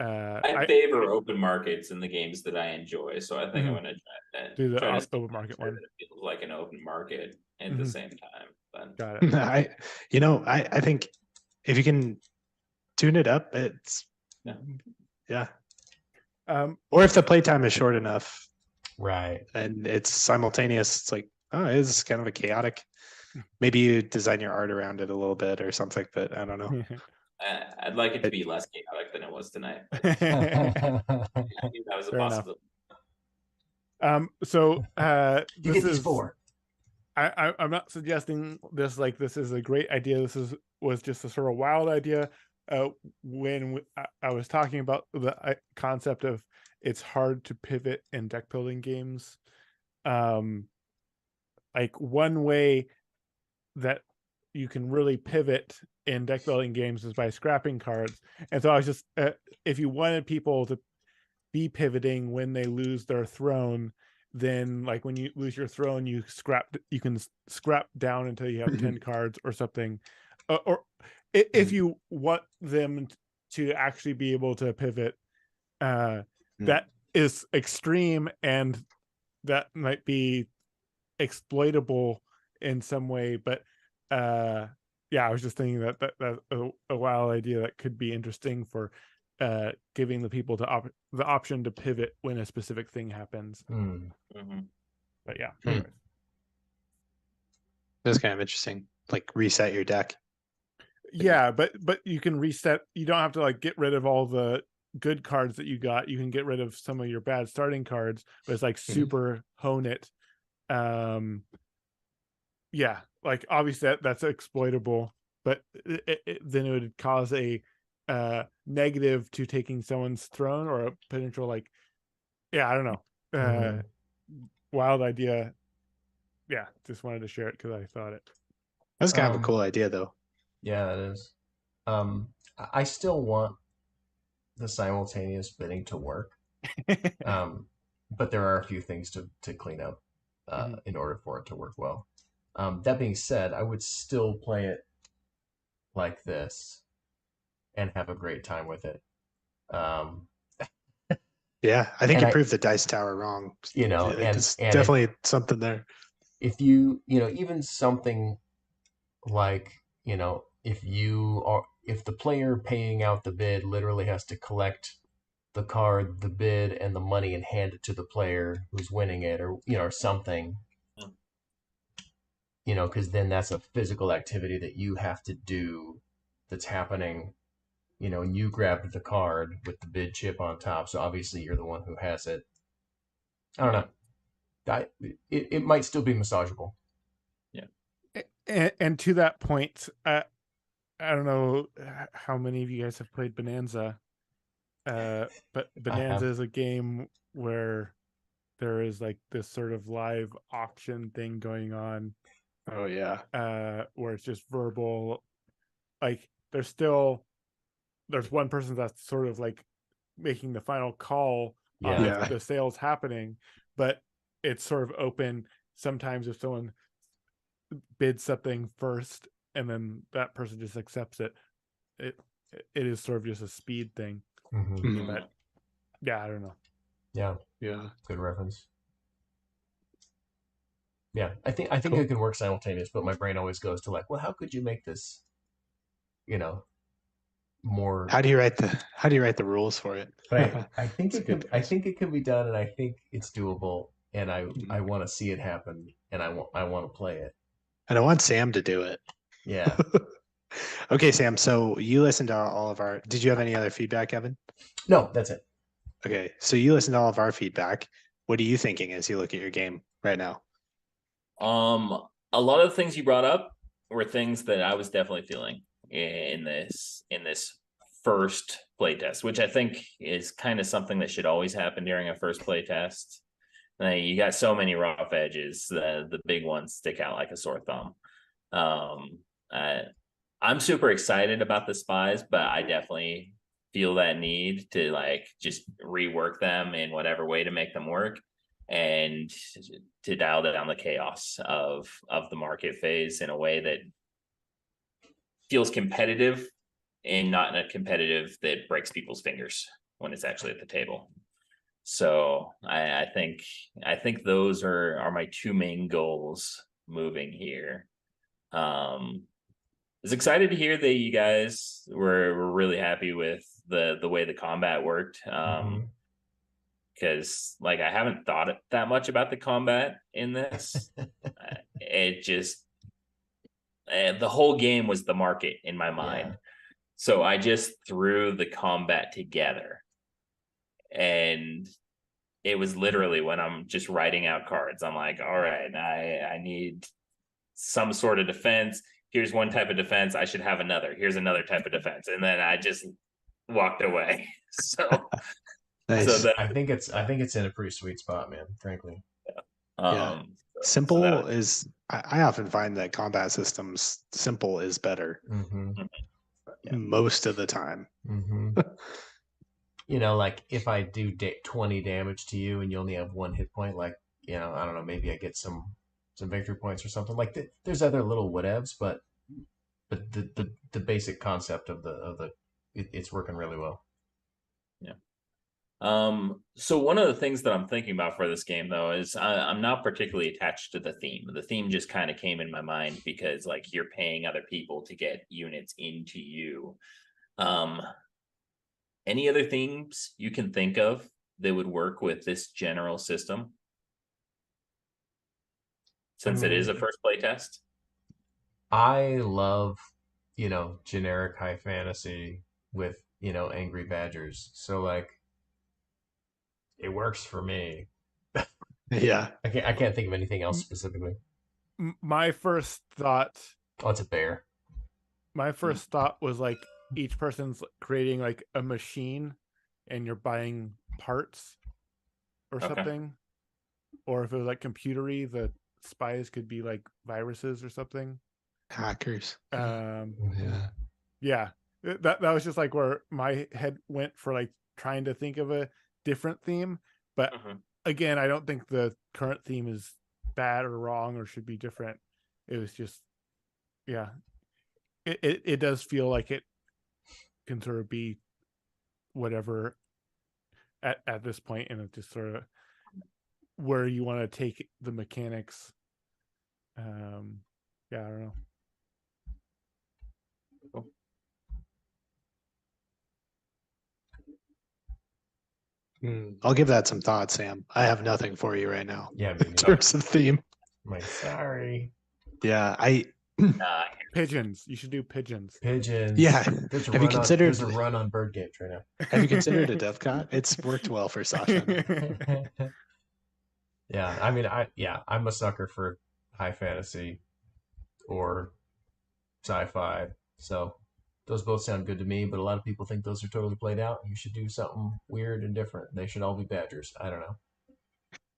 I favor open markets in the games that I enjoy, so I think I'm going to do the open market one. It feels like an open market at the same time. But got it. I think if you can tune it up, it's yeah. Or if the playtime is short enough, right, and it's simultaneous, it's like, oh, it's kind of a chaotic. Maybe you design your art around it a little bit or something, but I don't know. I'd like it to be less chaotic than it was tonight. I think that was a possibility. So you get these 4. I'm not suggesting this like this is a great idea. This was just a sort of wild idea. when I was talking about the concept of it's hard to pivot in deck building games. Like one way that you can really pivot in deck building games is by scrapping cards. And so I was just, if you wanted people to be pivoting when they lose their throne, then like when you lose your throne, you can scrap down until you have 10 cards or something. Or if you want them to actually be able to pivot, that is extreme, and that might be exploitable in some way. But yeah, I was just thinking that a wild idea that could be interesting for giving the people the option to pivot when a specific thing happens. But yeah, anyways. That's kind of interesting. Like reset your deck. Yeah, but you can reset. You don't have to like get rid of all the good cards that you got. You can get rid of some of your bad starting cards, but it's like super hone it. Yeah, like obviously that's exploitable, but then it would cause a negative to taking someone's throne, or a potential like, yeah, I don't know, wild idea. Yeah, just wanted to share it because I thought it. That's kind of a cool idea, though. Yeah, it is. I still want the simultaneous bidding to work, but there are a few things to clean up in order for it to work well. That being said, I would still play it like this and have a great time with it. Yeah, I think you proved the dice tower wrong. You know, and definitely something there. If you even something like, if the player paying out the bid literally has to collect the card, the bid, and the money and hand it to the player who's winning it, or or something, because then that's a physical activity that you have to do that's happening, and you grabbed the card with the bid chip on top, so obviously you're the one who has it. I don't know. It might still be massageable. And to that point, I don't know how many of you guys have played Bonanza, but Bonanza is a game where there is like this sort of live auction thing going on. Oh yeah. Where it's just verbal. Like there's one person that's sort of like making the final call on the sales happening, but it's sort of open. Sometimes if someone bids something first and then that person just accepts it, it is sort of just a speed thing. But yeah, I don't know. Yeah good reference. Yeah, I think cool. It can work simultaneous, but my brain always goes to like, well, how could you make this more? How do you write the rules for it? But I think it can be done, and I think it's doable, and I want to see it happen, and I want to play it. And I want Sam to do it. Yeah. Okay, Sam. So you listened to all of our. Did you have any other feedback, Evan? No, that's it. Okay, so you listened to all of our feedback. What are you thinking as you look at your game right now? A lot of the things you brought up were things that I was definitely feeling in this first playtest, which I think is kind of something that should always happen during a first playtest. You got so many rough edges. The big ones stick out like a sore thumb. I'm super excited about the spies, but I definitely feel that need to like just rework them in whatever way to make them work, and to dial down the chaos of the market phase in a way that feels competitive and not in a competitive that breaks people's fingers when it's actually at the table. So I think those are my two main goals moving here. I was excited to hear that you guys were really happy with the way the combat worked. Because like I haven't thought that much about the combat in this. It just the whole game was the market in my mind. Yeah. So I just threw the combat together. And it was literally when I'm just writing out cards, I'm like, all right, I need some sort of defense. here's one type of defense. I should have another. Here's another type of defense. And then I just walked away. So, Nice. so that, I think it's in a pretty sweet spot, man. Frankly. Yeah. so Simple that- is, I often find that combat systems, simple is better Mm-hmm. most of the time. Mm-hmm. You know, like if I do 20 damage to you and you only have 1 hit point, like, you know, I don't know, maybe I get some victory points or something. Like there's other little whatevs, but the basic concept of it's working really well. So one of the things that I'm thinking about for this game, though, is I'm not particularly attached to the theme. The theme just kind of came in my mind because, like, you're paying other people to get units into you. Any other themes you can think of that would work with this general system? Since it is a first play test. I love, you know, generic high fantasy with, you know, angry badgers. So like it works for me. Yeah. I can't think of anything else specifically. My first thought Oh, it's a bear. My first thought was like each person's creating like a machine and you're buying parts or something. Or if it was like computery, the spies could be like viruses or something. Hackers. Yeah. That was just like where my head went for like trying to think of a different theme. But again, I don't think the current theme is bad or wrong or should be different. It was just, yeah. It does feel like it can sort of be whatever at this point, and it just sort of where you want to take the mechanics. Yeah, I don't know. I'll give that some thought, Sam. I have nothing for you right now. Yeah, in terms of theme. I'm like, sorry. Yeah, Pigeons. You should do pigeons. Pigeons. Yeah. There's a Have you considered? There's a run on bird games right now. Have you considered a Dovecot? It's worked well for Sasha. Yeah, I mean, I'm a sucker for high fantasy or sci-fi. So those both sound good to me, but a lot of people think those are totally played out. You should do something weird and different. They should all be badgers. I don't know.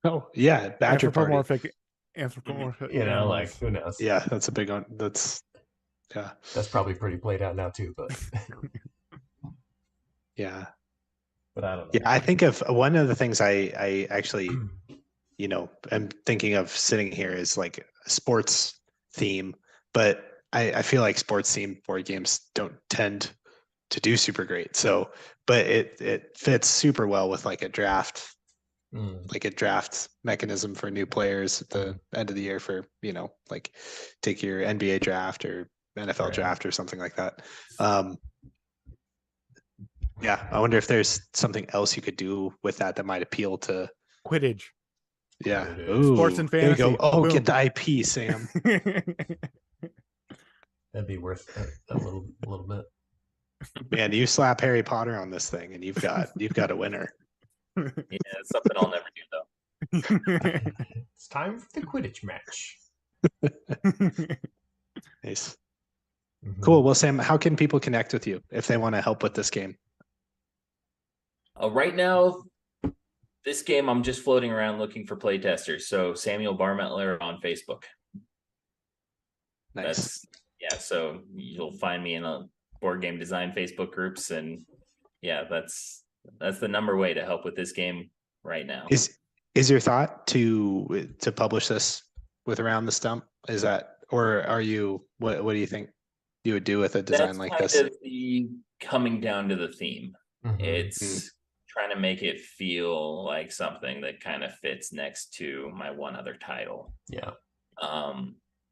Oh yeah, badger party. Anthropomorphic. You know, like who knows? Yeah, that's a big one. That's probably pretty played out now too, but yeah. But I don't know. Yeah, I think of one of the things I actually, you know, I'm thinking of sitting here is like a sports theme, but I feel like sports themed board games don't tend to do super great. So, but it fits super well with like a draft, like a draft mechanism for new players at the end of the year for, you know, like take your NBA draft or NFL draft or something like that. Yeah, I wonder if there's something else you could do with that might appeal to Quidditch. Yeah. Ooh, sports and fantasy. There you go. Oh, Boom. get the IP, Sam. That'd be worth a little bit. Man, you slap Harry Potter on this thing, and you've got a winner. Yeah, it's something I'll never do though. It's time for the Quidditch match. Nice. Cool. Well, Sam, how can people connect with you if they want to help with this game? Right now, this game, I'm just floating around looking for playtesters. So Samuel Barmettler on Facebook. Nice. So you'll find me in a board game design Facebook groups, and yeah, that's the number way to help with this game right now. Is your thought to publish this with Around the Stump? Is that, or are you what do you think you would do with a design like this? That's the coming down to the theme. It's trying to make it feel like something that kind of fits next to my one other title. Yeah.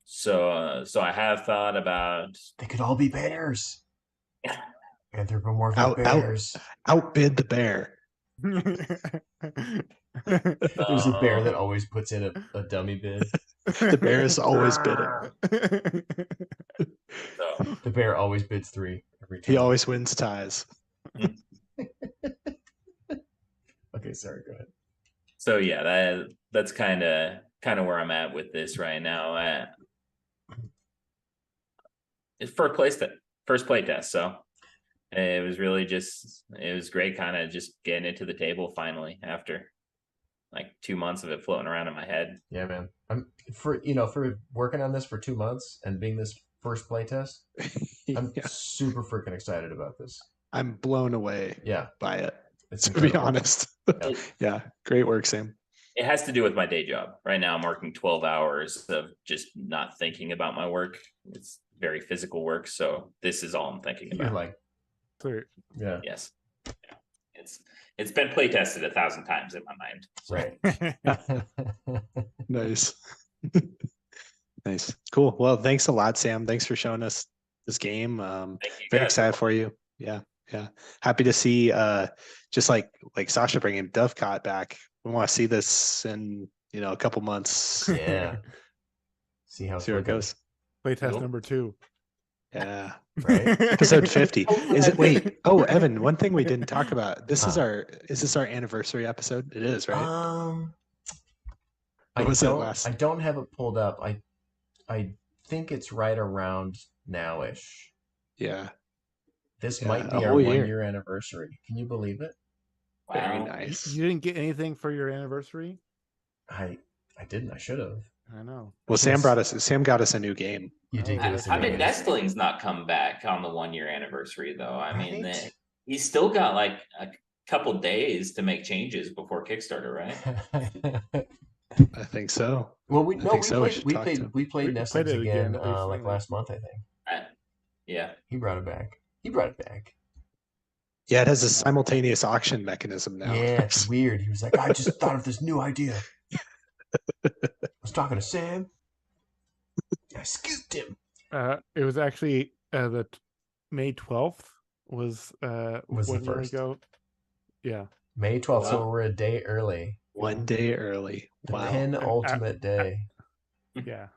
So I have thought about they could all be bears. Anthropomorphic bears. Outbid the bear. There's a bear that always puts in a dummy bid. The bear is always bidding. So. The bear always bids 3 every time. He always wins ties. Okay, sorry, go ahead. So yeah, that's kind of where I'm at with this right now. it's for first playtest. So it was really it was great kind of just getting it to the table finally after like 2 months of it floating around in my head. Yeah, man. I'm for working on this for 2 months and being this first playtest. I'm super freaking excited about this. I'm blown away. Yeah, by it. It's to incredible. be honest. Yeah, great work, Sam. It has to do with my day job. Right now, I'm working 12 hours of just not thinking about my work. It's very physical work, so this is all I'm thinking about. You're like, yeah, yes, yeah. It's been play tested 1,000 times in my mind. So. Right. Nice. Nice. Cool. Well, thanks a lot, Sam. Thanks for showing us this game. Very excited for you. Yeah. Yeah. Happy to see just like Sasha bringing Dovecot back. We want to see this in, a couple months. Yeah. See where it goes. Playtest number 2. Yeah. Right. Episode 50. Is it wait? Oh, Evan, one thing we didn't talk about. Is this our anniversary episode? It is, right? I don't have it pulled up. I think it's right around now-ish. Yeah. This might be our 1-year anniversary. Can you believe it? Wow. Very nice. You didn't get anything for your anniversary? I didn't. I should have. I know. Well, Sam got us a new game. You did get us a How new did game. Nestling's not come back on the 1-year anniversary though? I mean, he's still got like a couple days to make changes before Kickstarter, right? I think so. Well, we played Nestling's again like last month, I think. Yeah. He brought it back. Yeah, it has a simultaneous auction mechanism now. Yeah, it's weird. He was like, I just thought of this new idea. I was talking to Sam. I scooped him. It was actually the May 12th was 1 year ago. Yeah. May 12th, so we're a day early. 1 day early. The penultimate day. Yeah.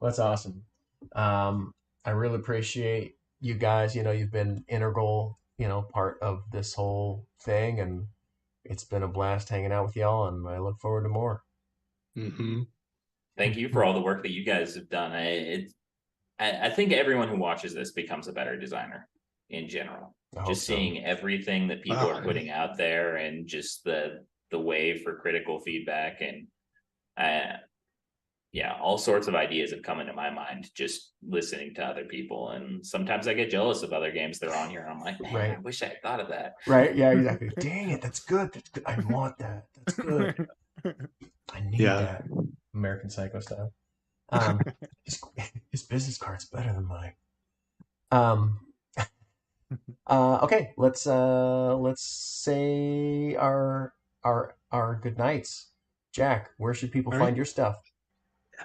That's awesome. I really appreciate you guys. You've been integral, part of this whole thing, and it's been a blast hanging out with y'all, and I look forward to more. Mm-hmm. Thank you for all the work that you guys have done. I think everyone who watches this becomes a better designer in general. Just seeing everything that people are putting out there, and just the way for critical feedback, and all sorts of ideas have come into my mind just listening to other people. And sometimes I get jealous of other games that are on here, and I'm like, man, I wish I had thought of that. Right? Yeah, exactly. Dang it, that's good. That's good. I want that. That's good. I need that. American Psycho style. His business card's better than mine. Okay, let's say our good nights. Jack, where should people find your stuff?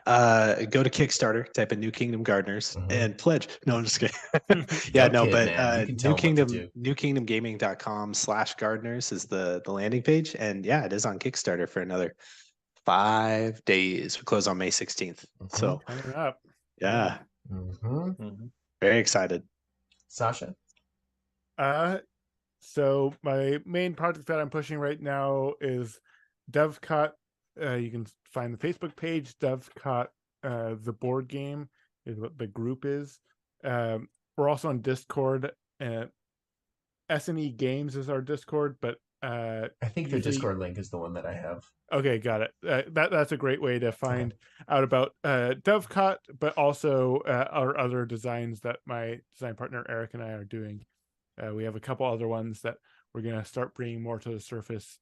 Go to Kickstarter, type in New Kingdom Gardeners, and pledge. No, I'm just kidding. newkingdomgaming.com/gardeners is the landing page, and it is on Kickstarter for another 5 days. We close on May 16th. So coming up. Yeah. Very excited. Sasha? So my main project that I'm pushing right now is Dovecot. You can find the Facebook page, Dovecot, the board game is what the group is. We're also on Discord. SNE Games is our Discord, but I think the Discord link is the one that I have. Okay, got it. That's a great way to find out about Dovecot, but also our other designs that my design partner Eric and I are doing. We have a couple other ones that we're going to start bringing more to the surface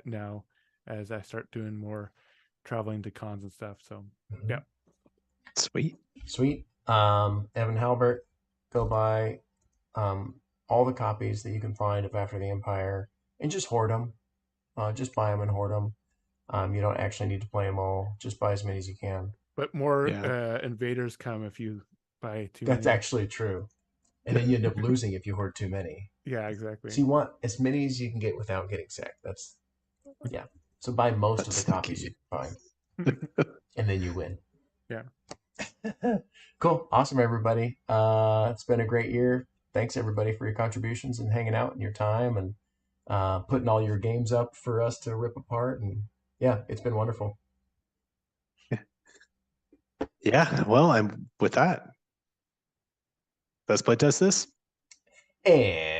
now as I start doing more traveling to cons and stuff. So, yeah. Sweet. Evan Halbert, go buy all the copies that you can find of After the Empire and just hoard them. Just buy them and hoard them. You don't actually need to play them all. Just buy as many as you can. But more invaders come if you buy too many. That's actually true. And then you end up losing if you hoard too many. Yeah, exactly. So you want as many as you can get without getting sick. So buy most of the copies you can find. And then you win. Yeah. Cool. Awesome, everybody. It's been a great year. Thanks, everybody, for your contributions and hanging out and your time and putting all your games up for us to rip apart. And it's been wonderful. Yeah. Well, I'm with that. Let's playtest this. And